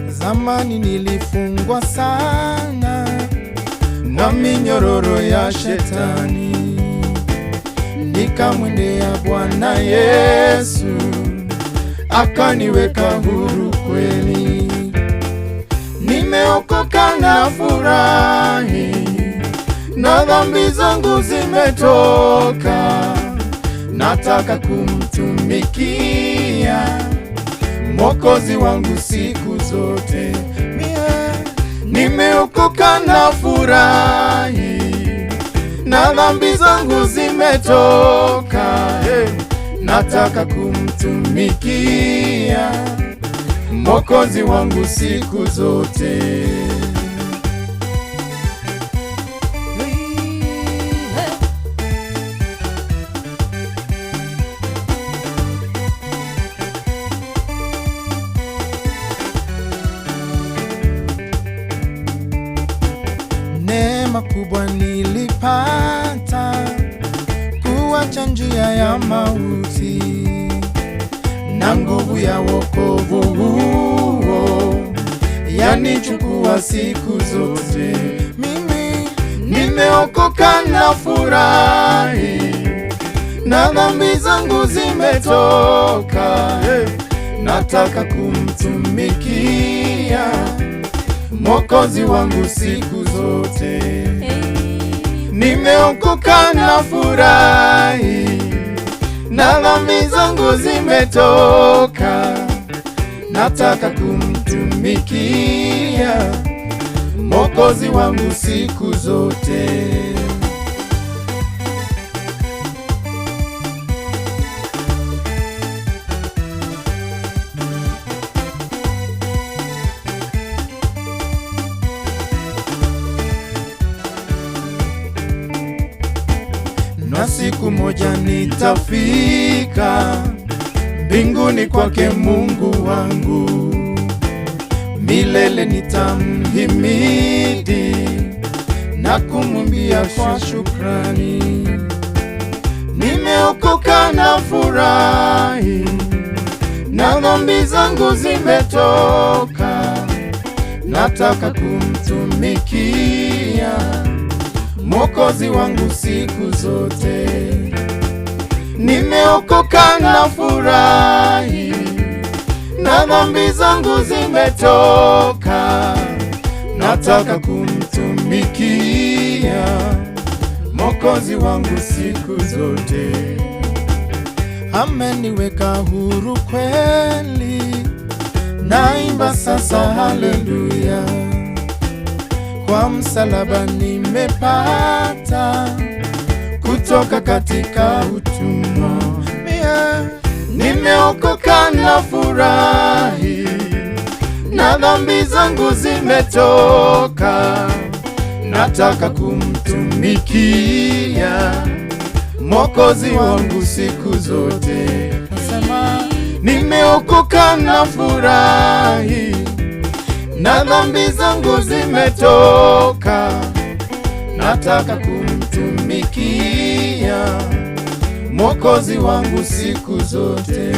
Zamani nilifungwa sana na minyororo ya shetani, nikamwendea Bwana Yesu akaniweka huru kweli. Nimeokoka na furahi, na dhambi zangu zimetoka. Nataka kumtumikia Mwokozi wangu siku zote. Nimeokoka na furahi, na dhambi zangu zimetoka. Nataka kumtumikia Mwokozi wangu siku zote. Neema kubwa nilipata kuacha njia ya mauti, na nguvu ya wokovu huo yanichukua siku zote. Mimi nimeokoka na furahi, na dhambi zangu zimetoka. Nataka kumtumikia Mwokozi wangu siku zote. Nimeokoka na furahi, na dhambi zangu zimetoka. Nataka kumtumikia Mwokozi wangu siku zote. Na siku moja nitafika mbinguni kwake Mungu wangu, milele nitamhimidi na kumwimbia kwa shukrani. Nimeokoka na furahi, na dhambi zangu zimetoka. Nataka kumtumikia Mwokozi wangu siku zote. Nimeokoka na furahi, na dhambi zangu zimetoka. Nataka kumtumikia Mwokozi wangu siku zote. Ameniweka huru kweli, naimba sasa haleluya. Kwa msalaba nimepata kutoka katika utumwa. Nimeokoka na furahi, na dhambi zangu zimetoka. Nataka kumtumikia Mwokozi wangu siku zote. nasema nimeokoka na furahi, na dhambi zangu zimetoka, nataka kumtumikia Mwokozi wangu siku zote.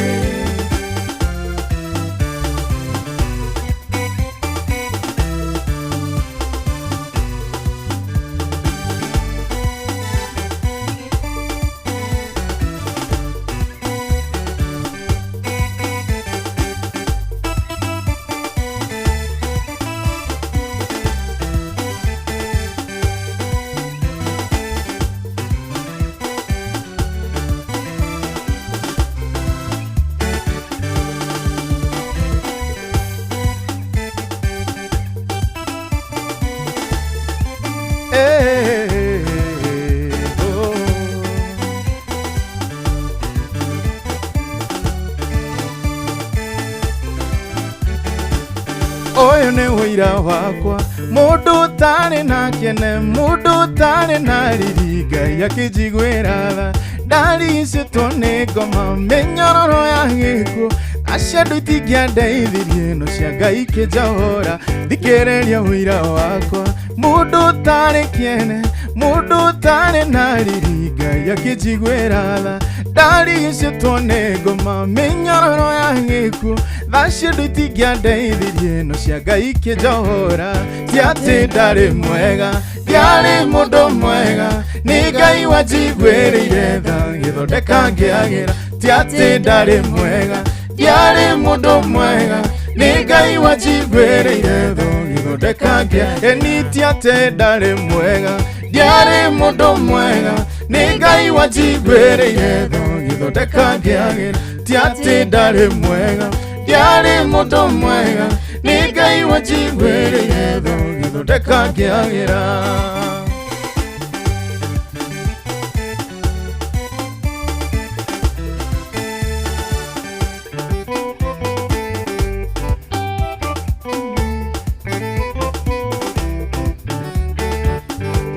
Oyo ne wira wakwa, mundu tari na kene, mundu tari na ririga yakijigwera ndari icio ni ngoma menyororo ya giko aciandå itingĩandeithirie no cia Ngai kĩnjohora thikĩrĩria wĩra wakwa mũndũ tarĩ kĩene mũndũ tarĩ na riri Ngai akĩnjiguĩra tha ndari icio nĩ ngoma mĩnyororo ya gĩkuũ tha ciandũ itingĩandeithirie no cia Ngai kĩnjohora ti atĩ ndarĩ mwega ndiarĩ mũndũ mwega nĩ Ngai wanjiguĩrĩire tha gĩthondeka ngĩagĩra ti atĩ ndarĩ mwega ndiarĩ mũndũ mwega nĩ Ngai wanjiguĩrĩire tha gĩthondeka ngĩagĩra ti atĩ ndarĩ mwega ndiarĩ mũndũ mwega nĩ Ngai wanjiguĩrĩire tha gĩthondeka ngĩagĩra ti atĩ ndarĩ mwega ndiarĩ mũndũ mwega nĩ Ngai wanjiguĩrĩire tha gĩthondeka ngĩagĩra.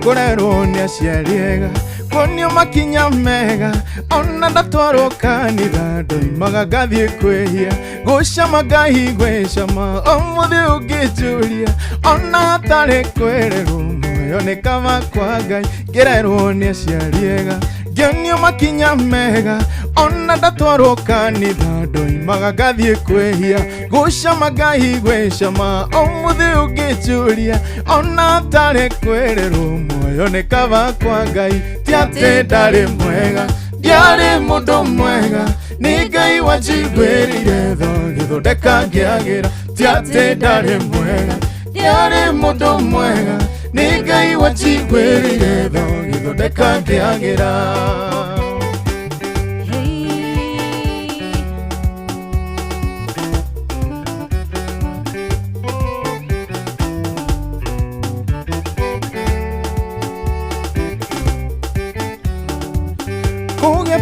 Ngorerwo nĩ aciari ega kuonio makinya mega ona ndatwarwo kanitha ndoimaga ngathiĩ kwĩhia gũcama Ngai gwĩcama ũmũthĩ ũngĩnjũria ona hatarĩ kwĩrĩrwo muoyo nĩ kaba kwa Ngai ngĩrerwo nĩ aciari ega ngĩonio makinya mega ona ndatwarwo kanitha ndoimaga ngathiĩ kwĩhia gũcama Ngai gwĩcama ũmũthĩ ũngĩnjũria ona hatarĩ kwĩrĩrwo muoyo nĩ kaba kwa Ngai ti atĩ ndarĩ mwega ndiarĩ mũndũ mwega nĩ Ngai wanjiguĩrĩire tha gĩthondeka ngĩagĩra ti atĩ ndarĩ mwega ndiarĩ mũndũ mwega nĩ Ngai wanjiguĩrĩire tha gĩthondeka ngĩagĩra.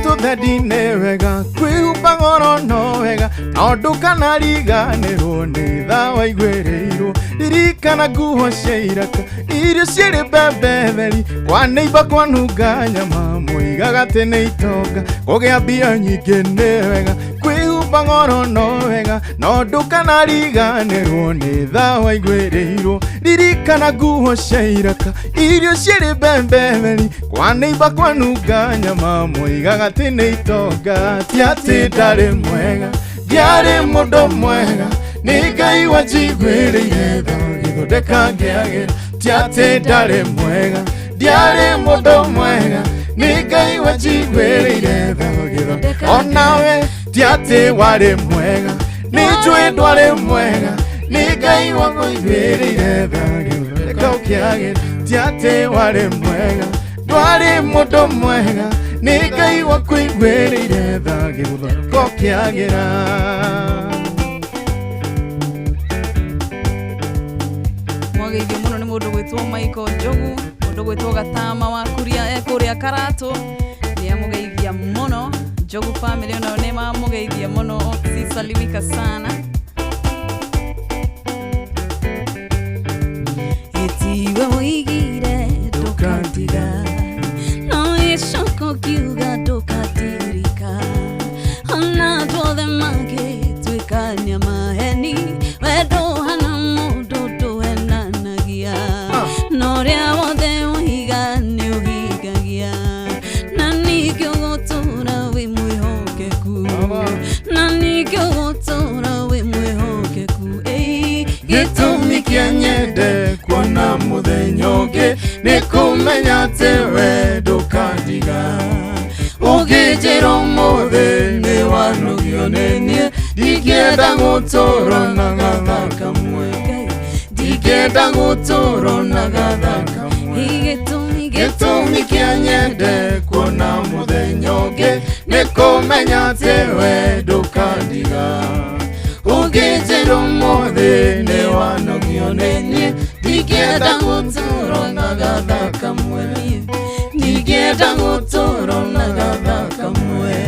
Tũthedi-inĩ wega kwĩhumba ngoro no wega no ndũkanariganĩrwo nĩ tha waiguĩrĩirwo ririkana nguo cia iraka irio cirĩ mbembe theri kwa neighbor kwanunga nyama mũigaga atĩ nĩ itonga kũgĩa mbia nyingĩ nĩ wega kwĩhumba ngoro no wega no ndũkanariganĩrwo nĩ tha waiguĩrĩirwo ririkana nguo cia iraka irio cirĩ mbembe theri kwa neighbor kwanunga nyama mũigaga atĩ nĩ itonga ti atĩ ndarĩ mwega ndiarĩ mũndũ mwega nĩ Ngai wanjiguĩrĩire tha gĩthondeka ngĩagĩra ti atĩ ndarĩ mwega ndiarĩ mũndũ mwega nĩ Ngai wanjiguĩrĩire tha gĩthondeka onawe ti atĩ warĩ mwega nĩ njũĩ ndwarĩ mwega nĩ Ngai wakũiguĩrĩire tha gĩthondeka ngĩagĩra ti atĩ warĩ mwega ndwarĩ mũndũ mwega nĩ Ngai wakũiguĩrĩire tha gĩthondeka ngĩagĩra. Mwageithio muno nĩ mũndũ gwĩtwo Michael Njogu, mũndũ gwĩtwo Gatama wa kũrĩa Karatũ nĩ amũgeithia mũno. Njogu family onayo nĩ mamũgeithia mũno, okisalimika sana. Etiwe woigire ndũkantiga no icoko kiuga ndũkatirika ona nyende kuona muthenya ũngĩ nĩ kũmenya atĩ we ndũkandiga ũngĩnjĩra ũmũthĩ nĩ wanogio nĩ niĩ ndingĩenda gũtũũra na gatha kamwe ndingĩenda gũtũũra na gatha kamwe gĩtũmi kĩa nyende kuona mũthenya ũngĩ nĩ kũmenya atĩ we ndũkandiga ũngĩnjĩra ũmũthĩ nĩ wanogio nĩ niĩ ndingĩenda gũtũũra na gatha kamwe ndingĩenda gũtũũra na gatha kamwe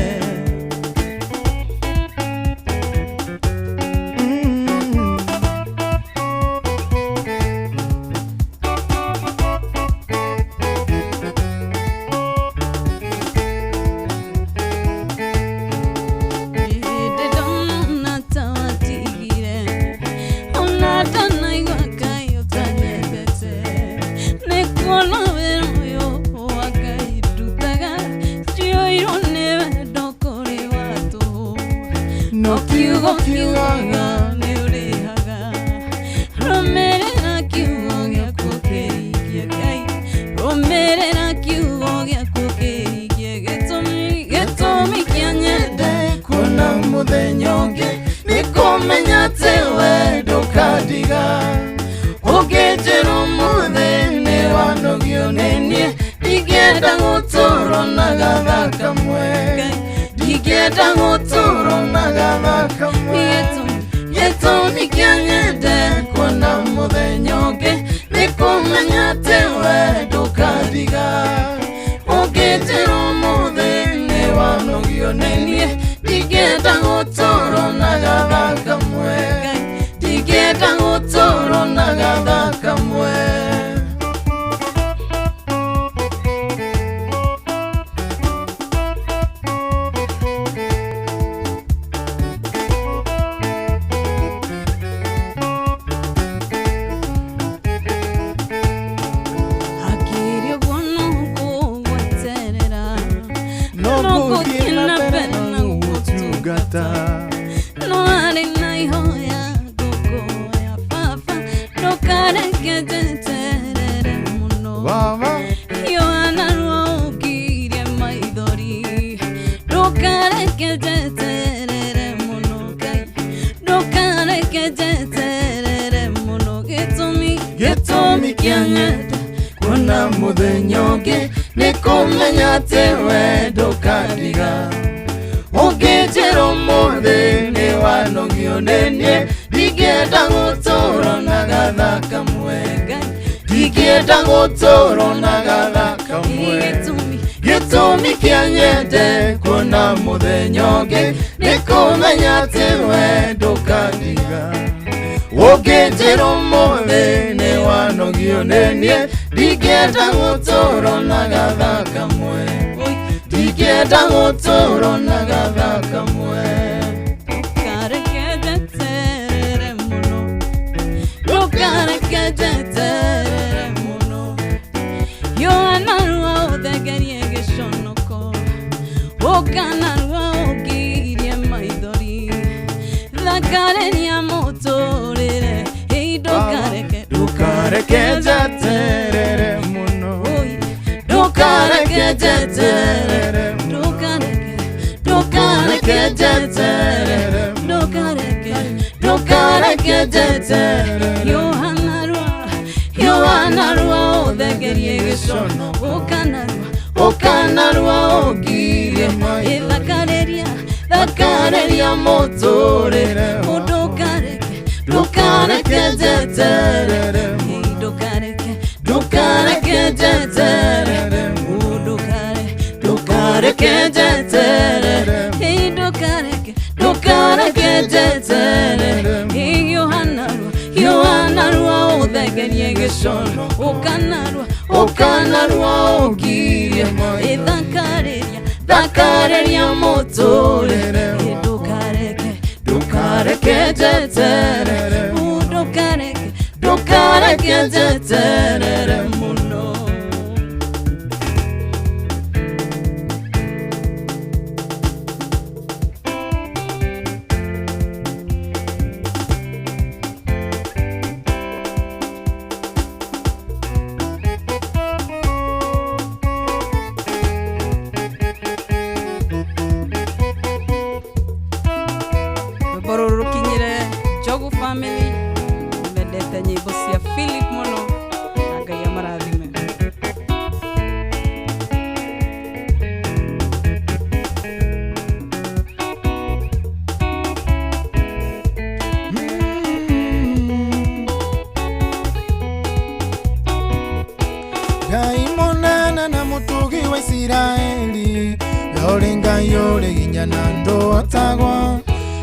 Isiraeli yori ngai yori ginya na ndotagwo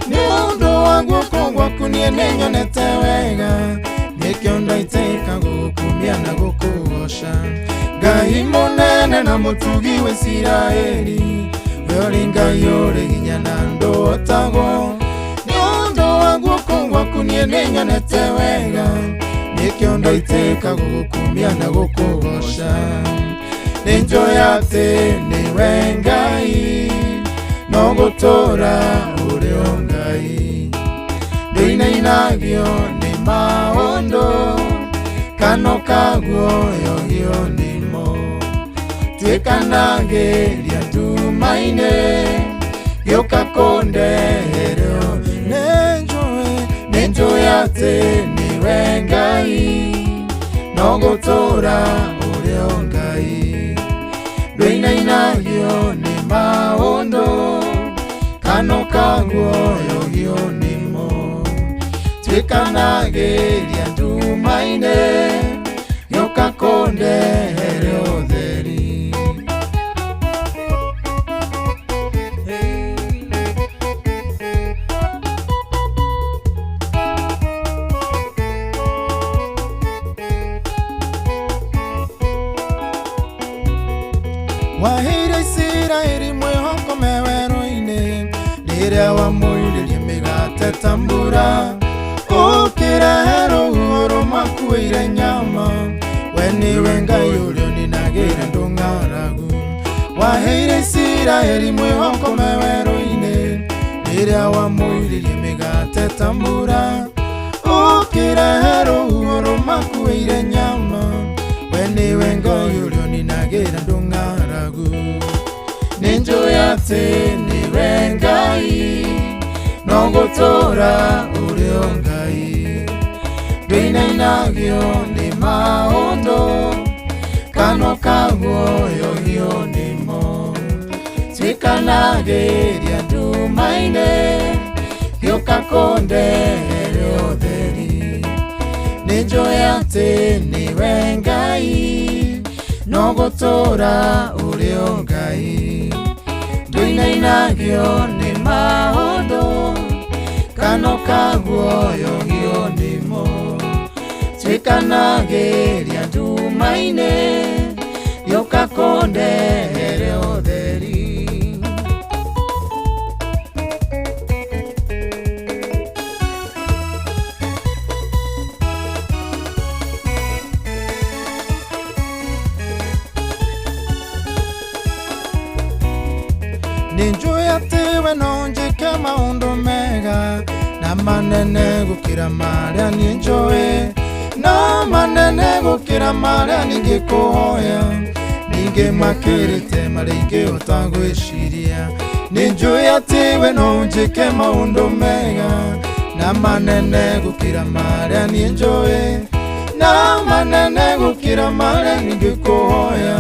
ni undu wa guoko gwaku nie ninyonete wega nikio ndaiteka gukumia na gukugoca ngai munene na mutugi wa Isiraeli yori ngai yori ginya na ndotagwo ni undu wa guoko gwaku nie ninyonete wega nikio ndaiteka gukumia na gukugoca ninjoya ati niwe ngai no gutura uri o ngai ndinainagio ni maundu kano kaguoyo gio nimo twikanagiria ndumaine gioka kundeherwo ninjoya ati niwe ngai no gutura uri o ngai ndinainagio ni maundu kano kaguoyo gio nimo twikanagiria ndumaine gioka kundehere utheri wahire Isiraeli mwihoko meweroine riria wamuiririe migate tambura ukirehera uhoro makuire nyama we niwe ngai uria ninagira ndung'aragu wahire Isiraeli mwihoko meweroine riria wamuiririe migate tambura ukirehera uhoro makuire nyama we niwe ngai uria ninagira ndung'aragu ninjoya ati niwe ngai no gutura uri o ngai ndinainagio ni maundu kano kaguoyo gio nimo twikanagiria ndumaine gioka kundehere utheri ninjoya ati niwe ngai no gutura uri o ngai ndinainagio ni maundu kano kaguoyo gio nimo twikanagiria ndumaine gioka kundehere utheri ninjoya ati we no njike maundu mega na manene gukira maria ninjoe na manene gukira maria ningikuhoya ninge makirite maringi utagwiciria ninjoya ati we no njike maundu mega na manene gukira maria ninjoe na manene gukira maria ningikuhoya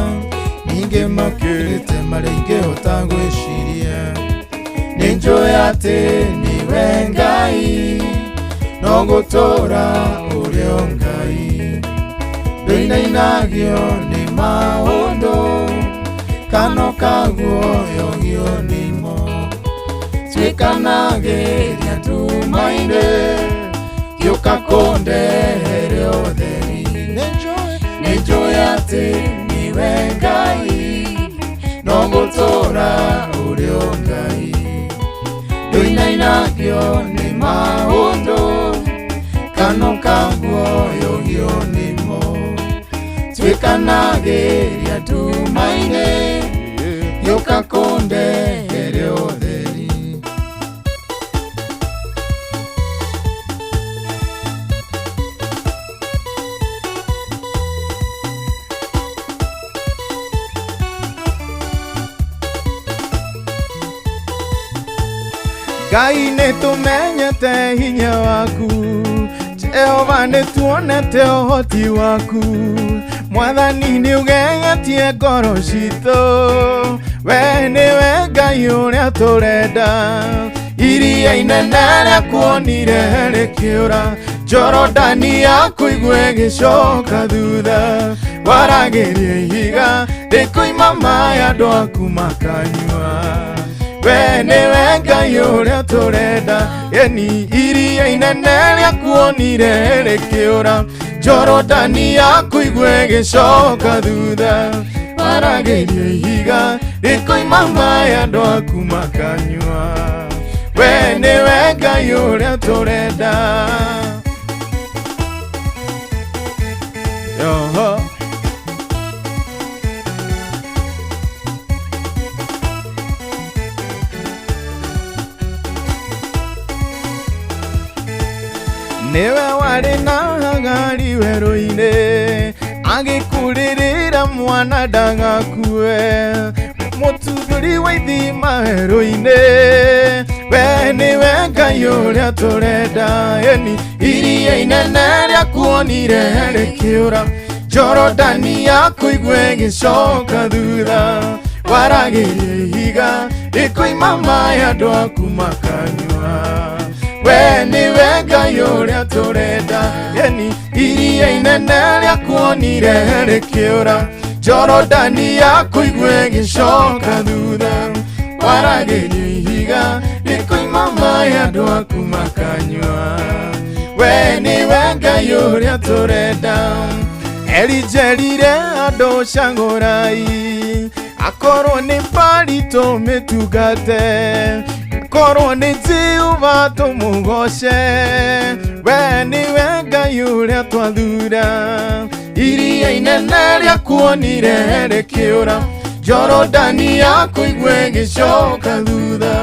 ninge makirite maringi utagwiciria ninjoya ati niwe ngai no gutura uri o ngai ndinainagio ni maundu kano kaguoyo gio nimo twikanagiria ndumaine gioka kundehere utheri ninjoya ati niwe ngai no gutura uri o ngai ndinainagio ni maundu kano kaguoyo gio nimo twikanagiria ndumaine gioka kundehere utheri Ngai nitumenyete hinya waku Jehova nituonete uhoti waku Mwathani niugegetie ngoro citũ we niwe Ngai uria turenda iria inene rĩakuonire rĩkĩũra Jorodani yaku igwe gĩcoka thutha waragĩria ihiga rĩkoima maĩ andũ aku makanyua. We nĩwe Ngai ũrĩa tũrenda, yeni iria inene rĩakuonire rĩkĩũra, Jorodani yaku igwe gĩcoka thutha, waragĩria ihiga rĩkoima maĩ andũ aku makanyua. We nĩwe Ngai ũrĩa tũrenda. Yoho niwe warĩ na Hagari werũ-inĩ, agĩkũrĩrĩra mwana ndagakue, mũthuthuri wa ithima werũ-inĩ. We nĩwe Ngai ũrĩa tũrenda, yeni iria inene rĩakuonire rĩkĩũra, Jorodani yaku igwe gĩcoka thutha, waragĩria ihiga rĩkoima maĩ andũ aku makanyua. We nĩwe Ngai ũrĩa tũrenda, yeni iria inene rĩakuonire rĩkĩũra, Jorodani yaku igwe gĩcoka thutha, waragĩria ihiga rĩkoima maĩ andũ aku makanyua. We nĩwe Ngai ũrĩa tũrenda. Elijerire andũ Shang'orai, akorwo nĩ Baali tũmĩtungate, korwo nĩ Jehova tũmũgoce. We nĩwe Ngai ũrĩa twathura, iria inene rĩakuonire rĩkĩũra, Jorodani yaku igwe gĩcoka thutha,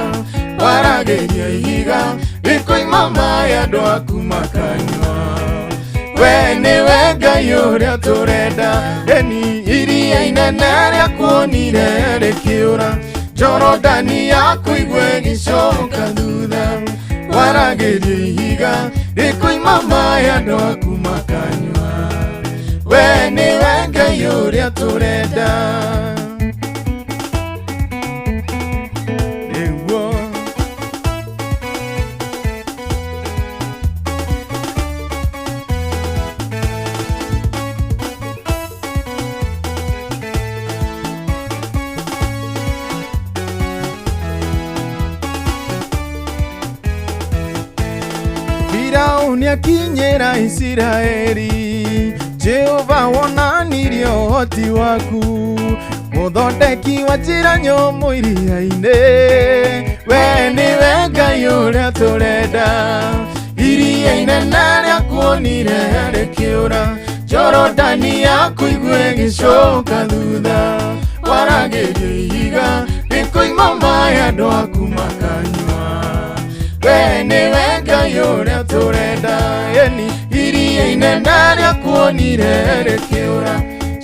waragĩria ihiga rĩkoima maĩ andũ aku makanyua. We nĩwe Ngai ũrĩa tũrenda, yeni iria inene rĩakuonire rĩkĩũra, Jorodani yaku igwe gĩcoka thutha, waragĩria ihiga rĩkoima maĩ andũ aku makanyua. We nĩwe Ngai ũrĩa tũrenda. Firaũni akinyĩra Isiraeli, Jehova wonanirie ũhoti waku, mũthondeki wa njĩra nyũmũ iria-inĩ. We nĩwe Ngai ũrĩa tũrenda, iria inene rĩakuonire rĩkĩũra, Jorodani yaku igwe gĩcoka thutha, waragĩria ihiga rĩkoima maĩ andũ aku makanyua. We nĩwe Ngai ũrĩa tũrenda, yeni iria inene rĩakuonire rĩkĩũra,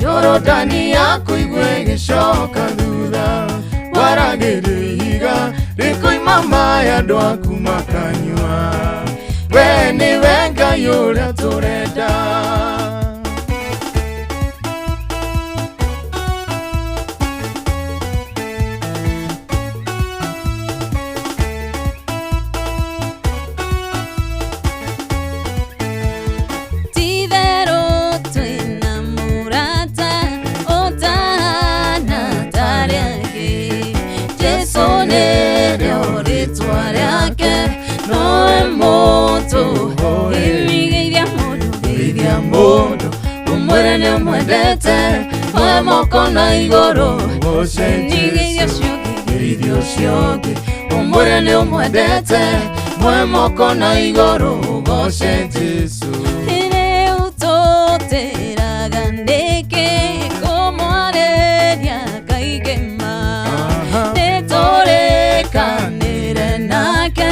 Jorodani yaku igwe gĩcoka thutha, waragĩria ihiga rĩkoima maĩ andũ aku makanyua. We nĩwe Ngai ũrĩa tũrenda. Mwendete we moko na igũrũ, irio ciothe ũmwĩre nĩ ũmwendete, we moko na igũrũ, goce Jesu. Rĩu tũtĩraga ndĩkĩ kũmwarĩria kaingĩ ma, nĩtũrĩkanĩre nake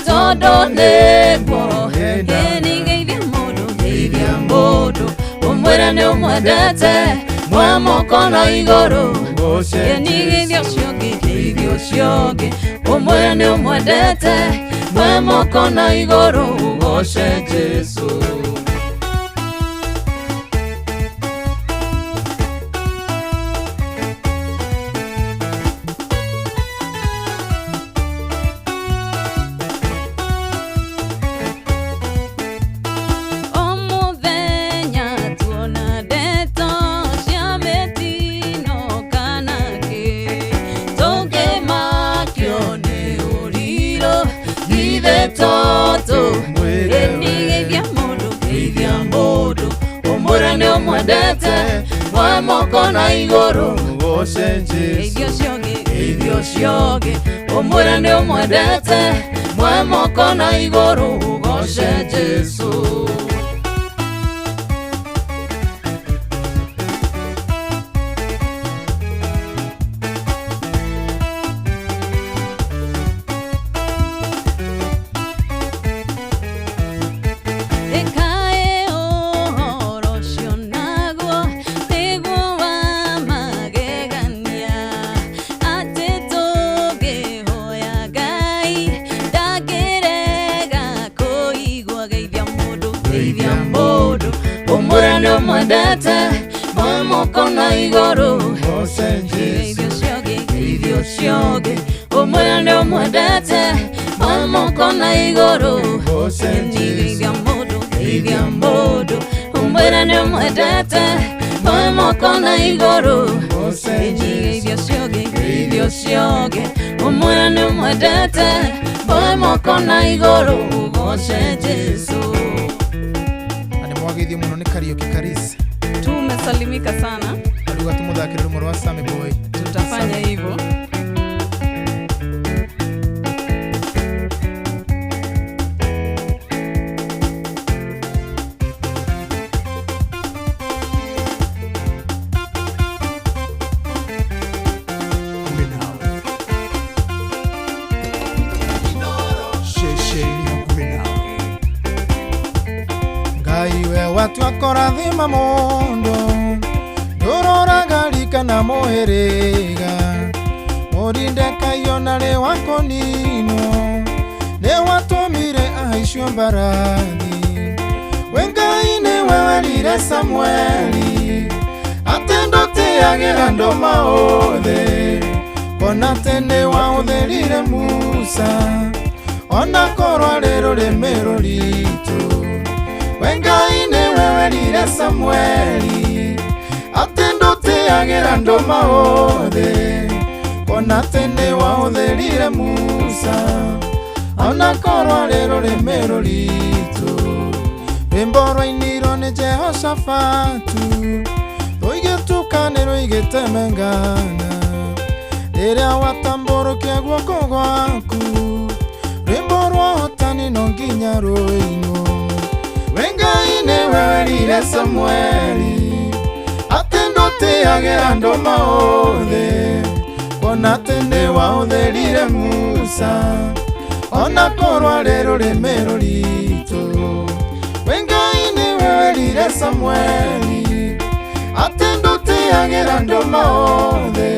tondũ nĩguo nĩgeithia mũndũ, ũmwĩre nĩ ũmwendete, we moko na igũrũ, nĩgeithia ciothe ũmwĩre nĩ ũmwendete, we moko na igũrũ, goce Jesu. toto endigeithia mundu umwire ni umwendete moe moko na iguru geithio ciongi umwire ni umwendete moe moko na iguru ugoce Jesu. Mwendete moe moko na iguru geithio ciongi umwire ni umwendete moe moko na iguru geithia mundu umwire ni umwendete moe moko na iguru geithio ciongi umwire ni umwendete moe moko na iguru ugoce Jesu. Mwagithio muno ni Kariuki Karisi. Tumesalimika sana. Aduga tumuthakirira rumwe rwa Sammy Boy. Tutafanya hivyo. Watu akorathima mundu nduroragarika na muhiriga murinde kaiona ri wako nino ne watumire aicio mbarathi we Ngai ni wewe rire Samueli atendo tiagira andu maothe kona tene wa utherire Musa ona korwa ri rurimi ruritu we Ngai ni wewe rire Samueli atendo tiagira andu maothe kona tene wa utherire Musa ona korwa ri rurimi ruritu rwimbo rwainirwo ni Jehoshafatu ruigetukanirwo igitemengana riria watamburukia guoko gwaku rwimbo rwa hotani no nginya ruinwo we Ngai ni wewe rire Samueli atendo tiagira andu maothe kona tene wa utherire Musa ona korwa ri rurimi ruritu we Ngai ni wewe rire Samueli atendo tiagira andu maothe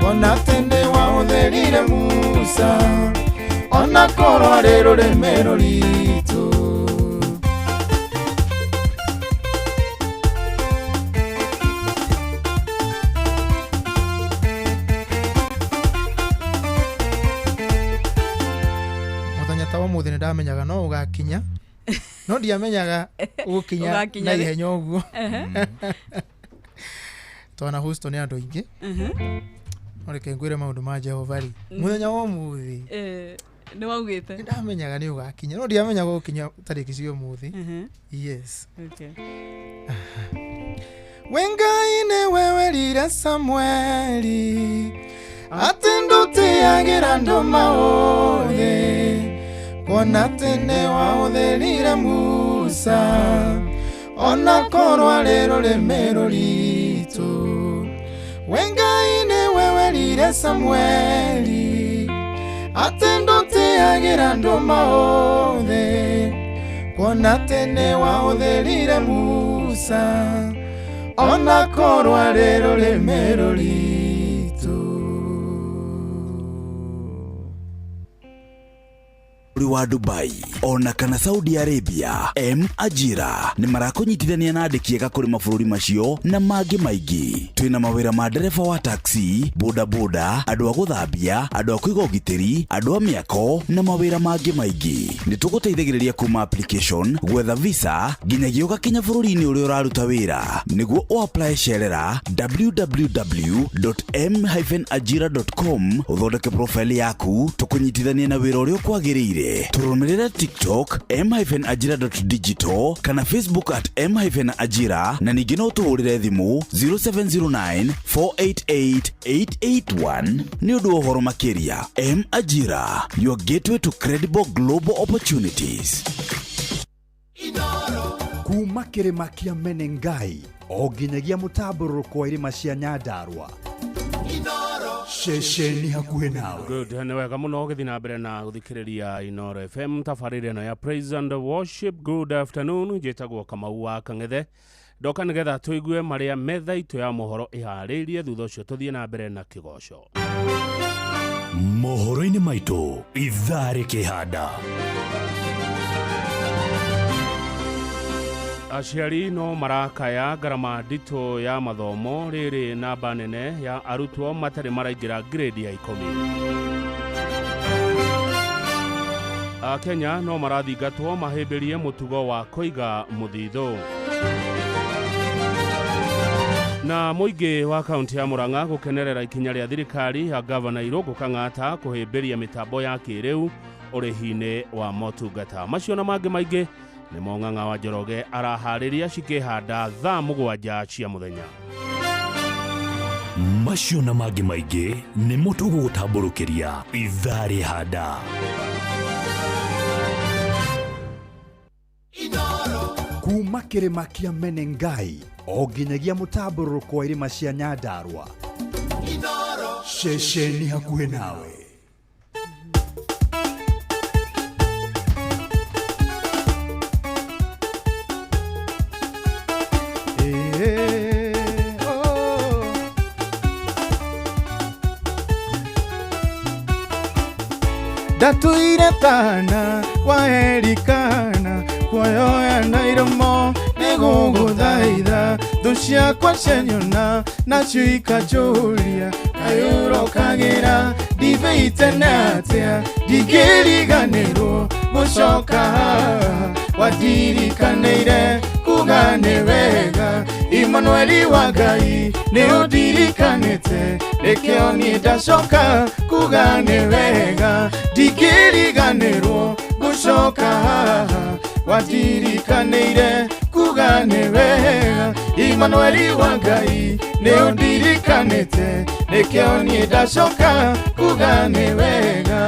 kona tene wa utherire Musa ona korwa ri rurimi ruritu. Muthi ni ndamenyaga no ugakinya no ndiamenyaga ugukinya na ihenya uguo twana Houston andu ingi oreke ngwire maundu ma Jehova ri muthenya wa muthi ni waugite ndamenyaga ni ugakinya no ndiamenyaga ugukinya tariki cio muthi yes okay. We Ngai ni wewe rire Samueli atendo tiagira andu maothe kona tene wa utherire Musa ona korwa ri rurimi ruritu we Ngai ni wewe rire Samueli atendo tiagira andu maothe kona tene wa utherire Musa ona korwa ri rurimi ruritu. wa Dubai ona kana Saudi Arabia Ajira ni marakunyitithania na andiki ega kuri mabũrũri macio na mangĩ maingĩ. Twina mawĩra ma ndereba wa taxi, boda boda, andũ a gũthambia, andũ a kũiga ũgitĩri, andũ a mĩako na mawĩra mangĩ maingĩ. Nĩ tũgũteithagĩrĩria kuma application, gwetha visa nginyagia ũgakinya bũrũri-inĩ ũrĩa ũraruta wĩra. Nĩguo ũapply cerera www.m-ajira.com ũthondeke profile yaku, tũkũnyitithania na wĩra ũrĩa ũkwagĩrĩire. maingĩ tũrũmĩrĩre TikTok m-ajira.digital kana Facebook at m-ajira na ningĩ no tũhũrĩre thimũ 0709488881 nĩ ũndũ ũhoro makĩria. M-Ajira, your gateway to credible global opportunities. Kuma kĩrĩma kĩa Menengai o nginyagia mũtambũrũko wa irĩma cia Nyandarua. Shesheni hakuhĩ nawe. Good, nĩ wega mũno gĩthiĩ na mbere na gũthikĩrĩria Inoro FM tabarĩra ĩno ya Praise and Worship. Good afternoon, njĩtagwo Kamau wa Kang'ethe. Ndoka nĩgetha tũigue marĩa metha itũ ya mohoro ĩharĩirie, thutha ũcio tũthiĩ na mbere na kĩgoco. Mohoro-inĩ maitũ ithaa rĩkĩhanda. Aciari no marakaya ngarama nditũ ya mathomo rĩrĩ namba nene ya arutwo matarĩ maraingĩra grade ya 10. Akenya no marathingatwo mahĩmbĩrie mũtugo wa kũiga mũthithũ. Na mũingĩ wa kaunti ya Murang'a gũkenerera ikinya rĩa thirikari ya Gavana Irũngũ Kang'ata kũhĩmbĩria mĩtambo ya kĩrĩu ũrĩhi-inĩ wa motungata. Macio na mangĩ maingĩ nĩmo Ng'ang'a wa Njoroge araharĩria cikĩhanda thaa 7 cia mũthenya. Macio na mangĩ maingĩ nĩmo tũgũgũtambũrũkĩria ithaa rĩhanda. Kuma kĩrĩma kĩa Menengai o nginyagia mũtambũrũko wa irĩma cia Nyandarua. Shesheni hakuhĩ nawe. Ndatuire tana waherikana kuoyoya na iromo nĩgũgũthaitha thũ ciakwa cianyona nacio ikajũria kayũrũkagĩra ndibei tene atĩa ndingĩriganĩrwo gũcoka haha wandirikanĩire kuga nĩ wega Emmanueli wa Ngai nĩ ũndirikanĩte reke niĩ ndacoka kuga nĩ wega ndingĩriganĩrwo gũcoka haha wandirikanĩire kuga nĩ wega Emmanueli wa Ngai nĩ ũndirikanĩte reke niĩ ndacoka kuga nĩ wega.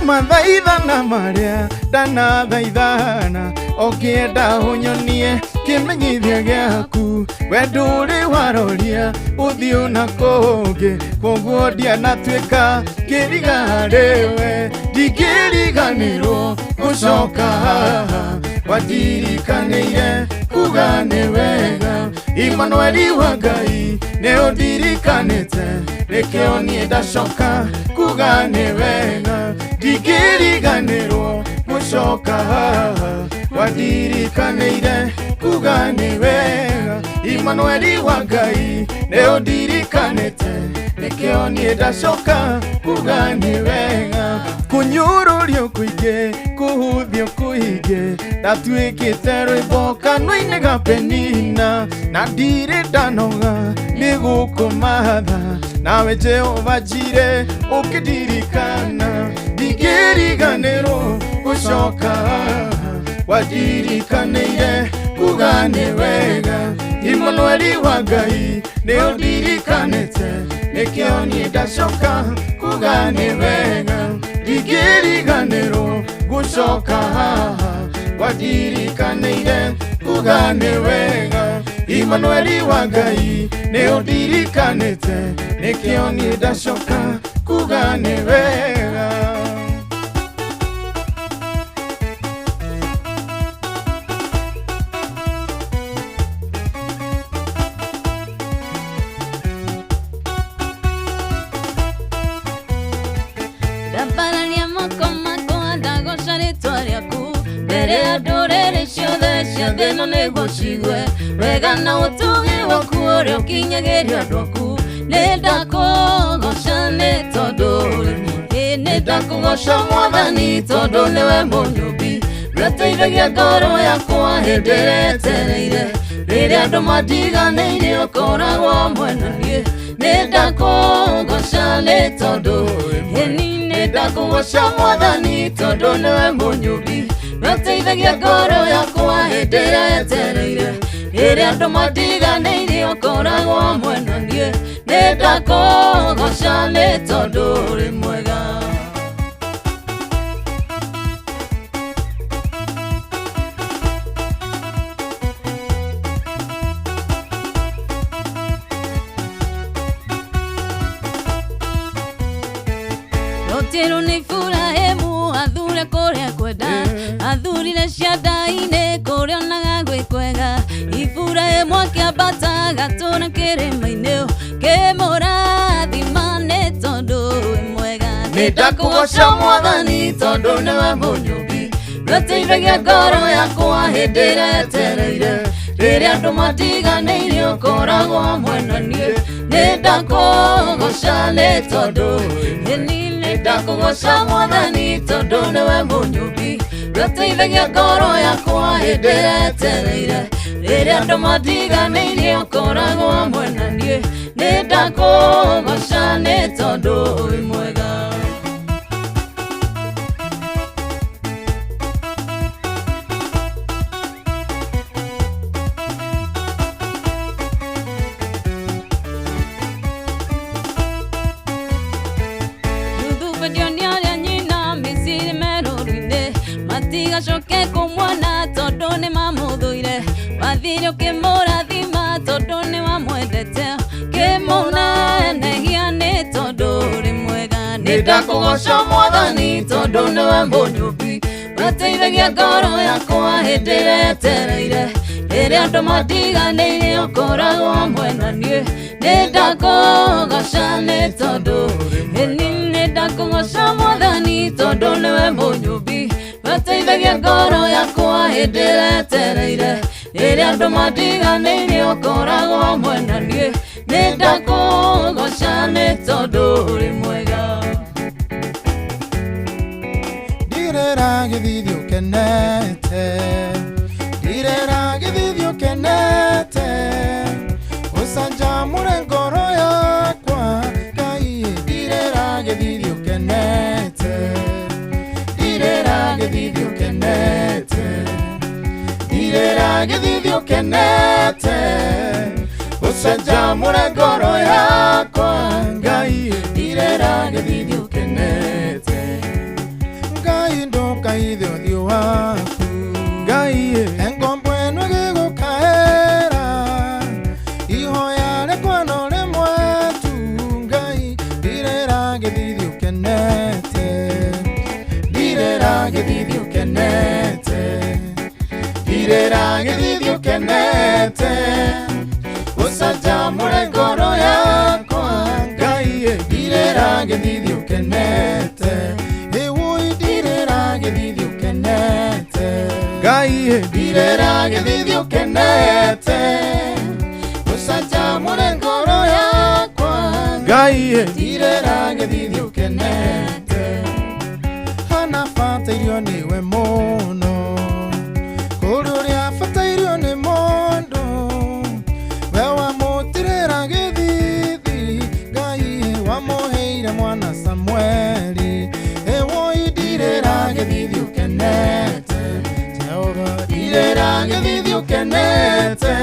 Mathaithana marĩa ndanathaithana ũngĩenda ũnyonie kĩmenyithia gĩaku we ndũrĩ waroria ũthiũ na kũngĩ koguo ndianatuĩka kĩriga harĩwe ndingĩriganĩrwo gũcoka haha wandirikanĩire kuga nĩ wega Emmanueli wa Ngai nĩ ũndirikanĩte reke niĩ ndacoka kuga nĩ wega ndingĩriganĩrwo gũcoka haha wandirikanĩire kuga nĩ wega Emmanueli wa Ngai nĩ ũndirikanĩte reke niĩ ndacoka kuga nĩ wega kũnyũrũrio kũingĩ kũhũthio kũingĩ ndatuĩkĩte rwĩmbo kanua-inĩ ga Penina na ndirĩ ndanoga nĩ gũkũmatha nawe Jehova njire ũkĩndirikana ndingĩriganĩrwo gũcoka wandirikanĩire kuga nĩ wega Emmanueli wa Ngai nĩ ũndirikanĩte reke niĩ ndacoka kuga nĩ wega ndingĩriganĩrwo gũcoka haha wandirikanĩire kuga nĩ wega Emmanueli wa Ngai nĩ ũndirikanĩte reke niĩ ndacoka kuga nĩ wega. Ndambararia moko makwa ndagoca rĩtwa rĩaku mbere ya ndũrĩrĩ ciothe cia thĩ ĩno nĩguo cigue wega na ũtugi waku ũrĩa ũkinyagĩria andũ aku nĩ ndakũgoca nĩ tondũ nĩ ndakũgoca Mwathani tondũ nĩwe mũnyũmbi weteithagia ngoro yakwa hĩndĩ ĩrĩa etereire rĩrĩa andũ matiganĩire ũkoragwo hamwe na niĩ nĩndakũgoca nĩ tondũ nĩndakũgoca Mwathani tondũ nĩwe mũnyũmbi weteithagia ngoro yakwa hĩndĩ ĩrĩa etereire rĩrĩa andũ matiganĩire ũkoragwo hamwe na niĩ nĩndakũgoca nĩ tondũ ũrĩ mwega. Rotero nĩ Iburahĩmu athure kũrĩa kwenda athurire cianda-inĩ kũrĩa onaga gwĩ kwega Iburahĩmu akĩambata gatũra kĩrĩma-inĩ kĩmũrathima nĩ tondũ wĩ mwega nĩndakũgoca Mwathani tondũ nĩwe mũnyũmbi weteithagia ngoro yakwa hĩndĩ ĩrĩa etereire rĩrĩa andũ matiganĩire ũkoragwo hamwe na niĩ nĩndakũgoca nĩ tondũ nĩndakũgoca Mwathani tondũ nĩwe mũnyũmbi weteithagia ngoro yakwa hĩndĩ ĩrĩa etereire rĩrĩa andũ matiganĩire ũkoragwo hamwe na niĩ nĩndakũgoca nĩ tondũ wĩ mwega. Matigacoke kũmuona tondũ nĩmamũthũire wathire ũkĩmũrathima tondũ nĩwamwendete kĩmũnenegia nĩ tondũ ũrĩ mwega nĩndakũgoca Mwathani tondũ nĩwe mũnyũmbi weteithagia ngoro yakwa hĩndĩ ĩrĩa etereire rĩrĩa andũ matiganĩire ũkoragwo hamwe na niĩ nĩndakũgoca nĩ tondũ nĩndakũgoca Mwathani tondũ nĩwe mũnyũmbi weteithagia ngoro yakwa hĩndĩ ĩrĩa etereire rĩrĩa andũ matiganĩire ũkoragwo hamwe na niĩ nĩndakũgoca nĩ tondũ ũrĩ mwega. Ndirera gĩthithi ũkenete ndirera gĩthithi ũkenete ũcanjamũre ngoro yakwa Ngai ndirera gĩthithi ũkenete ndirera gĩthithi ũkenete ndirera gĩthithi ũkenete ũcanjamũre ngoro yakwa Ngai ndirera gĩthithi ũkenete Ngai ndũkaithe ũthiũ waku Ngai engombo ĩno ĩgĩgũkaĩra ihoya rĩakwa no rĩmwe tu Ngai ndirera gĩthithi ũkenete ndirera gĩthithi ũkenete ndirera gĩthithi ũkenete ũcanjamũre ngoro yakwa Ngai ndirera gĩthithi ũkenete ndirera gĩthithi ũkenete Ngai ndirera gĩthithi ũkenete ũcanjamũre ngoro yakwa Ngai ndirera gĩthithi ũkenete hana batairio nĩwe mũno kũrĩ ũrĩa batairio nĩ mũndũ we wamũtirĩra gĩthithi Ngai wamũheire mwana Samueli ndirera gĩthithi ũkenete Jehova ndirera gĩthithi ũkenete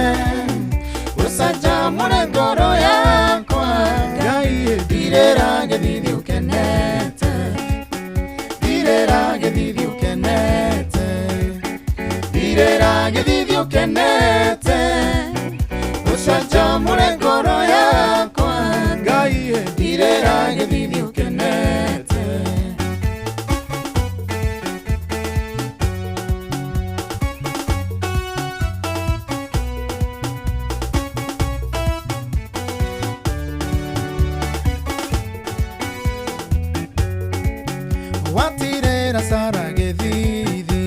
ũcanjamũre ngoro yakwa Ngai ndirera gĩthithi ũkenete ndirera gĩthithi ũkenete ndirera gĩthithi ũkenete ũcanjamũre ngoro yakwa Ngai ndirera gĩthithi ũkenete. Watirera Sara gĩthithi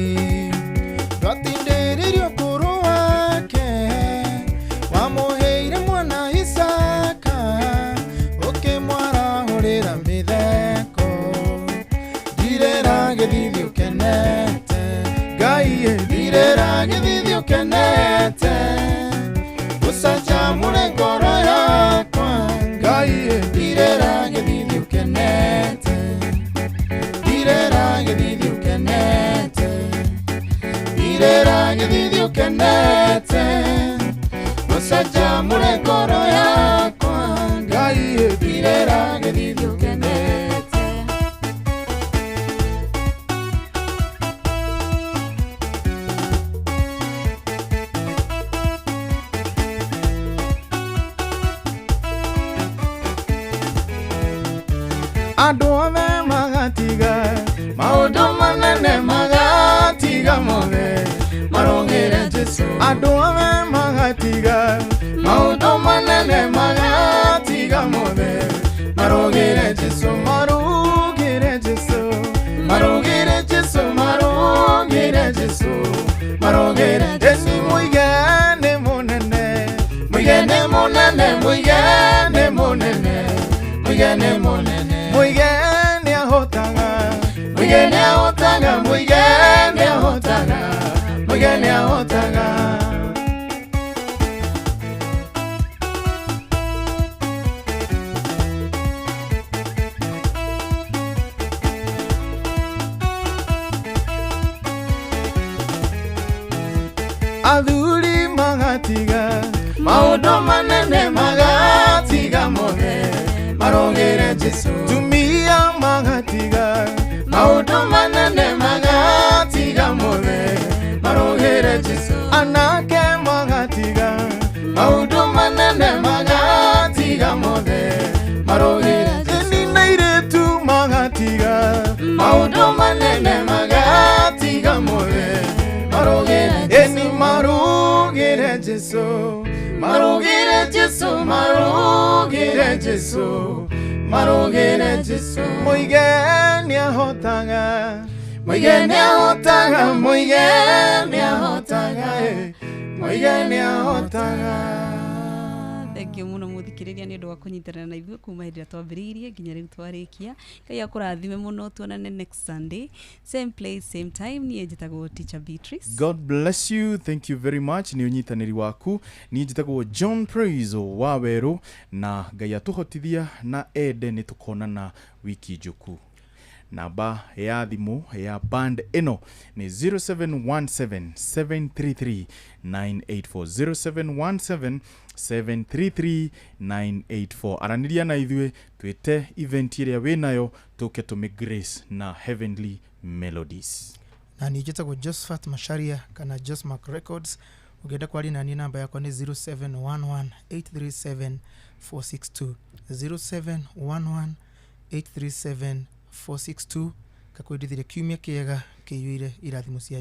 ndwatindĩrĩrio ũkũrũ wake wamũheire mwana Isaka ũkĩmwarahũrĩra mĩtheko ukenete Usaja mure ngoro yakwa Ngai hĩndĩrera gĩthithi ukenete Andũ othe magatiga maũndũ manene magatiga mothe marũgĩre Jesũ Andũ othe magatiga maũndũ manene magatiga mothe marũgĩre Jesũ marũgĩre Jesũ marũgĩre Jesũ marũgĩre Jesũ marũgĩre Jesũ mũigane mũnene mũigane mũnene mũigane mũnene mũigane mũnene Muigane ahotaga Muigane ahotaga Muigane ahotaga Muigane ahotaga Athuri magatiga maũndũ manene magatiga mothe marũgĩre Jesũ Tumia magatiga maũndũ manene magatiga mothe marũgĩre Jesũ Anake magatiga maũndũ manene magatiga mothe marũgĩre Jesũ Nina airĩtu magatiga maũndũ manene magatiga mothe marũgĩre Jesũ marũgĩre Jesũ marũgĩre Jesũ marũgĩre Jesũ marũgĩre Jesũ Mũigane ahotaga Mũigane ahotaga Mũigane ahotaga Mũigane ahotaga Thengiũ mũno mũthikĩrĩria nĩ ũndũ wa kũnyitanĩra na ithuĩ kuma hĩndĩ ĩrĩa twambĩrĩirie nginya rĩu twarĩkia Ngai akũrathime mũno tuonane next Sunday same place same time niĩ njĩtagwo Teacher Beatrice God bless you thank you very much nĩ ũnyitanĩri waku niĩ njĩtagwo John Praise wa Werũ na Ngai atũhotithia na ende nĩ tũkonana wiki njũku namba ya thimũ ya band ĩno nĩ 0717-733-984 0717-733-984 aranĩria na ithuĩ twĩte event ĩrĩa wĩnayo tũke tũmĩ grace na heavenly melodies na niĩ njĩtagwo Josephat Macharia kana Josmark Records ũngĩenda kwaria na niĩ namba yakwa nĩ 0711-837-462 0711-837-462 kakwendithire kiumia kĩega kĩiyũire irathimo cia